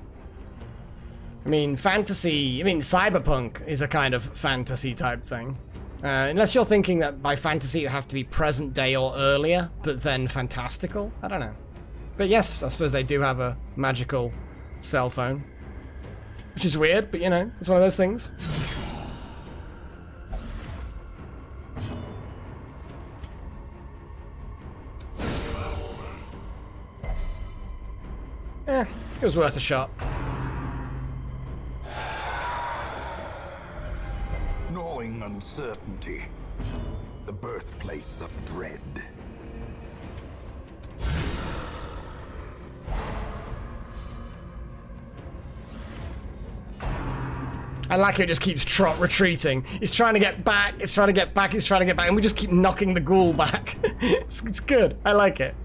I mean, cyberpunk is a kind of fantasy type thing. Unless you're thinking that by fantasy you have to be present day or earlier, but then fantastical. I don't know. But yes, I suppose they do have a magical cell phone. Which is weird, but you know, it's one of those things. It was worth a shot. Gnawing uncertainty, the birthplace of dread. I like it just keeps retreating. It's trying to get back, it's trying to get back, it's trying to get back, and we just keep knocking the ghoul back. It's good. I like it.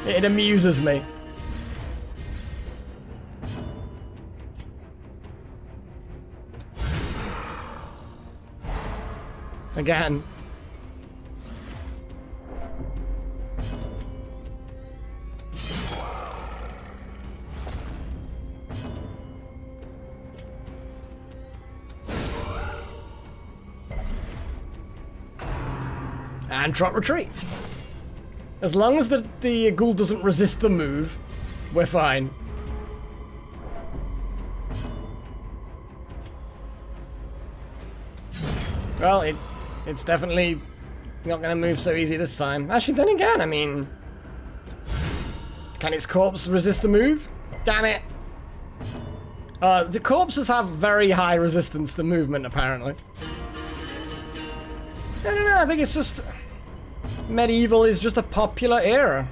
It amuses me. Again. And trot retreat. As long as the ghoul doesn't resist the move, we're fine. Well, it's definitely not going to move so easy this time. Actually, then again, I mean... Can its corpse resist the move? Damn it! The corpses have very high resistance to movement, apparently. I don't know, I think it's just... Medieval is just a popular era.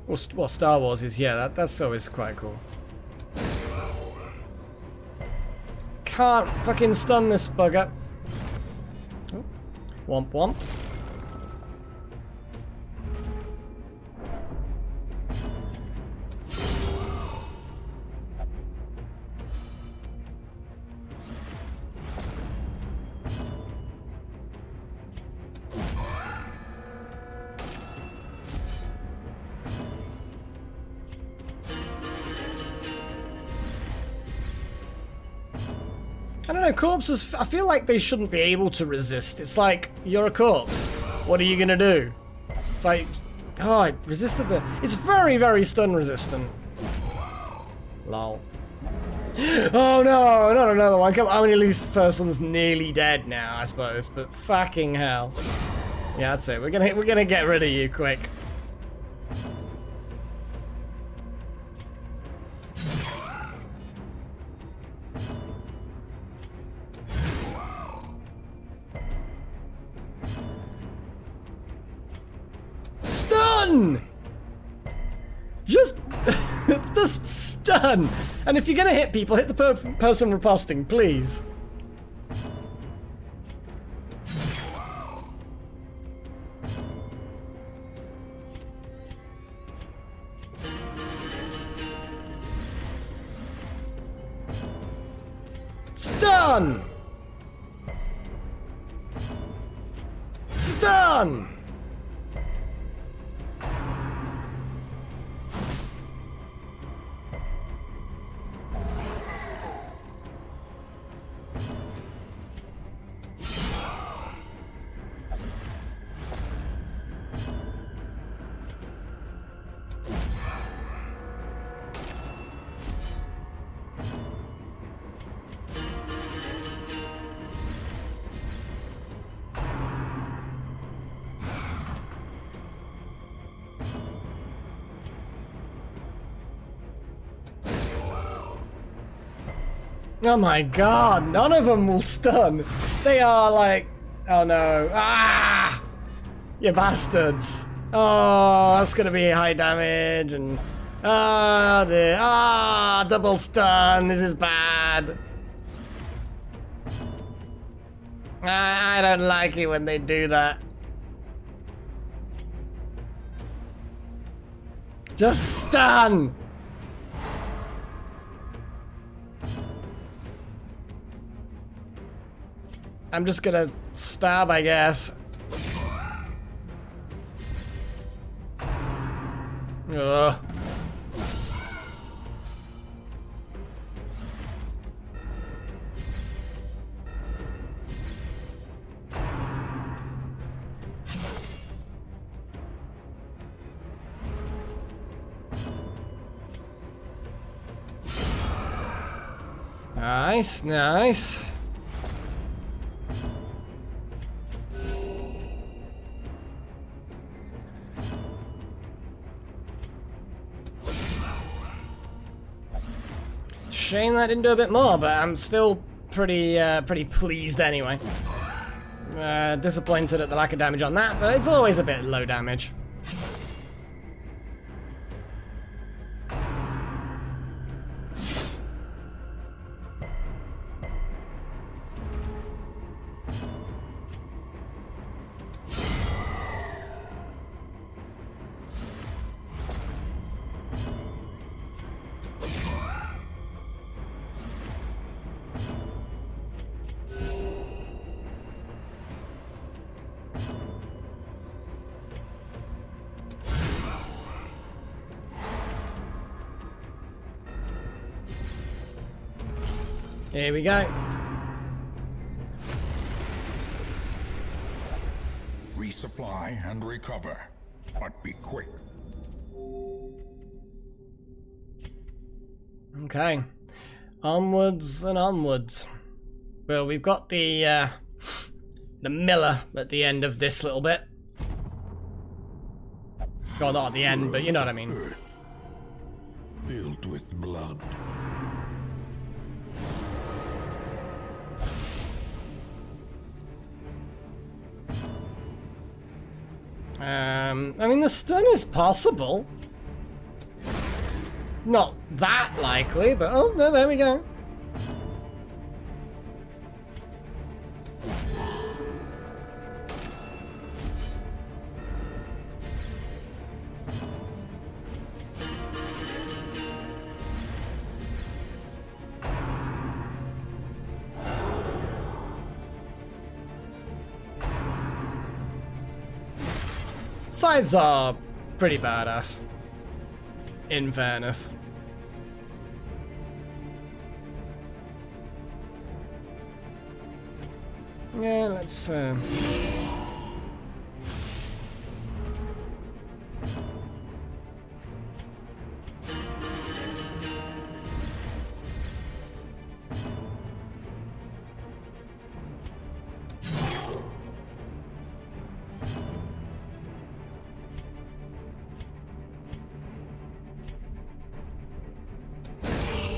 Well, Star Wars is, yeah, that's always quite cool. Can't fucking stun this bugger. Oh. Womp womp. I don't know, corpses, I feel like they shouldn't be able to resist. It's like, you're a corpse. What are you gonna do? It's like, oh, it resisted the... It's very, very stun resistant. Lol. Oh no, not another one. I mean, at least the first one's nearly dead now, I suppose. But fucking hell. Yeah, that's it. We're gonna get rid of you quick. Stun! Just stun! And if you're gonna hit people, hit the person riposting, please. Stun! Stun! Oh my god, none of them will stun. They are like, oh no. Ah! You bastards. Oh, that's gonna be high damage and... Oh dear. Ah, double stun. This is bad. I don't like it when they do that. Just stun! I'm just gonna stab, I guess. Ugh. Nice, nice. Shame that didn't do a bit more, but I'm still pretty pleased anyway. Disappointed at the lack of damage on that, but it's always a bit low damage. Here we go. Resupply and recover, but be quick. Okay. Onwards and onwards. Well, we've got the miller at the end of this little bit. Well, not at the end, but you know what I mean. Earth, filled with blood. I mean, the stun is possible. Not that likely, but oh, no, there we go. Scythes are pretty badass, in fairness. Yeah, let's...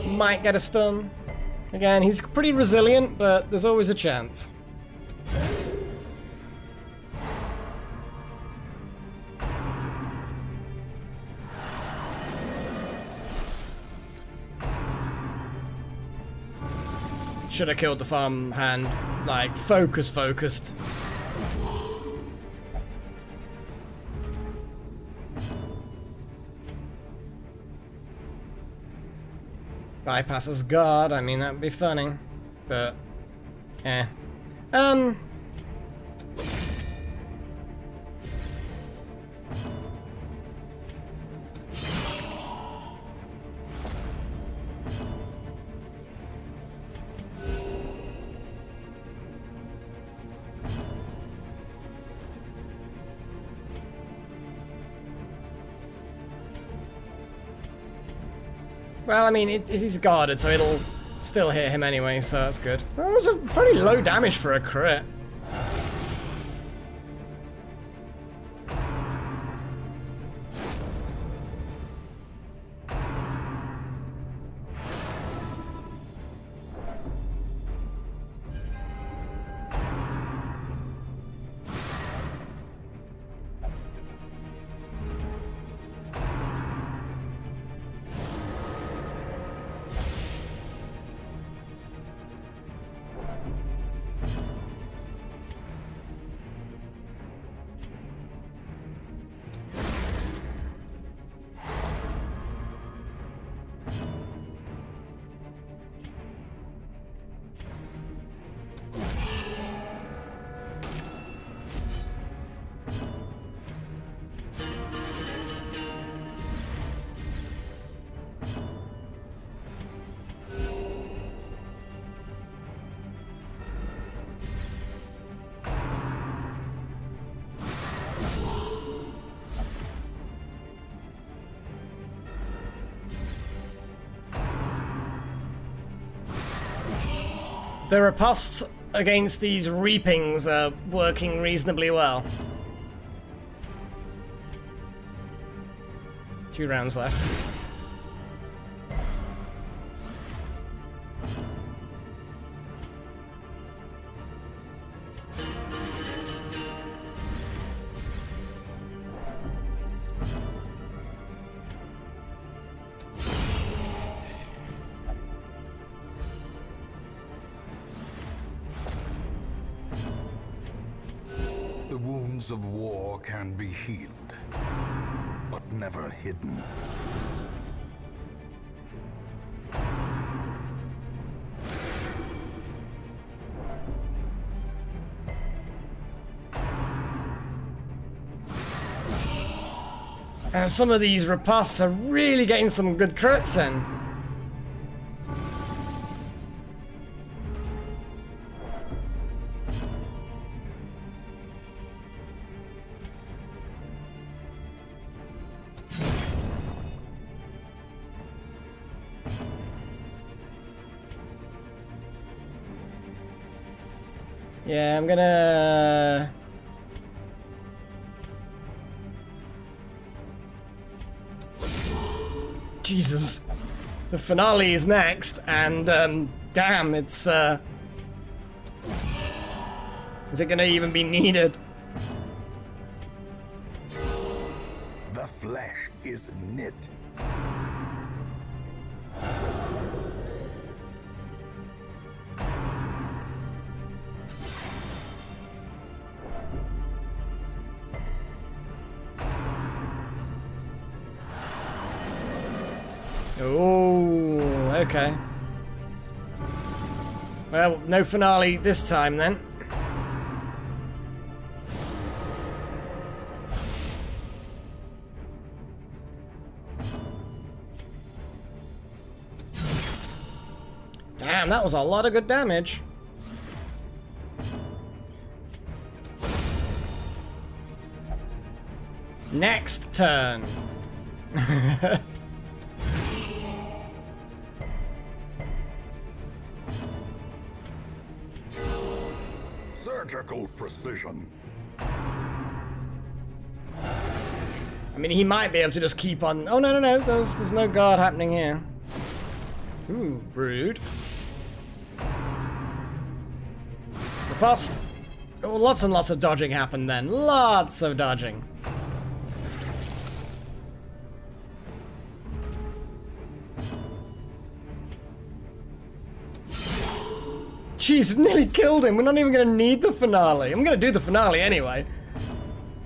might get a stun. Again, he's pretty resilient, but there's always a chance. Should have killed the farm hand. Like, focused. Bypasses guard, I mean, that'd be funny. But, eh. Well, I mean, he's guarded, so it'll still hit him anyway, so that's good. Well, that was a pretty low damage for a crit. The riposts against these reapings are working reasonably well. 2 rounds left. The wounds of war can be healed, but never hidden. And some of these riposts are really getting some good crits in. Yeah, I'm gonna... Jesus. The finale is next, and damn, it's is it gonna even be needed? The flesh is knit. Oh, okay. Well, no finale this time then. Damn, that was a lot of good damage. Next turn. Surgical precision. I mean, he might be able to just keep on... Oh, no, no, no. There's no guard happening here. Ooh, rude. Riposte. Oh, lots and lots of dodging happened then. Lots of dodging. Jeez, nearly killed him. We're not even going to need the finale. I'm going to do the finale anyway.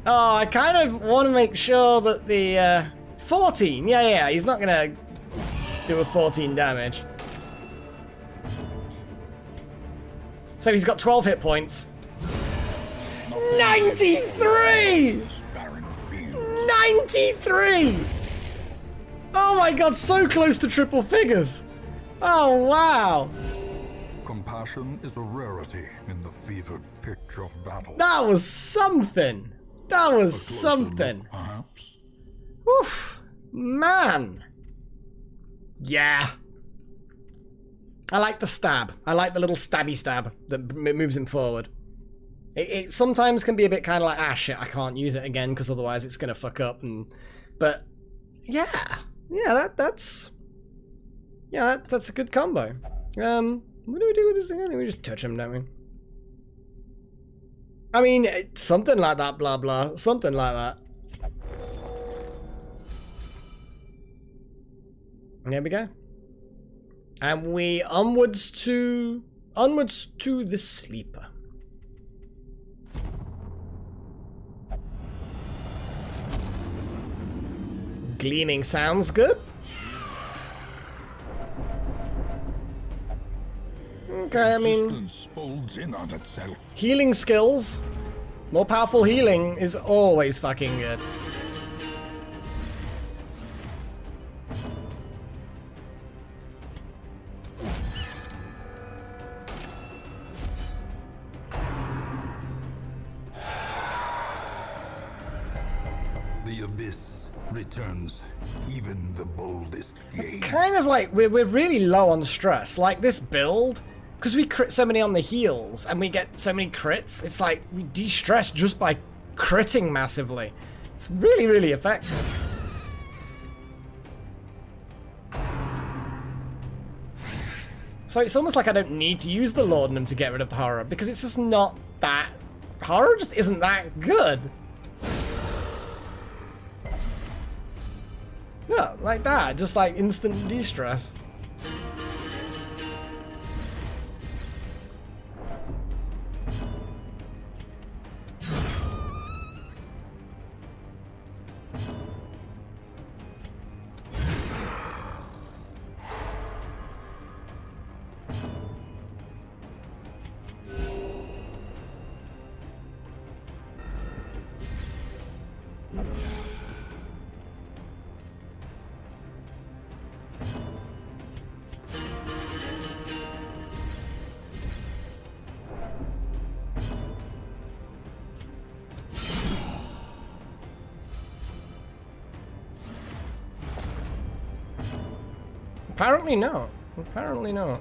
Oh, I kind of want to make sure that the 14. Yeah, he's not going to do a 14 damage. So he's got 12 hit points. 93! 93! Oh my god, so close to triple figures. Oh, wow. Compassion is a rarity in the fevered pitch of battle. That was something. That was A closer something. look, perhaps. Oof, man. Yeah. I like the stab. I like the little stabby stab that moves him forward. It sometimes can be a bit kind of like, ah shit, I can't use it again because otherwise it's gonna fuck up. But yeah, that's a good combo. What do we do with this thing? I think we just touch him, don't we? I mean, something like that, blah blah, something like that. There we go. And we onwards to the sleeper. Gleaming sounds good. Okay, I mean, Resistance folds in on itself. healing skills. More powerful healing is always fucking good. The abyss returns even the boldest gaze. Kind of like, we're really low on stress. Like this build, because we crit so many on the heals and we get so many crits, it's like we de-stress just by critting massively. It's really, really effective. So it's almost like I don't need to use the laudanum to get rid of the horror, because it's just not that... Horror just isn't that good. Yeah, like that, just like instant de-stress. Apparently not. Apparently not.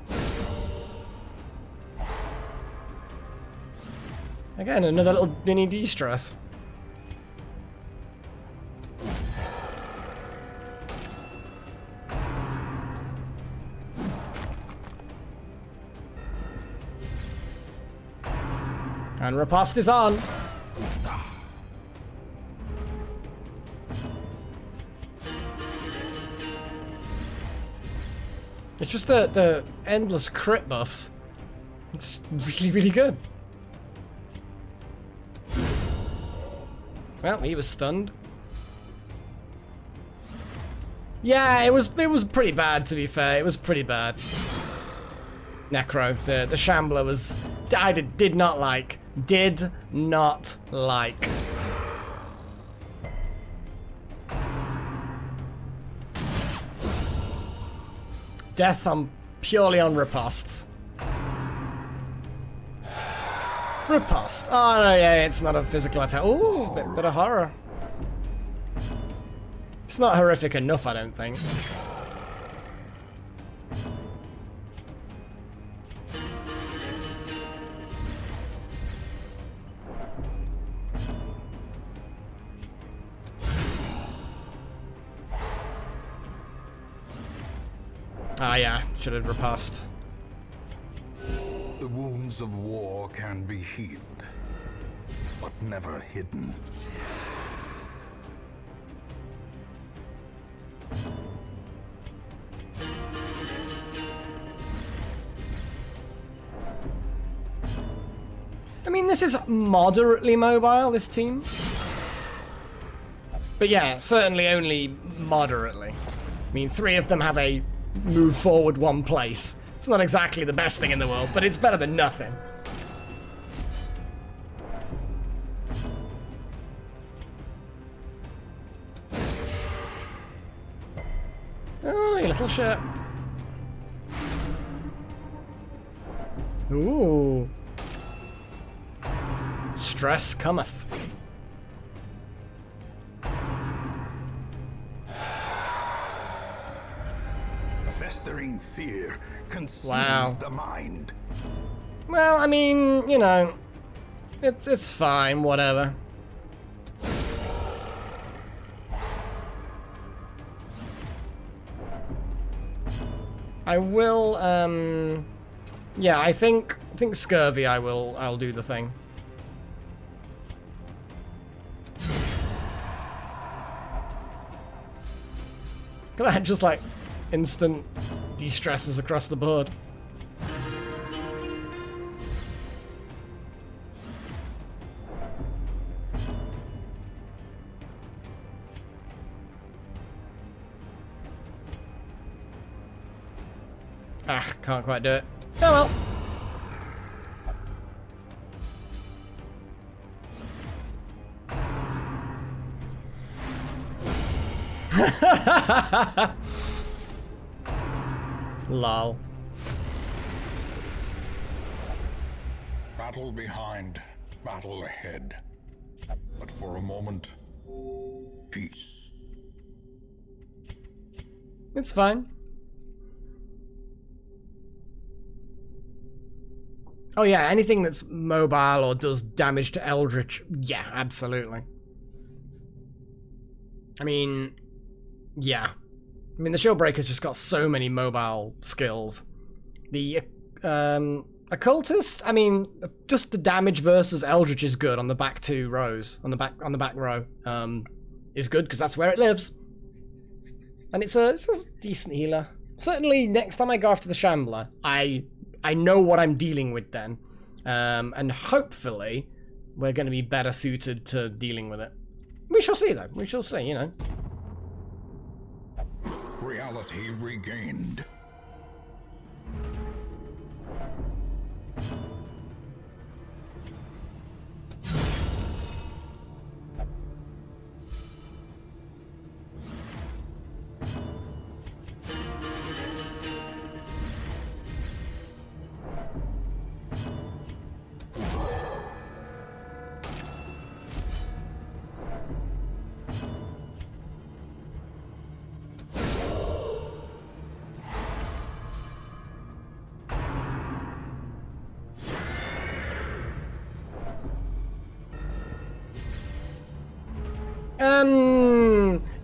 Again, another little mini de-stress. And riposte is on. It's just the endless crit buffs. It's really, really good. Well, he was stunned. Yeah, it was pretty bad, to be fair. It was pretty bad. Necro, the Shambler was... I did not like. Did not like. Death on purely on ripostes. Riposte. Oh no, yeah, it's not a physical attack. Ooh, bit of horror. It's not horrific enough, I don't think. Ah, yeah, should have riposte. The wounds of war can be healed, but never hidden. I mean, this is moderately mobile, this team. But yeah, certainly only moderately. I mean, 3 of them have a move forward 1 place. It's not exactly the best thing in the world, but it's better than nothing. Oh, you little shit. Ooh. Stress cometh. Festering fear Wow. consumes the mind. Well, I mean, you know, it's fine, whatever. I will, yeah, I think scurvy. I'll do the thing. Look at that, just like instant de-stresses across the board. Ah, can't quite do it. Oh well. Lol. Battle behind, battle ahead. But for a moment, peace. It's fine. Oh yeah, anything that's mobile or does damage to Eldritch, yeah, absolutely. I mean, yeah. I mean, the Shieldbreaker's just got so many mobile skills. The Occultist, I mean, just the damage versus Eldritch is good on the back 2 rows, on the back row, is good because that's where it lives. And it's a decent healer. Certainly, next time I go after the Shambler, I know what I'm dealing with then. And hopefully, we're going to be better suited to dealing with it. We shall see, though. We shall see, you know. Reality regained.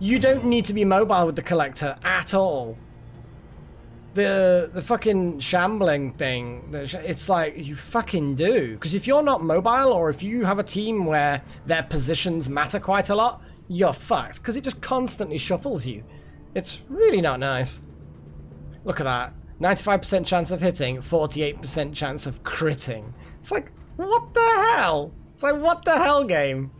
You don't need to be mobile with the Collector at all. The fucking shambling thing, it's like, you fucking do. Because if you're not mobile, or if you have a team where their positions matter quite a lot, you're fucked. Because it just constantly shuffles you. It's really not nice. Look at that. 95% chance of hitting, 48% chance of critting. It's like, what the hell? It's like, what the hell, game?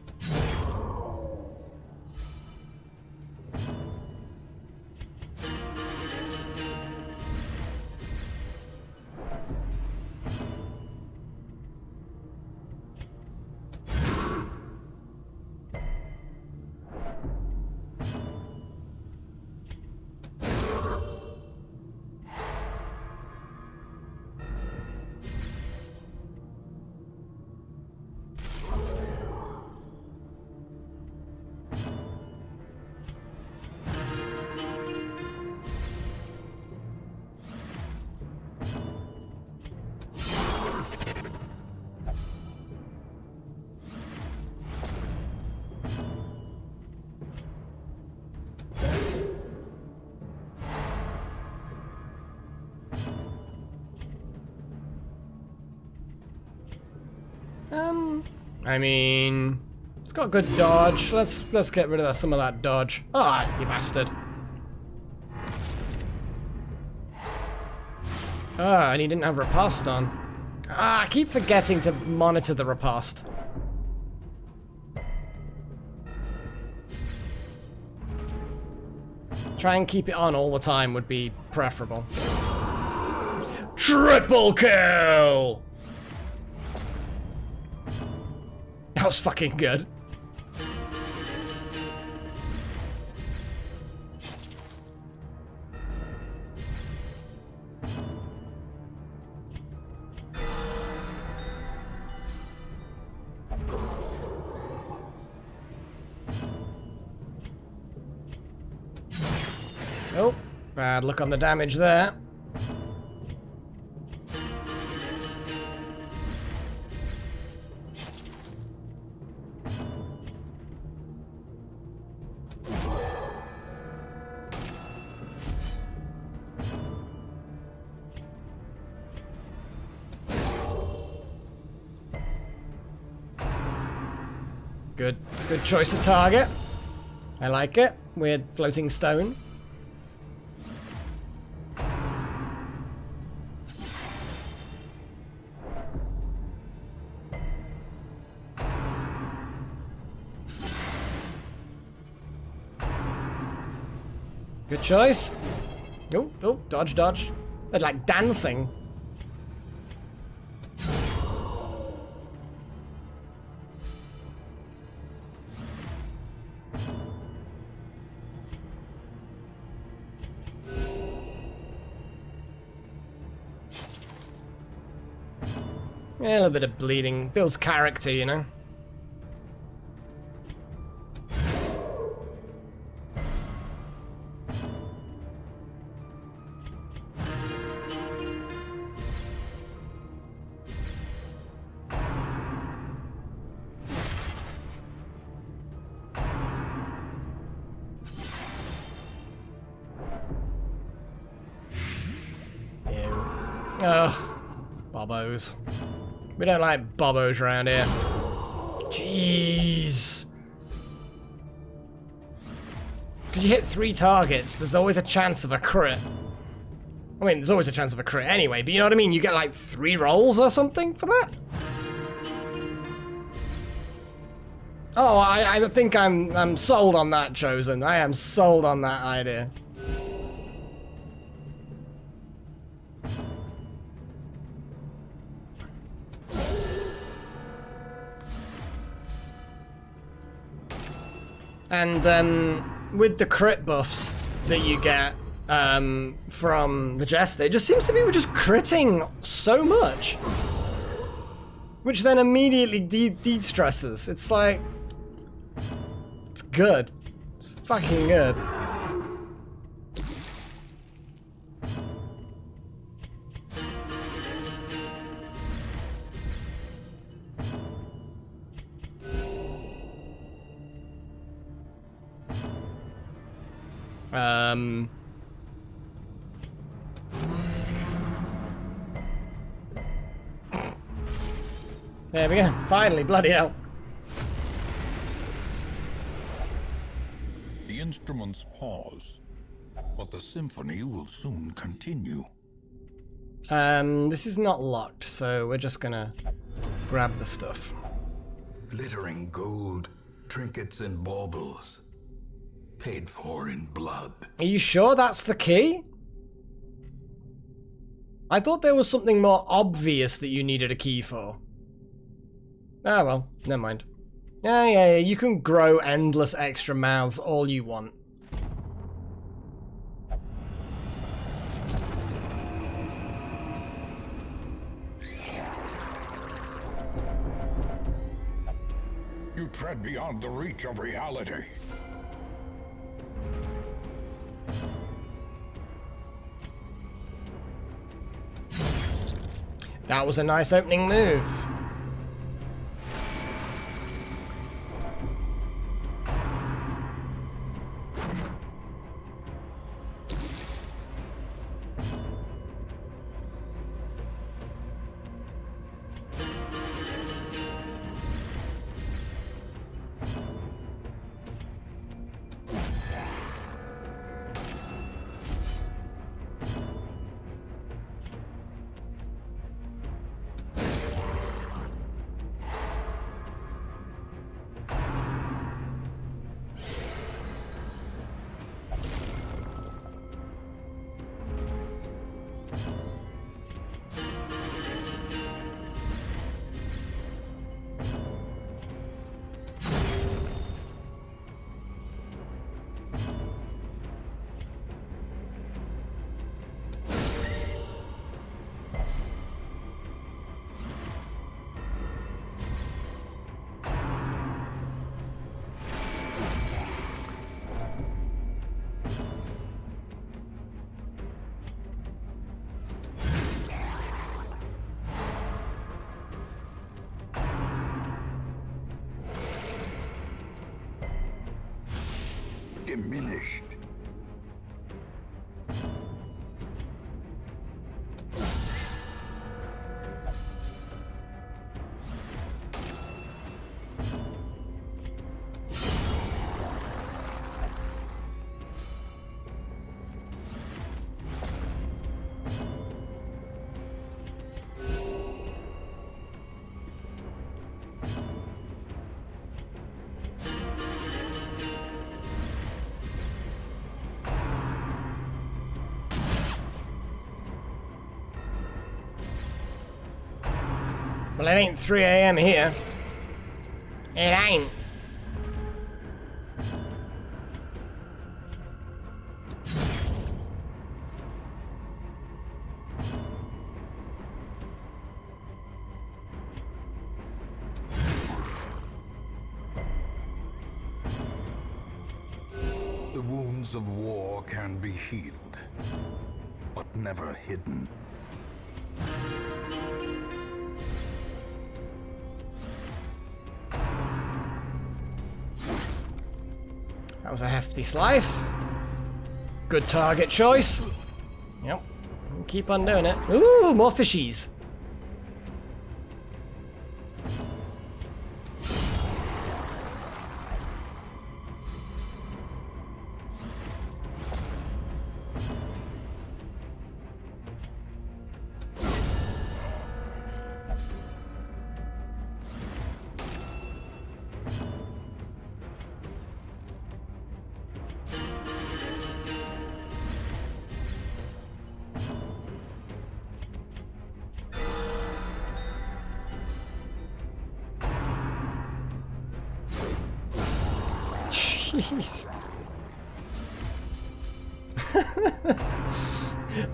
I mean, it's got good dodge. Let's get rid of some of that dodge. Ah, you bastard. Ah, and he didn't have riposte on. Ah, I keep forgetting to monitor the riposte. Try and keep it on all the time would be preferable. Triple kill! That was fucking good. Oh, bad luck on the damage there. Good choice of target. I like it. Weird floating stone. Good choice. Oh, oh, dodge, dodge. They're like dancing. Yeah, a little bit of bleeding. Builds character, you know? Ew. Ugh. Bobbos. We don't like bobbos around here. Jeez. Because you hit 3 targets, there's always a chance of a crit. I mean, there's always a chance of a crit anyway, but you know what I mean? You get like 3 rolls or something for that? Oh, I think I'm sold on that, Chosen. I am sold on that idea. And with the crit buffs that you get from the Jester, it just seems to be we're just critting so much. Which then immediately de-stresses. It's like... It's good. It's fucking good. There we go. Finally, bloody hell. The instruments pause, but the symphony will soon continue. This is not locked, so we're just gonna grab the stuff. Glittering gold, trinkets and baubles. Paid for in blood. Are you sure that's the key? I thought there was something more obvious that you needed a key for. Ah, well, never mind. Yeah, you can grow endless extra mouths all you want. You tread beyond the reach of reality. That was a nice opening move. diminished. Well, it ain't 3 a.m. here. It ain't. The wounds of war can be healed, but never hidden. That was a hefty slice. Good target choice. Yep. Keep on doing it. Ooh, more fishies. Jeez.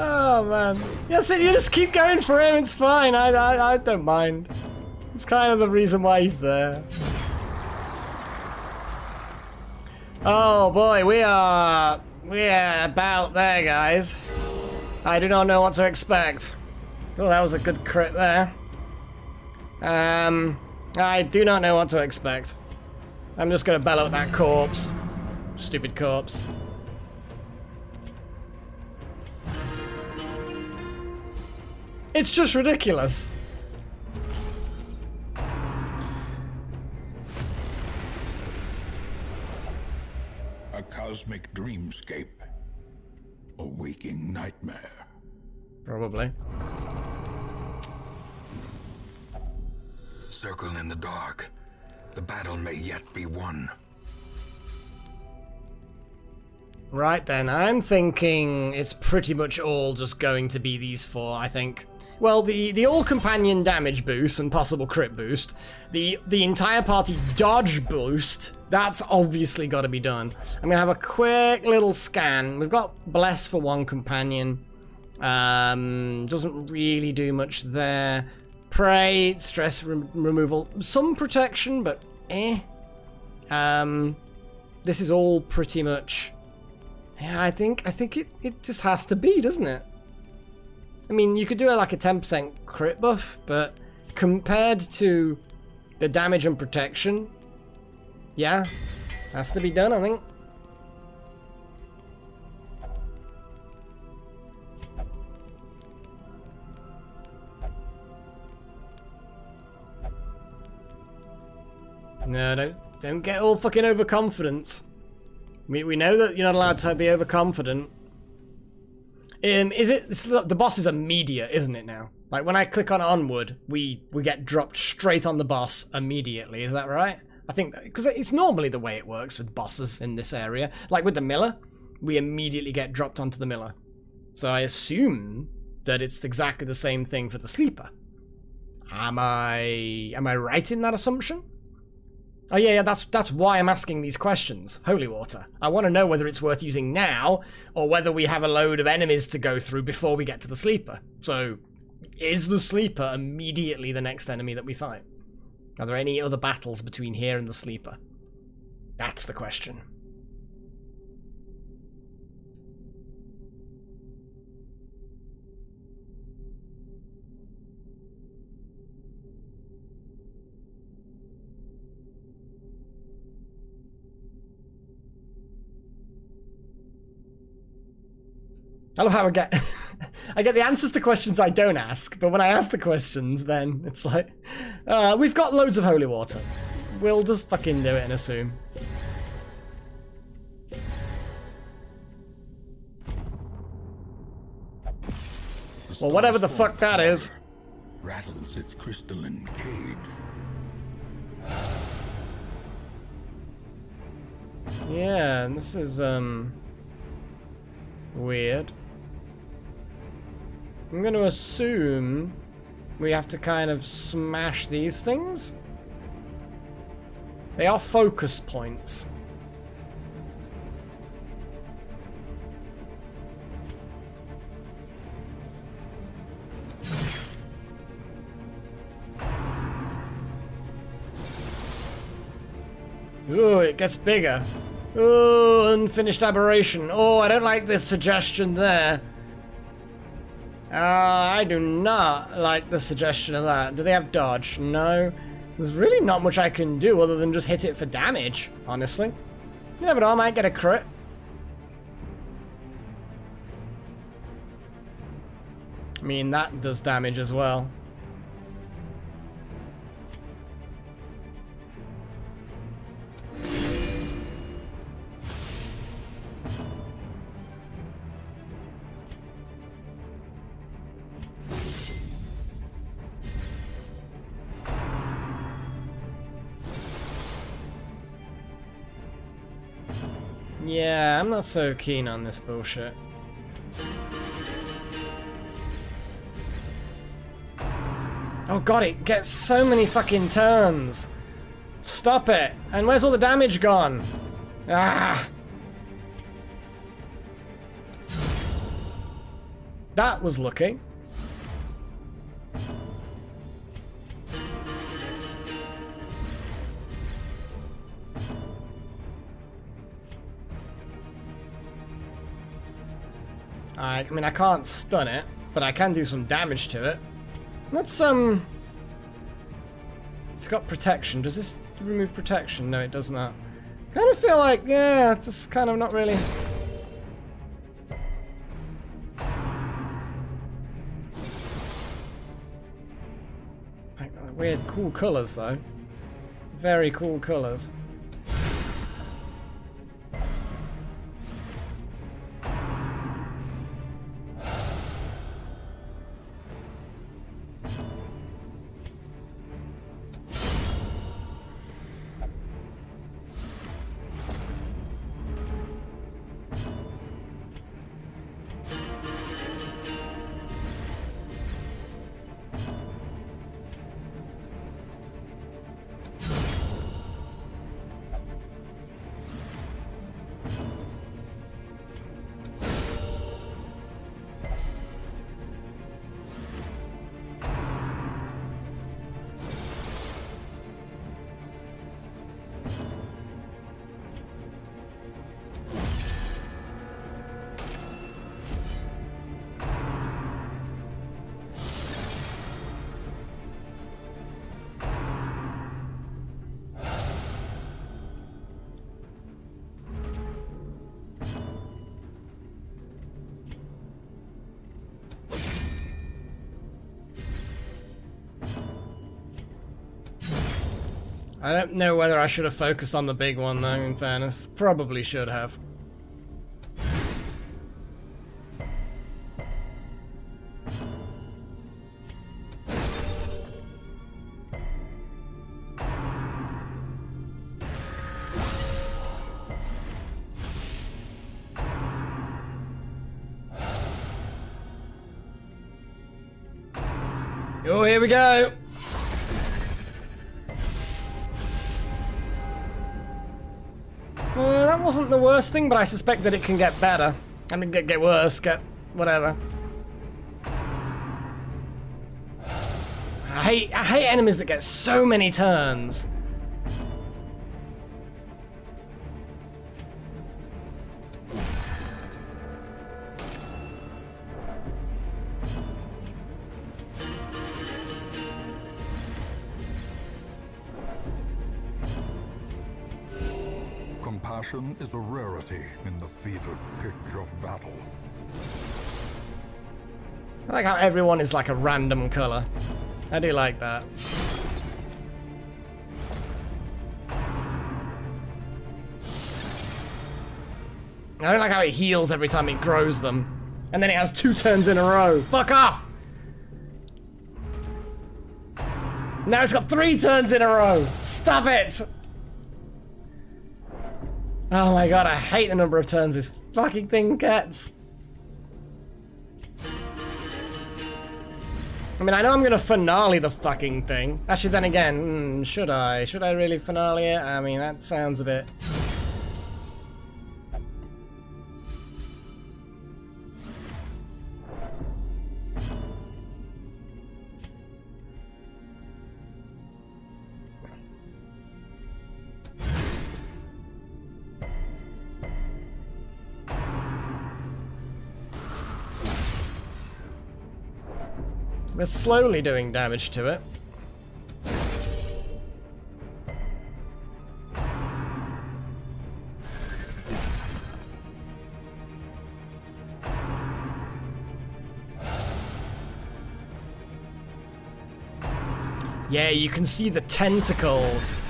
Oh man. Yes, you just keep going for him, it's fine. I don't mind. It's kind of the reason why he's there. Oh boy, we are about there, guys. I do not know what to expect. Oh, that was a good crit there. I do not know what to expect. I'm just gonna bellow at that corpse. Stupid corpse. It's just ridiculous. A cosmic dreamscape. A waking nightmare. Probably. Circle in the dark. The battle may yet be won. Right then, I'm thinking it's pretty much all just going to be these four, I think. Well, the all-companion damage boost and possible crit boost, the entire party dodge boost, that's obviously got to be done. I'm going to have a quick little scan. We've got Bless for one companion. Doesn't really do much there. Pray, stress removal, some protection, but eh. This is all pretty much... Yeah, I think it just has to be, doesn't it? I mean, you could do like a 10% crit buff, but compared to the damage and protection, yeah, has to be done, I think. No, don't get all fucking overconfident. We know that you're not allowed to be overconfident. The boss is immediate, isn't it now? Like when I click on onward, we get dropped straight on the boss immediately. Is that right? I think because it's normally the way it works with bosses in this area. Like with the miller, we immediately get dropped onto the miller. So I assume that it's exactly the same thing for the sleeper. Am I right in that assumption? Oh yeah, that's why I'm asking these questions. Holy water. I want to know whether it's worth using now, or whether we have a load of enemies to go through before we get to the sleeper. So, is the sleeper immediately the next enemy that we fight? Are there any other battles between here and the sleeper? That's the question. I love how I get I get the answers to questions I don't ask, but when I ask the questions, then it's like, we've got loads of holy water. We'll just fucking do it and assume. Well, whatever the fuck that is. Rattles its crystalline cage. Yeah, and this is, weird. I'm gonna assume we have to kind of smash these things. They are focus points. Ooh, it gets bigger. Ooh, unfinished aberration. Oh, I don't like this suggestion there. I do not like the suggestion of that. Do they have dodge? No. There's really not much I can do other than just hit it for damage, honestly. You never know, I might get a crit. I mean, that does damage as well. Yeah, I'm not so keen on this bullshit. Oh god, it gets so many fucking turns. Stop it. And where's all the damage gone? Ah. That was lucky. I mean, I can't stun it, but I can do some damage to it. Let's, It's got protection. Does this remove protection? No, it does not. Kind of feel like, yeah, it's just kind of not really... Like, weird, cool colours, though. Very cool colours. I don't know whether I should have focused on the big one though, in fairness. Probably should have. Oh, here we go! That wasn't the worst thing, but I suspect that it can get better. I mean, get worse, get whatever. I hate enemies that get so many turns. Compassion is a rarity in the fevered pitch of battle. I like how everyone is like a random colour. I do like that. I don't like how it heals every time it grows them. And then it has 2 turns in a row. Fuck off! Now it's got 3 turns in a row. Stop it! Oh my god, I hate the number of turns this fucking thing gets. I mean, I know I'm gonna finale the fucking thing. Actually, then again, should I? Should I really finale it? I mean, that sounds a bit... We're slowly doing damage to it. Yeah, you can see the tentacles.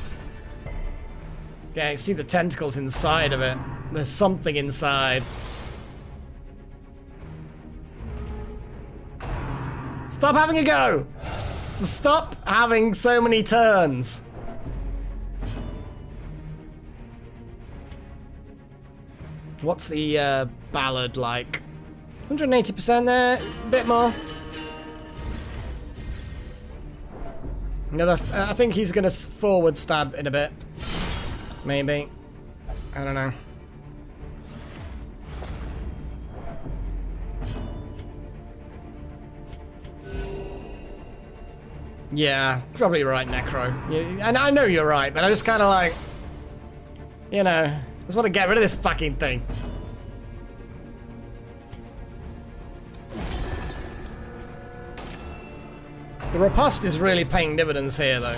Yeah, you see the tentacles inside of it. There's something inside. Stop having a go! Stop having so many turns! What's the ballad like? 180% there? A bit more. Another. I think he's gonna forward stab in a bit. Maybe. I don't know. Yeah, probably right, Necro. And I know you're right, but I just kind of like, you know, I just want to get rid of this fucking thing. The riposte is really paying dividends here, though.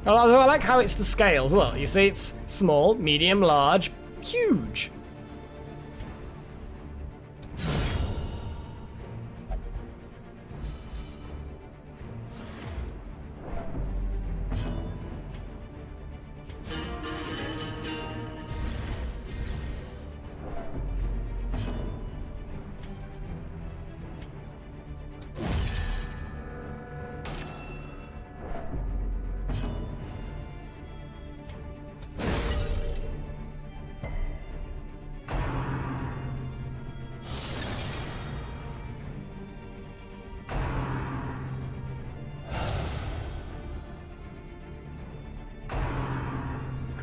Although I like how it's the scales. Look, you see, it's small, medium, large, huge.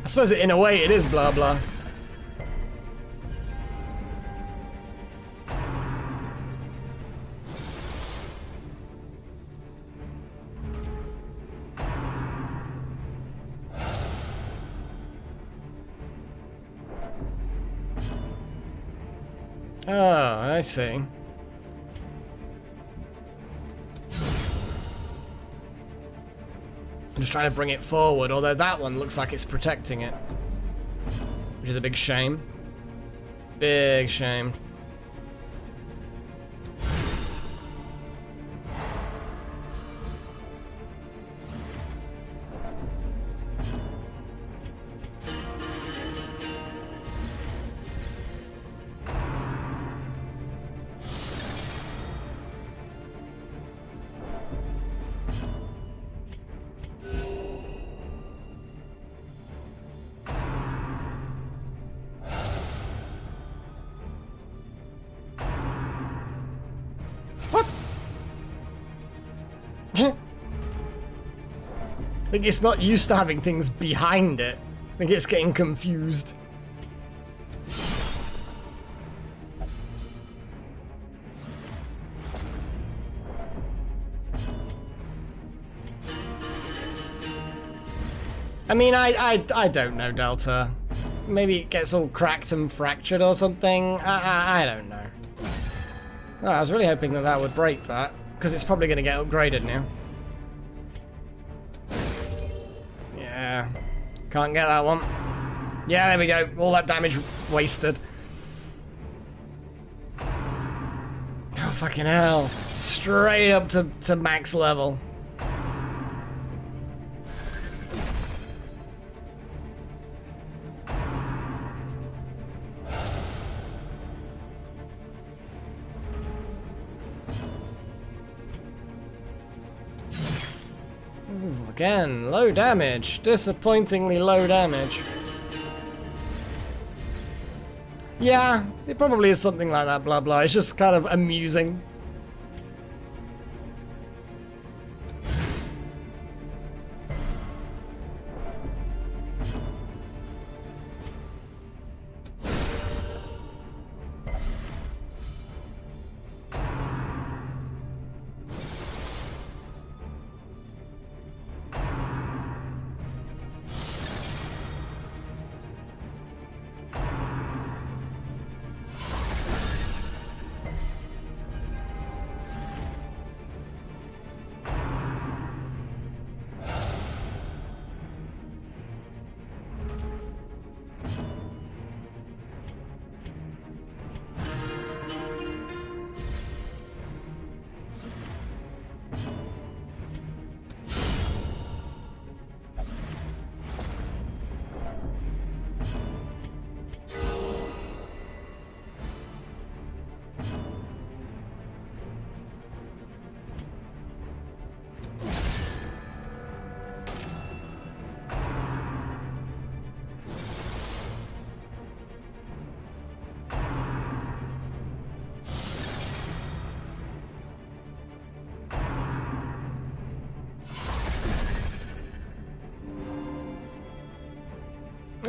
I suppose in a way it is blah blah. Oh, I see. I'm just trying to bring it forward, although that one looks like it's protecting it. Which is a big shame. Big shame. I think it's not used to having things behind it. I think it's getting confused. I mean, I don't know, Delta. Maybe it gets all cracked and fractured or something. I don't know. Oh, I was really hoping that that would break that, because it's probably going to get upgraded now. Yeah. Can't get that one. Yeah, there we go. All that damage wasted. Oh, fucking hell. Straight up to max level. Ooh, again, low damage. Disappointingly low damage. Yeah, it probably is something like that, blah blah. It's just kind of amusing.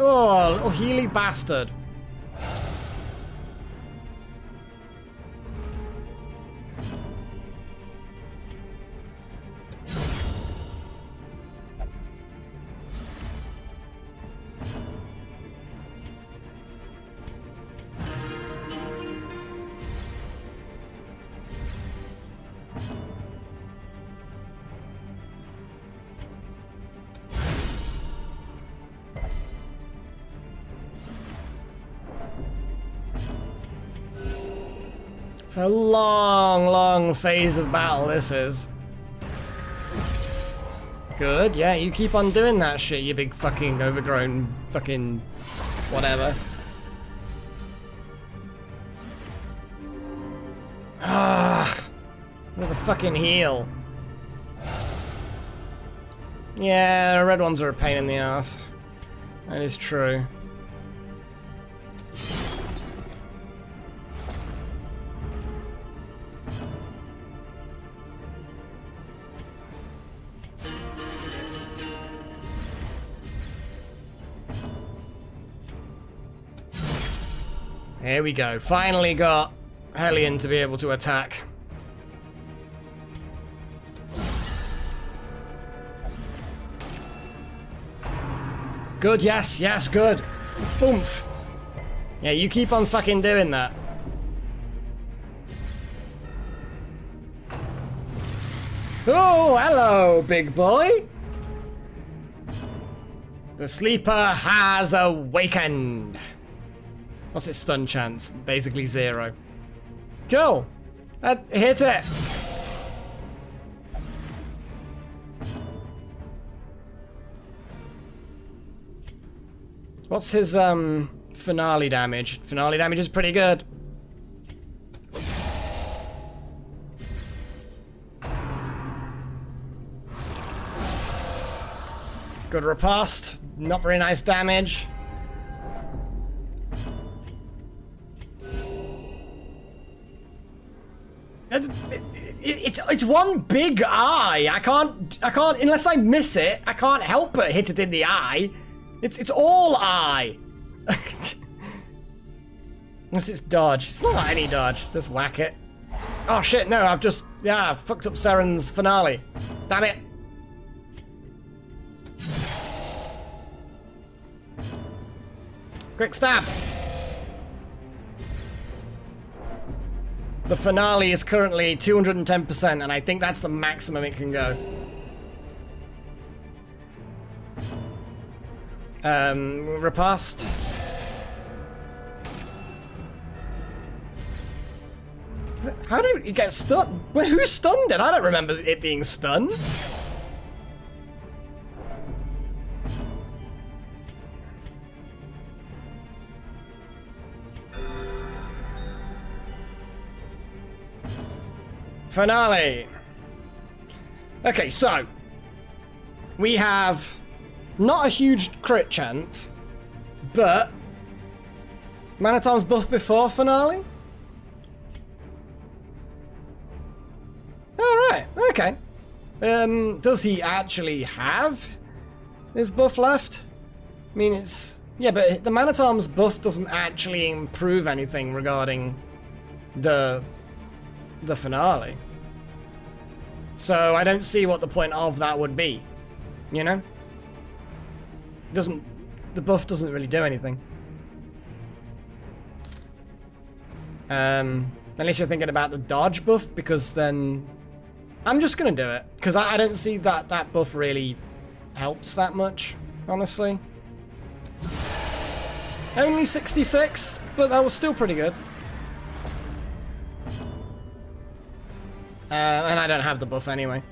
Oh, little Healy bastard. It's a long, long phase of battle, this is. Good, yeah, you keep on doing that shit, you big fucking overgrown fucking whatever. Ah, with a fucking heal. Yeah, the red ones are a pain in the ass. That is true. Here we go. Finally got Hellion to be able to attack. Good, yes, yes, good. Oomph. Yeah, you keep on fucking doing that. Oh, hello, big boy. The sleeper has awakened. What's its stun chance? Basically 0. Cool. Hit it. What's his finale damage? Finale damage is pretty good. Good riposte. Not very nice damage. It's one big eye. I can't unless I miss it. I can't help but hit it in the eye. It's all eye. Unless it's dodge. It's not any dodge. Just whack it. Oh shit! No, I've just fucked up Saren's finale. Damn it. Quick stab. The finale is currently 210%, and I think that's the maximum it can go. Riposte. How did it get stunned? Wait, who stunned it? I don't remember it being stunned. Finale. Okay, so we have not a huge crit chance, but Manatom's buff before finale? Alright, okay. Does he actually have his buff left? I mean, it's... Yeah, but the Manatom's buff doesn't actually improve anything regarding the finale. So I don't see what the point of that would be. You know? The buff doesn't really do anything. Unless you're thinking about the dodge buff, because then I'm just gonna do it, because I don't see that that buff really helps that much, honestly. Only 66, but that was still pretty good. And I don't have the buff anyway.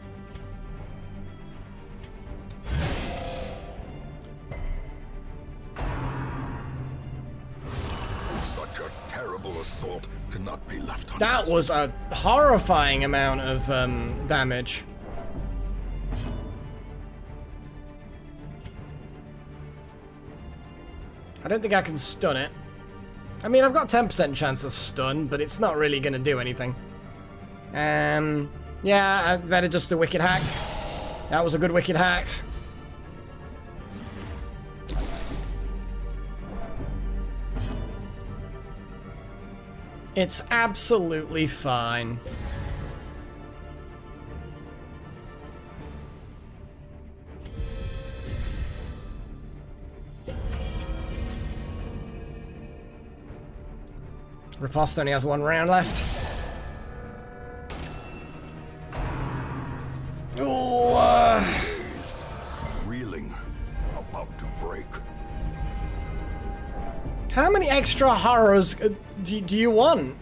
Such a terrible assault cannot be left unanswered. That was a horrifying amount of damage. I don't think I can stun it. I mean, I've got 10% chance of stun, but it's not really going to do anything. Yeah, I better just do Wicked Hack. That was a good Wicked Hack. It's absolutely fine. Riposte only has one round left. Oh, Reeling, about to break. how many extra horrors do you want?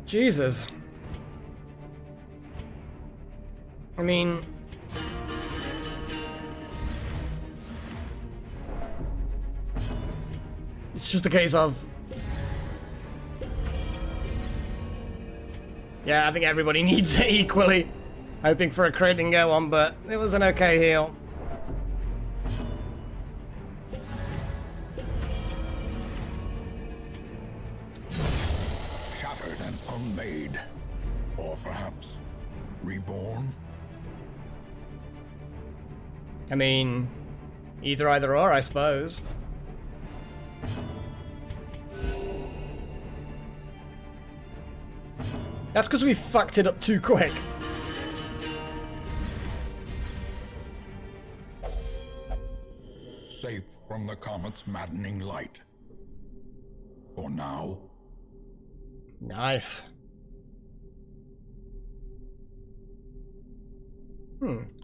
Jesus. I mean... It's just a case of... Yeah, I think everybody needs it equally. Hoping for a crit and go on, but it was an okay heal. Shattered and unmade. Or perhaps reborn? I mean, either or, I suppose. That's because we fucked it up too quick. Safe from the comet's maddening light. For now. Nice.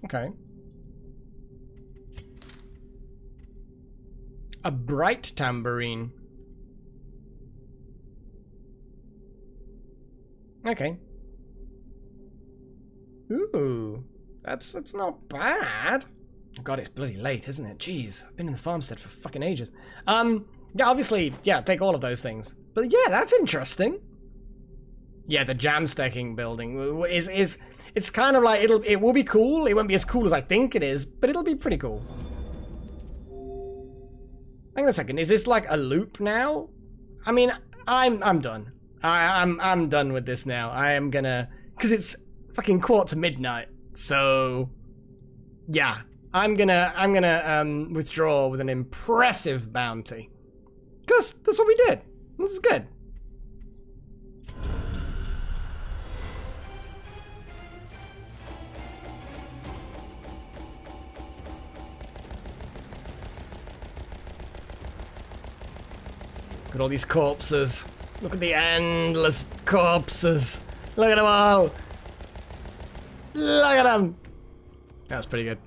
Okay. A bright tambourine. Okay. Ooh, that's not bad. God, it's bloody late, isn't it? Jeez, I've been in the farmstead for fucking ages. Yeah, obviously, yeah, take all of those things. But yeah, that's interesting. Yeah, the jam stacking building is it's kind of like it will be cool. It won't be as cool as I think it is, but it'll be pretty cool. Hang on a second, is this like a loop now? I mean, I'm done. I'm done with this now. I am gonna, cause it's fucking 1:45, so yeah, I'm gonna withdraw with an impressive bounty, cause that's what we did. This is good. Look at all these corpses. Look at the endless corpses. Look at them all. Look at him! That's pretty good.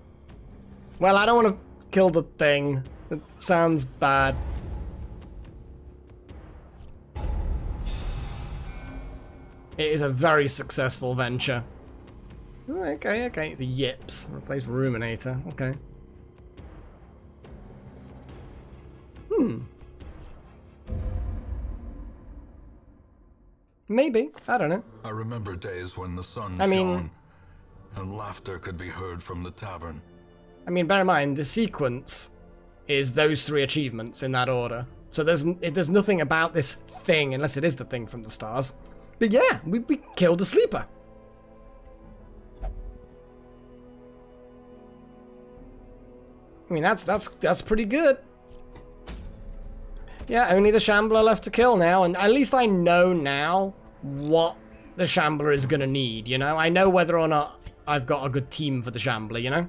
Well, I don't want to kill the thing. It sounds bad. It is a very successful venture. Okay, okay. The yips. Replace ruminator. Okay. Maybe. I don't know. I remember days when the sun I mean- shone and laughter could be heard from the tavern. I mean, bear in mind, the sequence is those 3 achievements in that order. So there's nothing about this thing, unless it is the thing from the stars. But yeah, we killed a sleeper. I mean, that's pretty good. Yeah, only the Shambler left to kill now, and at least I know now what the Shambler is gonna need, you know? I know whether or not I've got a good team for the Shambler, you know?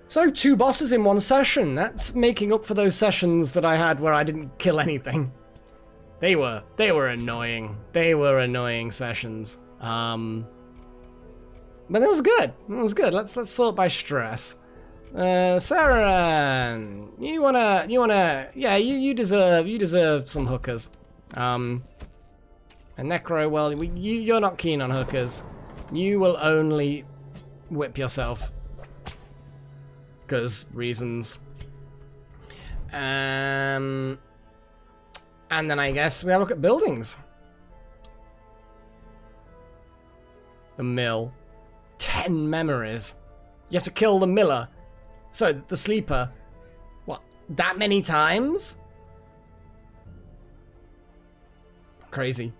So, 2 bosses in 1 session. That's making up for those sessions that I had where I didn't kill anything. They were annoying. They were annoying sessions. But it was good. It was good. Let's sort by stress. Sarah, you deserve some hookers. And Necro, well, you're not keen on hookers. You will only whip yourself. 'Cause reasons. And then I guess we have a look at buildings. The mill. 10 memories. You have to kill the miller. So, the sleeper. What? That many times? Crazy.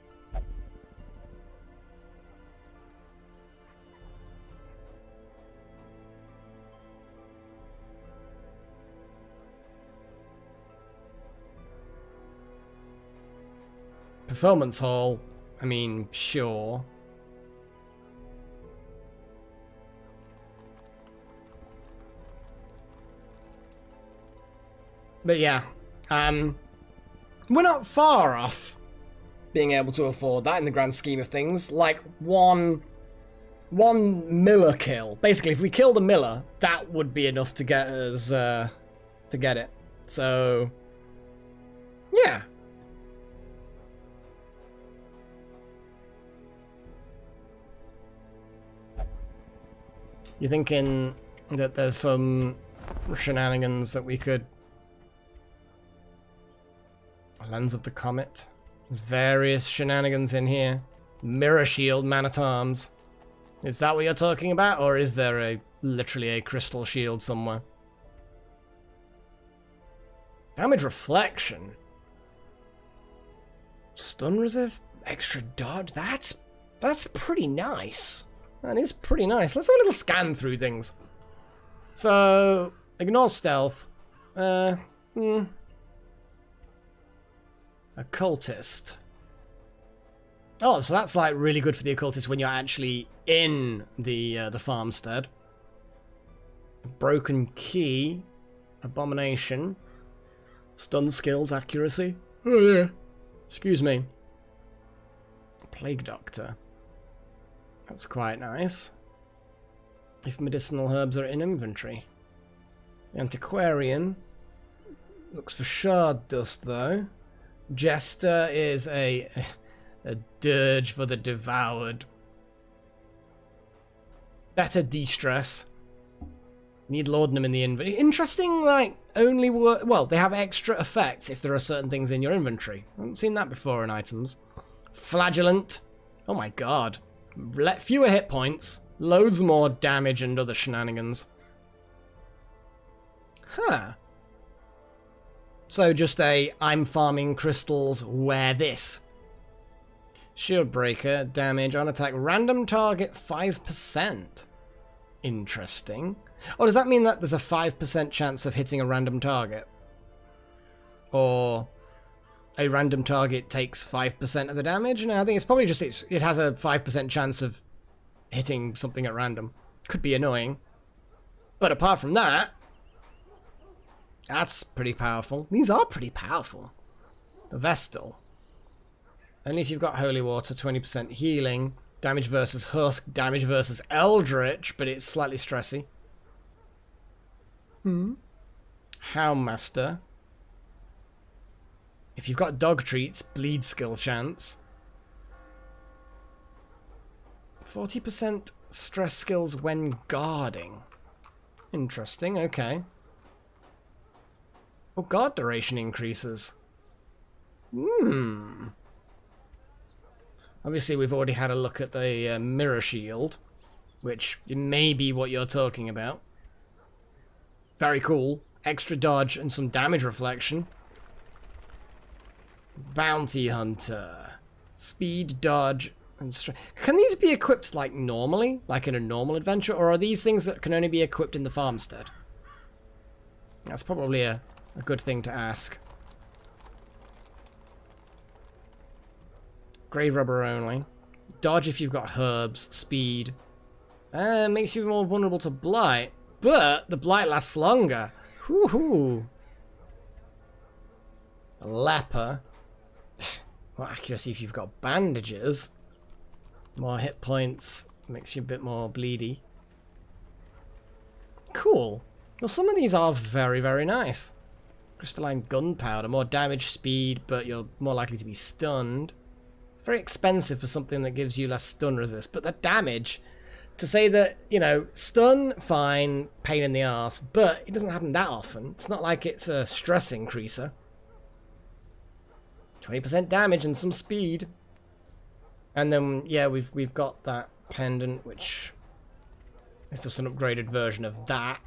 Performance hall. I mean, sure. But yeah, we're not far off being able to afford that in the grand scheme of things. Like one miller kill. Basically, if we kill the miller, that would be enough to get us to get it. So yeah. You're thinking that there's some shenanigans that we could... Lens of the Comet. There's various shenanigans in here. Mirror shield, man-at-arms. Is that what you're talking about? Or is there literally a crystal shield somewhere? Damage reflection. Stun resist? Extra dodge? That's pretty nice. That is pretty nice. Let's have a little scan through things. So, ignore stealth. Occultist. Oh, so that's like really good for the occultist when you're actually in the farmstead. Broken key. Abomination. Stun skills, accuracy. Oh yeah. Excuse me. Plague Doctor. That's quite nice. If medicinal herbs are in inventory. The Antiquarian. Looks for shard dust though. Jester is a dirge for the devoured. Better de-stress. Need laudanum in the inventory. Interesting, like, only work. Well, they have extra effects if there are certain things in your inventory. I haven't seen that before in items. Flagellant. Oh my god. Fewer hit points. Loads more damage and other shenanigans. Huh. So just I'm farming crystals, wear this. Shield breaker, damage on attack, random target 5%. Interesting. Oh, does that mean that there's a 5% chance of hitting a random target? Or a random target takes 5% of the damage? No, I think it's probably just it has a 5% chance of hitting something at random. Could be annoying. But apart from that, that's pretty powerful. These are pretty powerful. The Vestal. Only if you've got holy water, 20% healing. Damage versus Husk, damage versus Eldritch, but it's slightly stressy. Houndmaster. If you've got dog treats, bleed skill chance. 40% stress skills when guarding. Interesting, okay. Oh, guard duration increases. Obviously, we've already had a look at the mirror shield, which may be what you're talking about. Very cool. Extra dodge and some damage reflection. Bounty Hunter. Speed, dodge, and strength. Can these be equipped like normally? Like in a normal adventure? Or are these things that can only be equipped in the farmstead? That's probably a good thing to ask. Grave rubber only. Dodge if you've got herbs. Speed. Makes you more vulnerable to blight. But the blight lasts longer. Woohoo! Leper. More accuracy if you've got bandages. More hit points. Makes you a bit more bleedy. Cool. Well, some of these are very, very nice. Crystalline gunpowder. More damage, speed, but you're more likely to be stunned. It's very expensive for something that gives you less stun resist. But the damage, to say that, you know, stun, fine, pain in the arse, but it doesn't happen that often. It's not like it's a stress increaser. 20% damage and some speed. And then, yeah, we've got that pendant, which is just an upgraded version of that.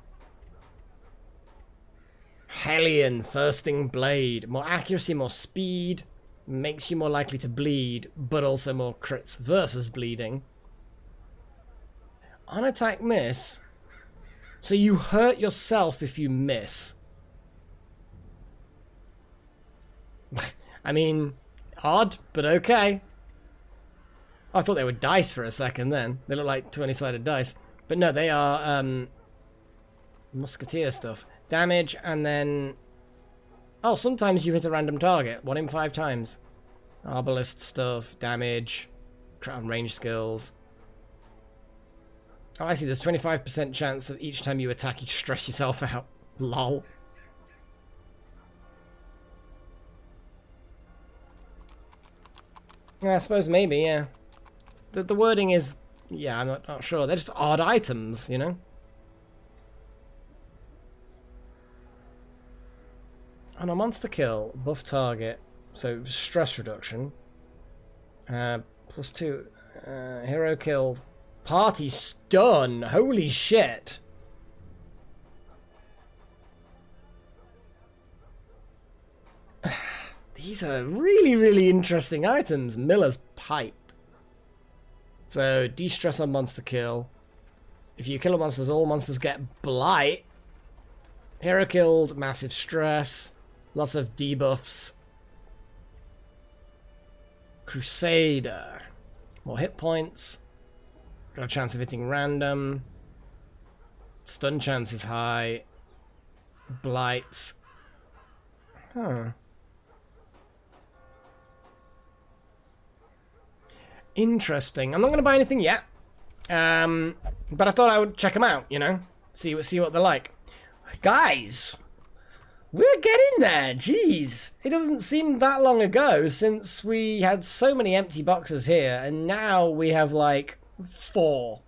Hellion, Thirsting Blade. More accuracy, more speed. Makes you more likely to bleed, but also more crits versus bleeding. On attack miss. So you hurt yourself if you miss. I mean, odd, but okay. I thought they were dice for a second then. They look like 20-sided dice. But no, they are musketeer stuff. Damage, and then... Oh, sometimes you hit a random target. 1 in 5 times. Arbalist stuff, damage, crit on range skills. Oh, I see. There's 25% chance of each time you attack, you stress yourself out. Lol. Yeah, I suppose maybe, yeah. The wording is... Yeah, I'm not sure. They're just odd items, you know? On a monster kill, buff target, so stress reduction. +2. Hero killed. Party stun! Holy shit! These are really, really interesting items. Miller's Pipe. So, de-stress on monster kill. If you kill a monster, all monsters get blight. Hero killed, massive stress. Lots of debuffs. Crusader. More hit points. Got a chance of hitting random. Stun chance is high. Blight. Huh. Interesting. I'm not going to buy anything yet. But I thought I would check them out, you know? See what they're like. Guys! We're getting there, jeez. It doesn't seem that long ago since we had so many empty boxes here, and now we have like 4.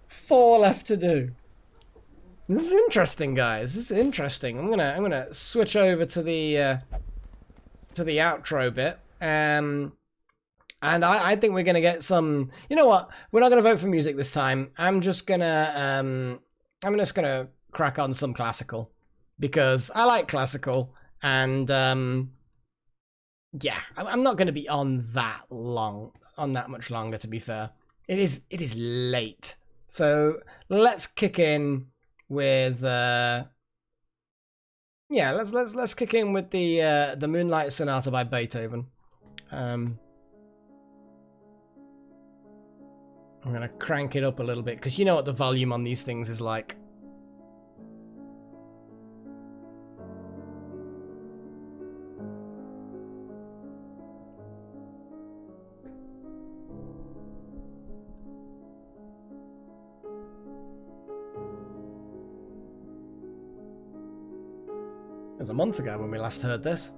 4 left to do. This is interesting, guys. This is interesting. I'm gonna switch over to the outro bit. And I think we're gonna get some. You know what? We're not gonna vote for music this time. I'm just gonna crack on some classical. Because I like classical, and yeah, I'm not going to be on that much longer. To be fair, it is late, so let's kick in with yeah, let's kick in with the Moonlight Sonata by Beethoven. I'm gonna crank it up a little bit because you know what the volume on these things is like. It was a month ago when we last heard this.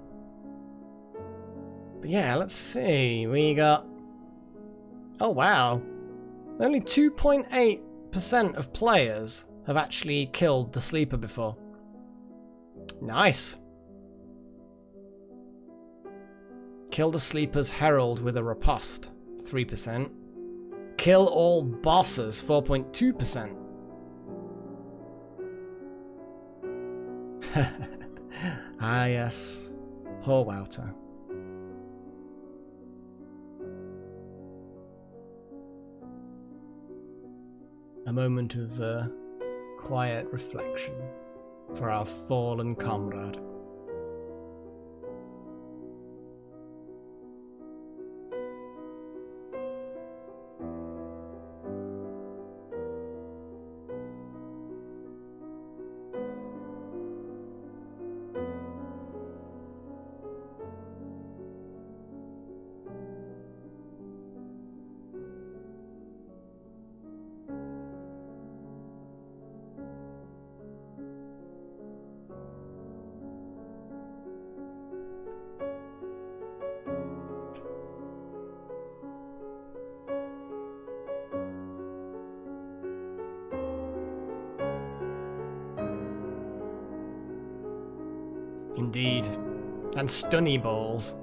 But yeah, let's see. We got... Oh wow. Only 2.8% of players have actually killed the Sleeper before. Nice. Kill the Sleeper's Herald with a riposte. 3%. Kill all bosses. 4.2%. Ah yes. Poor Wouter. A moment of quiet reflection for our fallen comrade. Indeed. And stunny balls.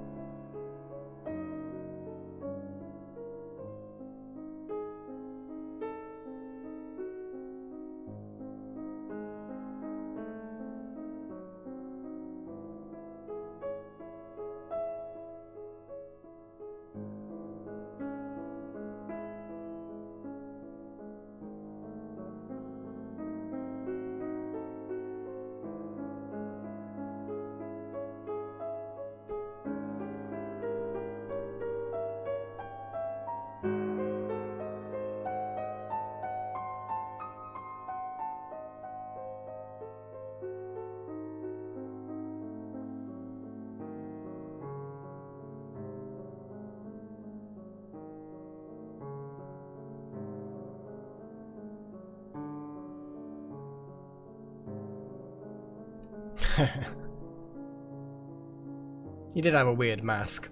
He did have a weird mask.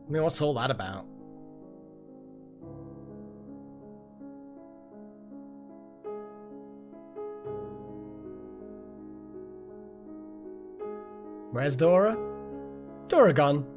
I mean, what's all that about? Where's Dora? Dora gone.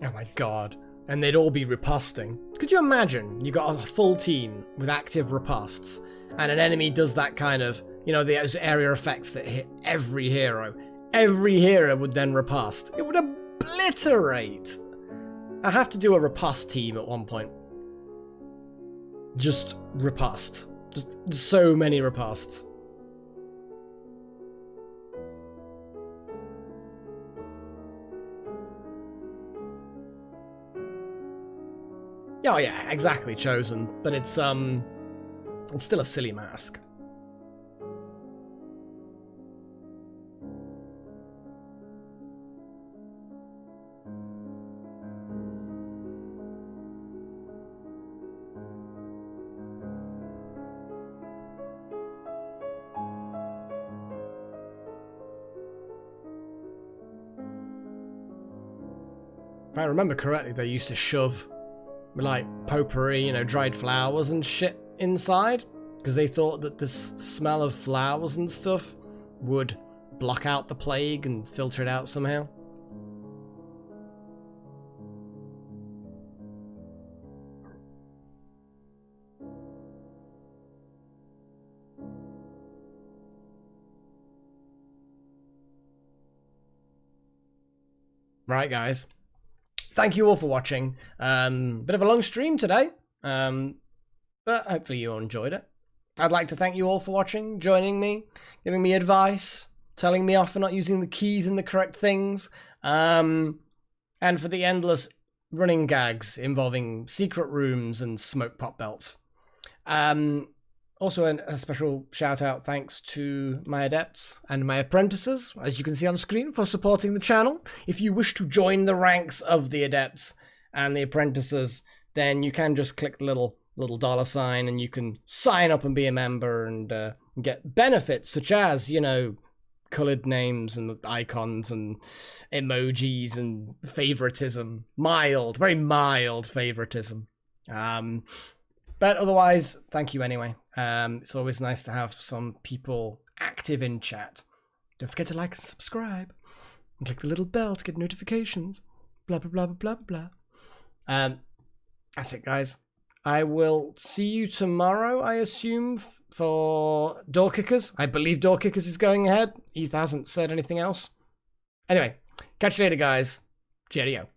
Oh my god. And they'd all be riposting. Could you imagine? You got a full team with active riposts, and an enemy does that kind of, you know, those area effects that hit every hero. Every hero would then riposte. It would obliterate. I have to do a riposte team at one point. Just riposte. Just so many ripostes. Oh yeah, exactly, Chosen. But it's still a silly mask. If I remember correctly, they used to shove like potpourri, you know, dried flowers and shit inside, because they thought that this smell of flowers and stuff would block out the plague and filter it out somehow. Right, guys. Thank you all for watching. Bit of a long stream today, but hopefully you all enjoyed it. I'd like to thank you all for watching, joining me, giving me advice, telling me off for not using the keys in the correct things, and for the endless running gags involving secret rooms and smoke pop belts. Also, a special shout out thanks to my adepts and my apprentices, as you can see on screen, for supporting the channel. If you wish to join the ranks of the adepts and the apprentices, then you can just click the little $sign and you can sign up and be a member and get benefits such as, you know, colored names and icons and emojis and favoritism. Very mild favoritism. But otherwise, thank you anyway. It's always nice to have some people active in chat. Don't forget to like and subscribe. And click the little bell to get notifications. Blah, blah, blah, blah, blah, blah. That's it, guys. I will see you tomorrow, I assume, for Door Kickers. I believe Door Kickers is going ahead. Eth hasn't said anything else. Anyway, catch you later, guys. Cheerio.